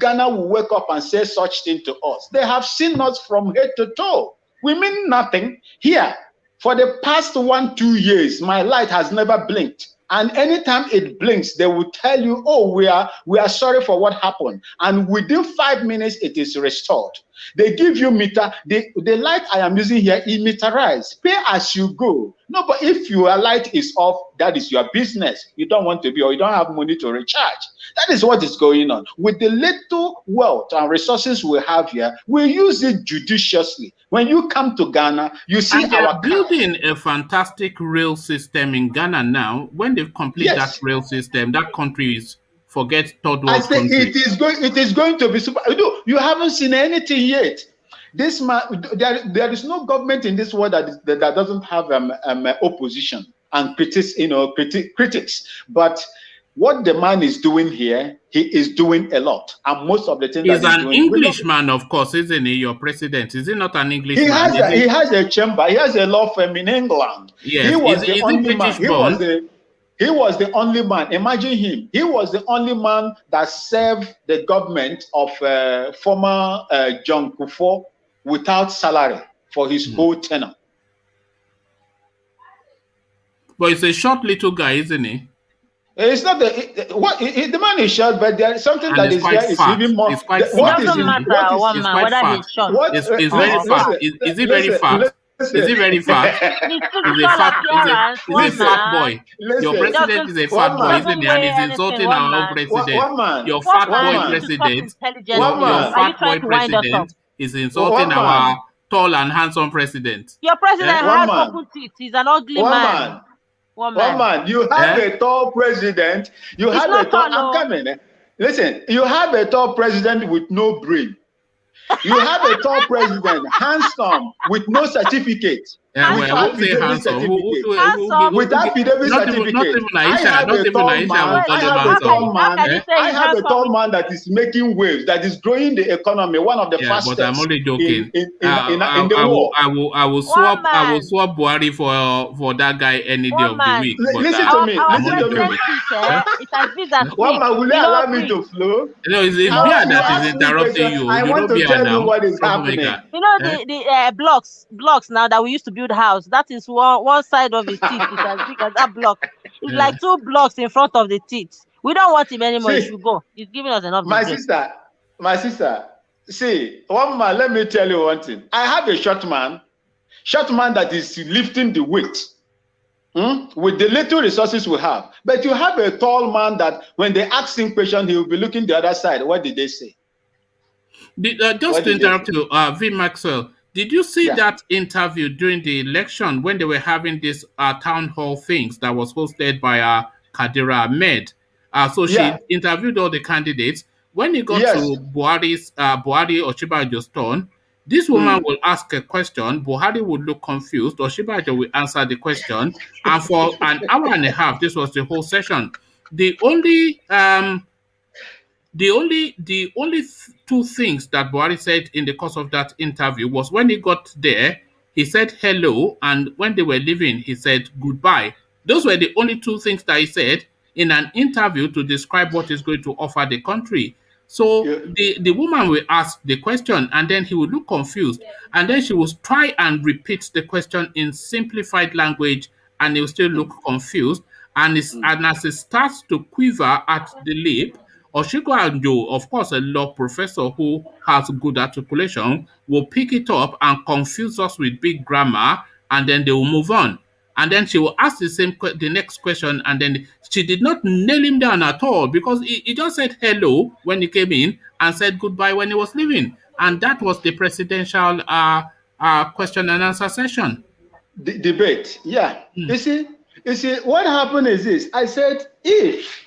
Speaker 10: Ghana will wake up and say such thing to us, they have seen us from head to toe. We mean nothing. Here, for the past 1-2 years, my light has never blinked. And anytime it blinks, they will tell you, oh, we are sorry for what happened. And within 5 minutes, it is restored. They give you meter. The light I am using here is meterized. Pay as you go. No, but if your light is off, that is your business. You don't want to be, or you don't have money to recharge. That is what is going on. With the little wealth and resources we have here, we use it judiciously. When you come to Ghana, you see
Speaker 1: and they're building a fantastic rail system in Ghana now. When they complete that rail system, that country is forget third world country.
Speaker 10: It is going to be super. You haven't seen anything yet. This man, there is no government in this world that doesn't have opposition and critics. But what the man is doing here, he is doing a lot, and most of the things
Speaker 1: he's an Englishman, of course, isn't he? Your president, is he not an Englishman?
Speaker 10: He has a chamber. He has a law firm in England.
Speaker 1: Yes,
Speaker 10: he was the only man. He was the only man. Imagine him. He was the only man that served the government of former John Kufuor without salary for his whole tenure.
Speaker 1: But he's a short little guy, isn't he?
Speaker 10: It's not the man is short, but there is something
Speaker 1: and
Speaker 10: that is there. It's even more.
Speaker 1: It's quite
Speaker 9: fat. It doesn't matter, one man, whether he's short.
Speaker 1: It's very fat. Is it very fat? Is he very fat?
Speaker 9: His
Speaker 1: He's a
Speaker 9: physical
Speaker 1: fat.
Speaker 9: appearance,
Speaker 1: He's
Speaker 9: one
Speaker 1: a fat
Speaker 9: man.
Speaker 1: boy. Your
Speaker 10: Listen,
Speaker 1: president is a
Speaker 10: one
Speaker 1: fat boy,
Speaker 10: man.
Speaker 1: isn't he?
Speaker 9: Doesn't
Speaker 1: And
Speaker 9: weigh
Speaker 1: he's
Speaker 9: anything,
Speaker 1: insulting
Speaker 9: one
Speaker 1: our own
Speaker 9: man.
Speaker 1: president.
Speaker 10: One man.
Speaker 1: Your
Speaker 9: One
Speaker 1: fat
Speaker 9: man,
Speaker 1: boy
Speaker 9: you need to talk
Speaker 1: president.
Speaker 9: intelligently.
Speaker 10: One
Speaker 1: Your
Speaker 10: man.
Speaker 9: Are you
Speaker 1: fat
Speaker 9: trying
Speaker 1: boy
Speaker 9: to wind us up?
Speaker 1: president is insulting
Speaker 10: One
Speaker 1: our
Speaker 10: man.
Speaker 1: tall and handsome president.
Speaker 9: Your president
Speaker 10: One
Speaker 9: has
Speaker 10: man.
Speaker 9: open teeth. He's an ugly
Speaker 10: One
Speaker 9: man.
Speaker 10: man.
Speaker 9: One
Speaker 10: One
Speaker 9: man.
Speaker 10: man. You have a tall president. You
Speaker 9: It's
Speaker 10: have a
Speaker 9: not
Speaker 10: tall.
Speaker 9: tall,
Speaker 10: I'm coming. Listen, you have a tall president with no brain. You have a tall president, handsome, with no certificate.
Speaker 1: Yeah,
Speaker 10: with
Speaker 1: well, who say
Speaker 10: affidavit
Speaker 1: handsome?
Speaker 9: Handsome.
Speaker 10: With affidavit
Speaker 1: Not even
Speaker 10: certificate. I
Speaker 1: Aisha.
Speaker 10: have
Speaker 1: Not
Speaker 10: a
Speaker 1: even
Speaker 10: tall
Speaker 1: Aisha
Speaker 10: man.
Speaker 1: will
Speaker 10: I
Speaker 1: call him
Speaker 10: have a
Speaker 1: handsome.
Speaker 10: tall
Speaker 9: How
Speaker 10: man.
Speaker 9: can you say
Speaker 10: I
Speaker 9: he's
Speaker 10: have a
Speaker 9: handsome?
Speaker 10: tall man that is making waves, that is growing the economy, one of the
Speaker 1: Yeah,
Speaker 10: fastest
Speaker 1: but I'm only joking.
Speaker 10: in the world.
Speaker 1: I will swap Buhari for that guy any day of the week. But
Speaker 10: Listen to me.
Speaker 9: Our
Speaker 10: Listen to me.
Speaker 9: president is as big as
Speaker 10: One man, will you allow me to flow?
Speaker 1: No, it's Bia that is interrupting you.
Speaker 10: I want to tell you what is happening.
Speaker 9: You know the blocks now that we used to build house. That is one side of his teeth is as big as that block. It's like 2 blocks in front of the teeth. We don't want him anymore. He should go. He's giving us enough.
Speaker 10: My sister. See, one man. Let me tell you one thing. I have a short man that is lifting the weight. With the little resources we have, but you have a tall man that when they ask him question, he will be looking the other side. What did they say?
Speaker 1: Just to interrupt you, V. Maxwell, did you see that interview during the election when they were having this town hall things that was hosted by Kadira Ahmed? So she interviewed all the candidates. When it got to Buhari Oshibajo's turn, this woman will ask a question, Buhari would look confused, Oshibajo will answer the question, and for an hour and a half, this was the whole session. The only 2 things that Buhari said in the course of that interview was when he got there, he said hello, and when they were leaving, he said goodbye. Those were the only 2 things that he said in an interview to describe what he's going to offer the country. So the woman will ask the question, and then he will look confused, and then she will try and repeat the question in simplified language, and he'll still look confused. And as he starts to quiver at the lip, Oshibajo, of course, a law professor who has good articulation, will pick it up and confuse us with big grammar, and then they will move on. And then she will ask the next question, and then she did not nail him down at all because he just said hello when he came in and said goodbye when he was leaving. And that was the presidential question and answer session.
Speaker 10: The debate, You see, what happened is this. I said, if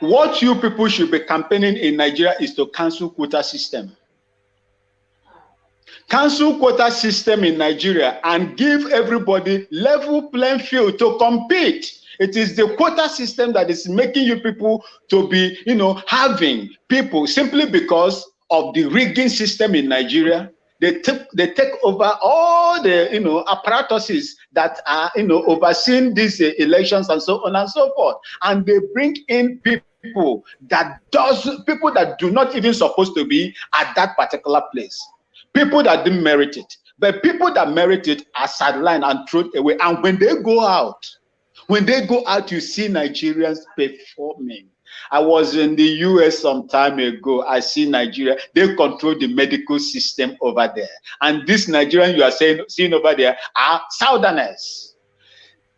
Speaker 10: what you people should be campaigning in Nigeria is to cancel quota system. Cancel quota system in Nigeria and give everybody level playing field to compete. It is the quota system that is making you people to be, having people simply because of the rigging system in Nigeria. They take over all the, apparatuses that are, overseeing these elections and so on and so forth. And they bring in people that do not even supposed to be at that particular place. People that didn't merit it. But people that merit it are sidelined and thrown away. And when they go out, you see Nigerians performing. I was in the US some time ago. I see Nigeria. They control the medical system over there. And this Nigerian you are seeing over there are Southerners.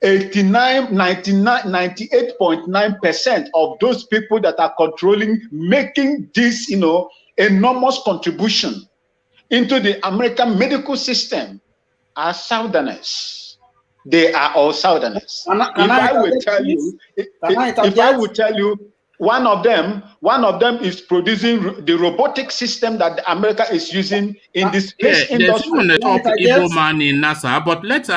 Speaker 10: 98.9% of those people that are controlling, making this, enormous contribution into the American medical system are Southerners. They are all Southerners. If I would tell you, one of them is producing the robotic system that America is using in the space industry.
Speaker 1: There's even a top Igbo man in NASA, but let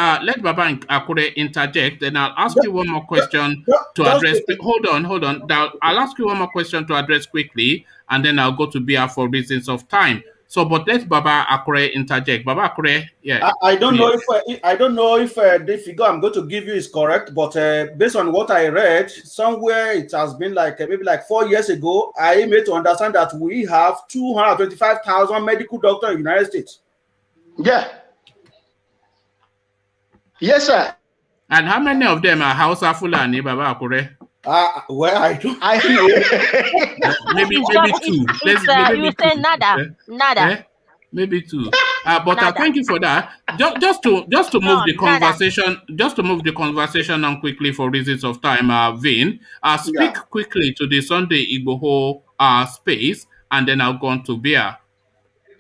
Speaker 1: Baba Akure interject, and I'll ask you one more question to address. Hold on. I'll ask you one more question to address quickly, and then I'll go to Bia for reasons of time. So, but let Baba Akure interject. Baba Akure,
Speaker 8: I don't know if the figure I'm going to give you is correct, but based on what I read, somewhere it has been maybe 4 years ago, I made to understand that we have 225,000 medical doctors in the United States.
Speaker 10: Yeah. Yes, sir.
Speaker 1: And how many of them are Hausa Fulani, Baba Akure?
Speaker 8: Well, I don't.
Speaker 1: Maybe 2.
Speaker 9: You say nada.
Speaker 1: Maybe 2. But thank you for that. Just to move the
Speaker 9: Nada.
Speaker 1: conversation on quickly for reasons of time, Vin, speak
Speaker 10: Yeah.
Speaker 1: quickly to the Sunday Igboho space, and then I'll go on to Bia.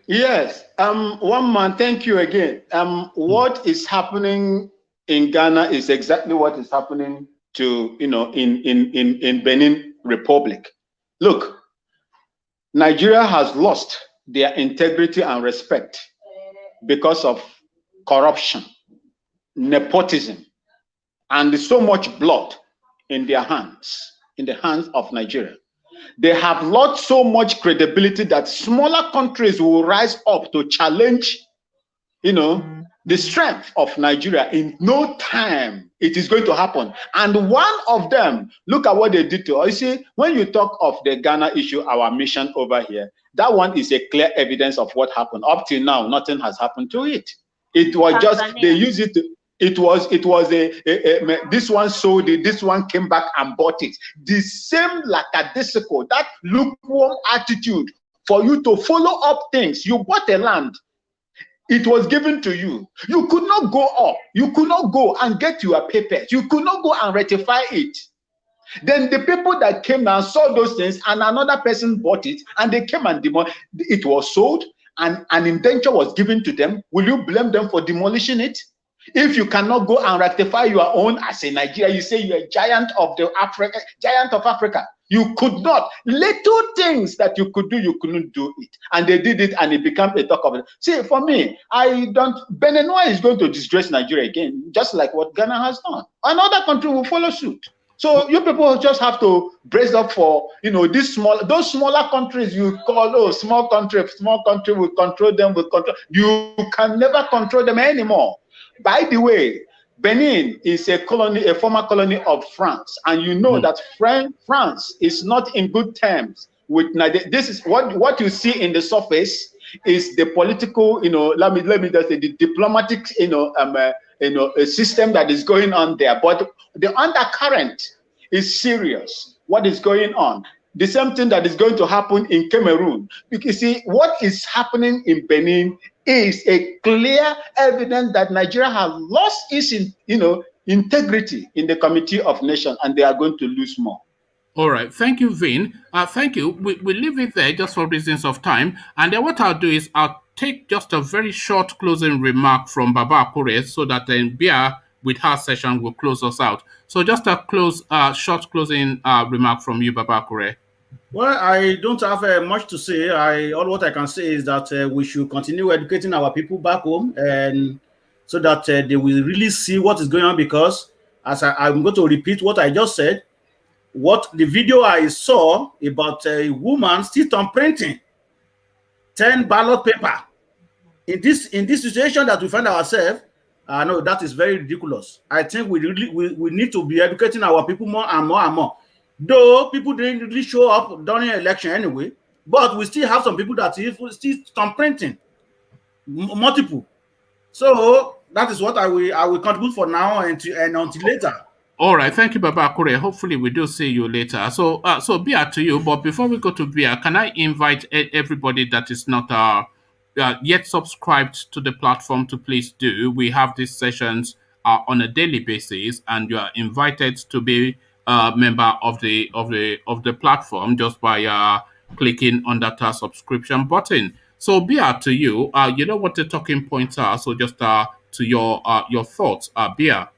Speaker 10: Yes. One man, thank you again. What is happening in Ghana is exactly what is happening to in Benin Republic. Look, Nigeria has lost their integrity and respect because of corruption, nepotism, and so much blood in their hands, in the hands of Nigeria. They have lost so much credibility that smaller countries will rise up to challenge, the strength of Nigeria. In no time, it is going to happen. And one of them, look at what they did to us. You see, when you talk of the Ghana issue, our mission over here, that one is a clear evidence of what happened. Up till now, nothing has happened to it. It was
Speaker 9: Tanzania.
Speaker 10: just, they use it to, it was this one sold it, this one came back and bought it. The same lackadaisical, that lukewarm attitude for you to follow up things. You bought a land, it was given to you. You could not go up. You could not go and get your papers. You could not go and rectify it. Then the people that came and saw those things and another person bought it and they came and demolished. It was sold and an indenture was given to them. Will you blame them for demolishing it? If you cannot go and rectify your own as a Nigeria, you say you're a giant of Africa. You could not. Little things that you could do, you couldn't do it. And they did it and it became a talk of it. See, for me, Benin is going to disgrace Nigeria again, just like what Ghana has done. Another country will follow suit. So you people just have to brace up for, those smaller countries you call, small country will control them, you can never control them anymore. By the way, Benin is a former colony of France, and you know that France is not in good terms with Nigeria. This is what you see in the surface is the political, let me just say the diplomatic, a system that is going on there. But the undercurrent is serious. What is going on? The same thing that is going to happen in Cameroon. You see, what is happening in Benin is a clear evidence that Nigeria has lost its, integrity in the Committee of Nations, and they are going to lose more.
Speaker 1: All right. Thank you, Vin. Thank you. We leave it there just for reasons of time. And then what I'll do is I'll take just a very short closing remark from Baba Akure so that then Bia, with her session, will close us out. So just a short closing remark from you, Baba Akure.
Speaker 8: Well, I don't have much to say. All what I can say is that we should continue educating our people back home, and so that they will really see what is going on. Because as I'm going to repeat what I just said, what the video I saw about a woman still on printing 10 ballot paper in this situation that we find ourselves. No, that is very ridiculous. I think we need to be educating our people more and more and more. Though people didn't really show up during the election anyway, but we still have some people that still printing multiple. So that is what I will contribute for now and until later.
Speaker 1: All right, thank you, Baba Akure. Hopefully, we do see you later. So Bia, to you. But before we go to Bia, can I invite everybody that is not yet subscribed to the platform to please do? We have these sessions on a daily basis, and you are invited to be a member of the platform just by clicking on that subscription button. So Bia, to you, you know what the talking points are. So just to your thoughts, Bia.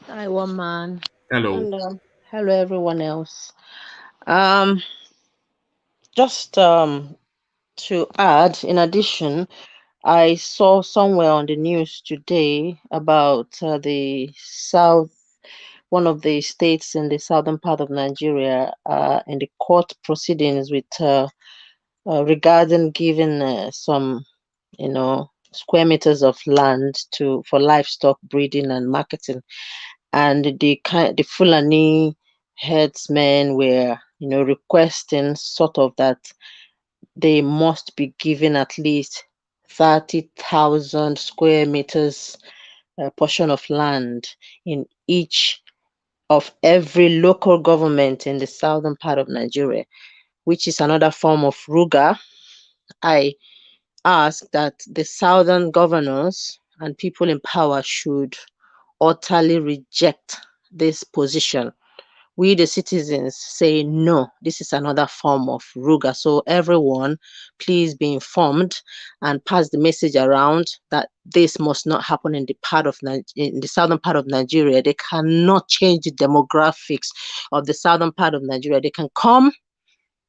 Speaker 9: Hi, one man.
Speaker 1: Hello.
Speaker 9: Hello, everyone else. Just to add, in addition, I saw somewhere on the news today about the one of the states in the southern part of Nigeria, in the court proceedings with regarding giving some, square meters of land for livestock breeding and marketing, and the Fulani herdsmen were, requesting sort of that they must be given at least 30,000 square meters portion of land in each of every local government in the southern part of Nigeria, which is another form of ruga. I ask that the southern governors and people in power should utterly reject this position. We, the citizens, say no, this is another form of Ruga. So everyone, please be informed and pass the message around that this must not happen in the southern part of Nigeria. They cannot change the demographics of the southern part of Nigeria. They can come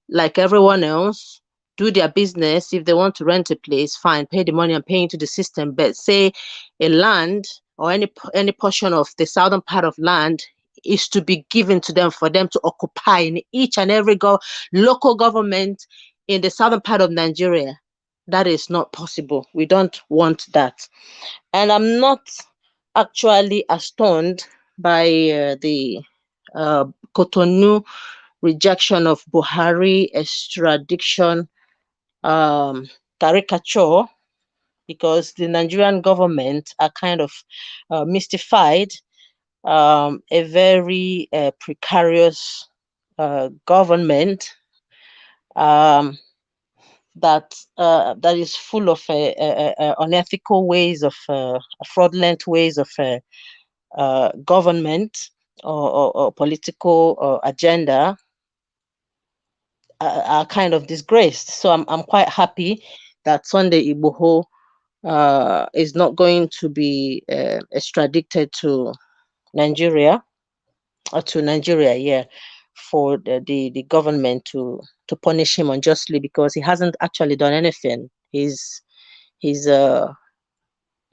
Speaker 9: like everyone else, do their business. If they want to rent a place, fine, pay the money and pay into the system. But say a land or any portion of the southern part of land is to be given to them for them to occupy in each and every local government in the southern part of Nigeria. That is not possible. We don't want that. And I'm not actually astonished by the Cotonou rejection of Buhari extradition caricature, because the Nigerian government are kind of mystified. A very precarious government that is full of unethical ways of fraudulent ways of government or political agenda are kind of disgraced. So I'm quite happy that Sunday Igboho is not going to be extradited to Nigeria, for the government to punish him unjustly, because he hasn't actually done anything. He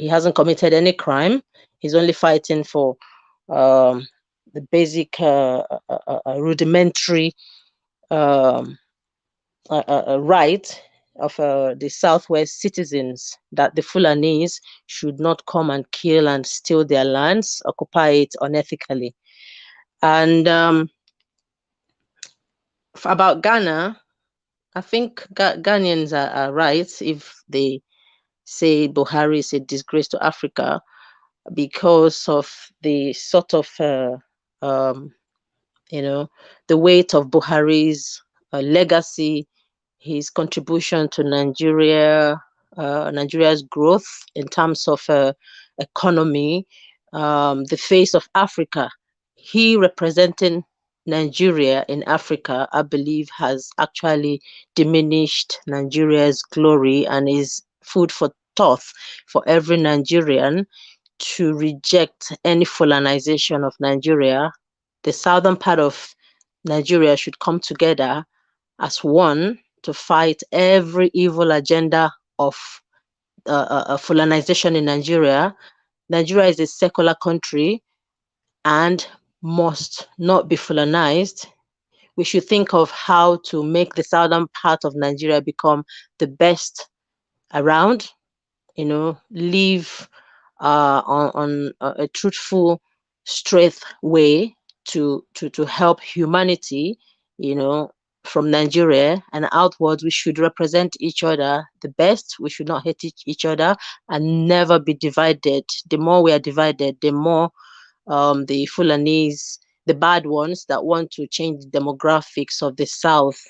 Speaker 9: hasn't committed any crime. He's only fighting for the basic rudimentary right of the Southwest citizens, that the Fulanis should not come and kill and steal their lands, occupy it unethically. And about Ghana, I think Ghanaians are right if they say Buhari is a disgrace to Africa, because of the sort of the weight of Buhari's legacy, his contribution to Nigeria's growth in terms of economy, the face of Africa. He representing Nigeria in Africa, I believe, has actually diminished Nigeria's glory and is food for thought for every Nigerian to reject any Fulanization of Nigeria. The southern part of Nigeria should come together as one to fight every evil agenda of Fulanization in Nigeria. Nigeria is a secular country and must not be Fulanized. We should think of how to make the southern part of Nigeria become the best around, live on a truthful, straight way to help humanity, from Nigeria and outwards. We should represent each other the best. We should not hate each other and never be divided. The more we are divided, the more the Fulanese, the bad ones that want to change the demographics of the South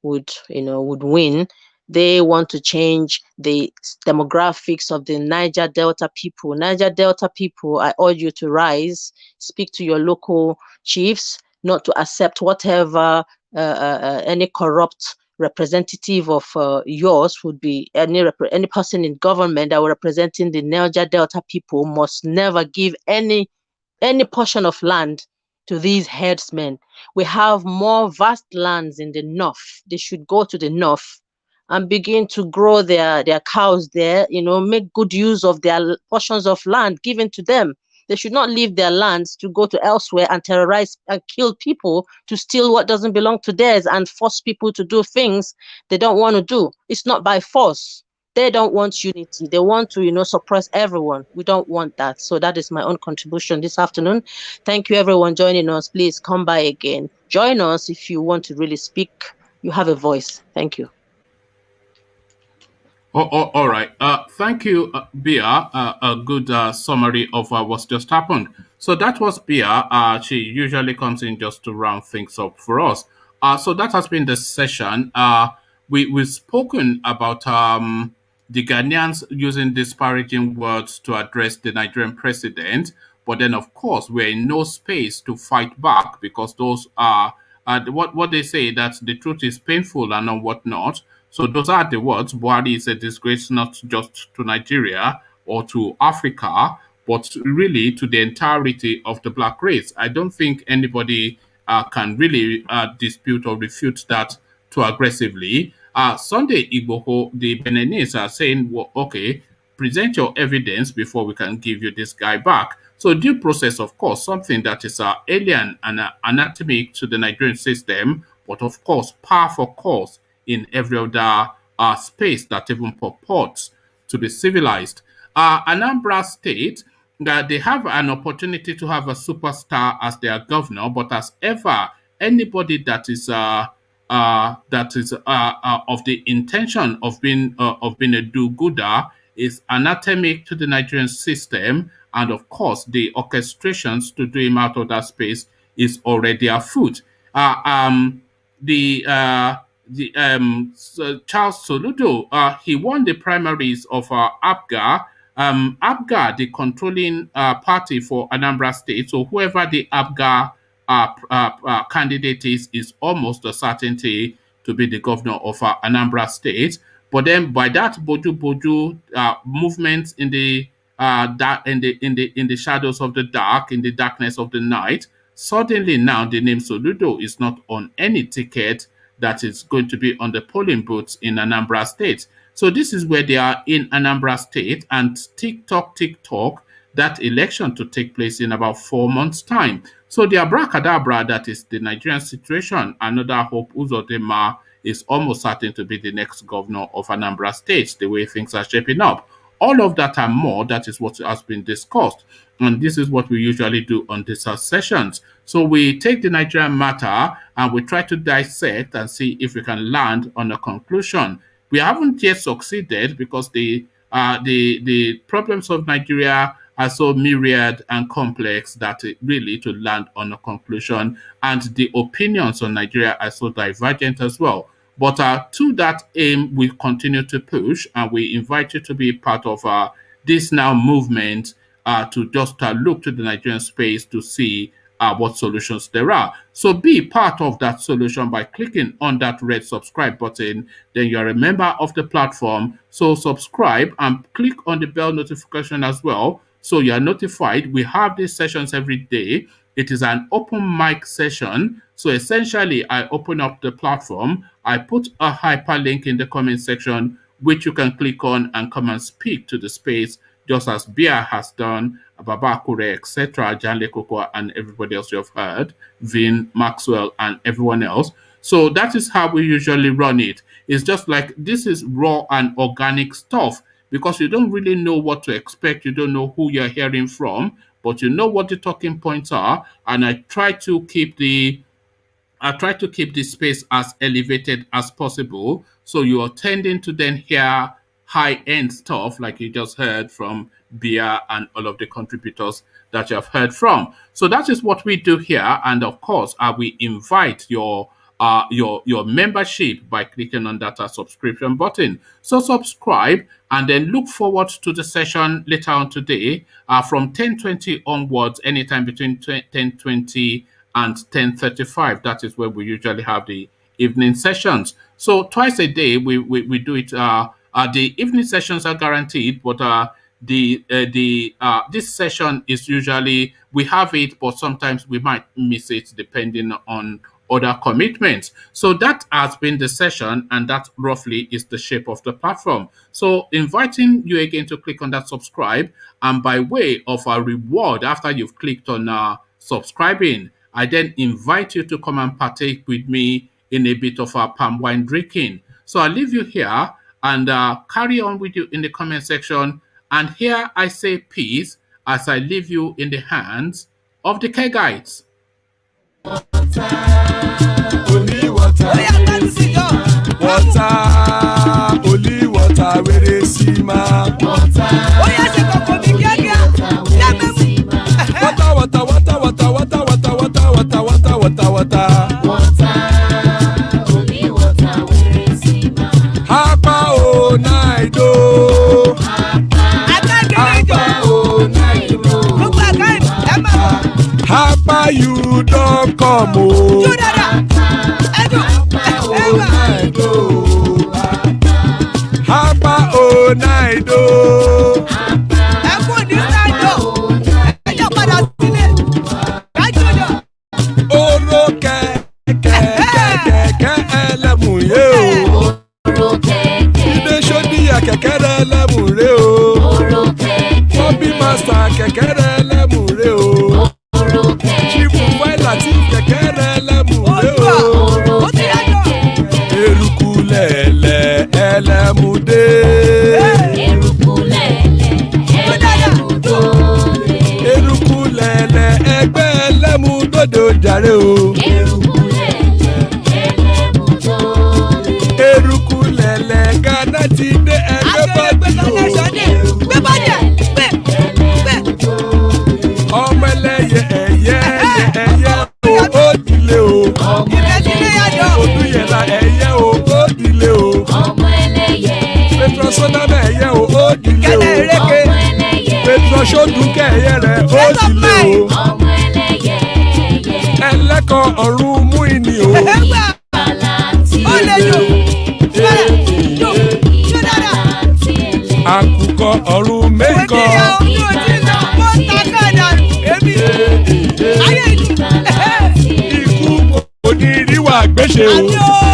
Speaker 9: would win. They want to change the demographics of the Niger Delta people. Niger Delta people, I urge you to rise, speak to your local chiefs, not to accept whatever any corrupt representative of yours would be. Any person in government that were representing the Niger Delta people must never give any portion of land to these herdsmen. We have more vast lands in the north. They should go to the north and begin to grow their cows there, make good use of their portions of land given to them. They should not leave their lands to go to elsewhere and terrorize and kill people, to steal what doesn't belong to theirs and force people to do things they don't want to do. It's not by force. They don't want unity. They want to, suppress everyone. We don't want that. So that is my own contribution this afternoon. Thank you, everyone, joining us. Please come by again. Join us if you want to really speak. You have a voice. Thank you.
Speaker 1: All right. Thank you, Bia. A good summary of what's just happened. So that was Bia. She usually comes in just to round things up for us. So that has been the session. We've spoken about the Ghanaians using disparaging words to address the Nigerian president. But then, of course, we're in no space to fight back because those are what they say, that the truth is painful and whatnot. So those are the words. Buhari is a disgrace not just to Nigeria or to Africa, but really to the entirety of the black race. I don't think anybody can really dispute or refute that too aggressively. Sunday Igboho, the Beninese are saying, well, okay, present your evidence before we can give you this guy back. So due process, of course, something that is alien and anatomic to the Nigerian system, but of course, par for course in every other space that even purports to be civilized. Anambra State, they have an opportunity to have a superstar as their governor, but as ever, anybody that is of the intention of being a do-gooder is anatomic to the Nigerian system, and of course, the orchestrations to do him out of that space is already afoot. Charles Soludo, he won the primaries of Apga. Apga, the controlling party for Anambra State, so whoever the Apga candidate is almost a certainty to be the governor of Anambra State. But then by that boju movement in the in the shadows of the dark, in the darkness of the night, suddenly now the name Soludo is not on any ticket that is going to be on the polling booths in Anambra State. So this is where they are in Anambra State, and tick-tock, that election to take place in about 4 months' time. So the abracadabra that is the Nigerian situation, another Hope Uzodinma is almost certain to be the next governor of Anambra State, the way things are shaping up. All of that and more, that is what has been discussed. And this is what we usually do on these sessions. So we take the Nigerian matter and we try to dissect and see if we can land on a conclusion. We haven't yet succeeded because the problems of Nigeria are so myriad and complex that really to land on a conclusion, and the opinions on Nigeria are so divergent as well. But to that aim, we continue to push, and we invite you to be part of this now movement to just look to the Nigerian space to see what solutions there are. So be part of that solution by clicking on that red subscribe button. Then you're a member of the platform. So subscribe and click on the bell notification as well, so you're notified. We have these sessions every day. It is an open mic session. So essentially, I open up the platform. I put a hyperlink in the comment section, which you can click on and come and speak to the space, just as Bia has done, Babakure, etc., Janle Koko, and everybody else you've heard, Vin, Maxwell, and everyone else. So that is how we usually run it. It's just like this is raw and organic stuff, because you don't really know what to expect. You don't know who you're hearing from, but you know what the talking points are. And I try to keep the space as elevated as possible, so you are tending to then hear high-end stuff like you just heard from Bia and all of the contributors that you have heard from. So that is what we do here, and of course, we invite your membership by clicking on that subscription button. So subscribe and then look forward to the session later on today from 10:20 onwards, anytime between 10:20 and 10:35. That is where we usually have the evening sessions. So twice a day we do it. The evening sessions are guaranteed, but this session is usually, we have it, but sometimes we might miss it depending on other commitments. So that has been the session, and that roughly is the shape of the platform. So inviting you again to click on that subscribe, and by way of a reward after you've clicked on subscribing, I then invite you to come and partake with me in a bit of palm wine drinking. So I'll leave you here and carry on with you in the comment section. And here I say peace as I leave you in the hands of the care guides.
Speaker 2: Only water, only water, where they see my water. Only water, where they see my Hapa o naido. come o. Apá o náìdó.
Speaker 11: Ẹ kú ní náìdó. Ẹ jẹ́ padà sílé. Kájọ́jọ́.
Speaker 2: Oró kẹ̀kẹ́ ẹlẹ́mùyé o. Ilé sọ́díyà kẹ̀kẹ́ rẹ ẹlẹ́mùrè o. Bobby master kẹ̀kẹ́ rẹ ẹlẹ́mùrè o. Chifu Faila tí kẹ̀kẹ́ rẹ ẹlẹ́mùrè o. Eruku lẹ̀lẹ̀ ẹlẹ́mùdé. Eruku lẹ̀lẹ̀ ẹgbẹ́ ẹlẹ́mùdódò jàre o. Eruku lẹ̀lẹ̀ Ghana ti dé ẹgbẹ́ bọ́dì o. Ọmọ ẹlẹ́yẹ ẹ̀yẹ o ó dìlé o. Odúyẹ̀lá ẹ̀yẹ o ó dìlé o. Petrosonama ẹ̀yẹ o ó dìlé o. Petrosodúnkẹ́ ẹ̀yẹ rẹ̀ ó dìlé o. Ẹlẹ́kọ̀ ọ̀run mú ìní o. Àkùkọ ọ̀run mẹ́kọ̀. Ikú oníríwá gbèsè o.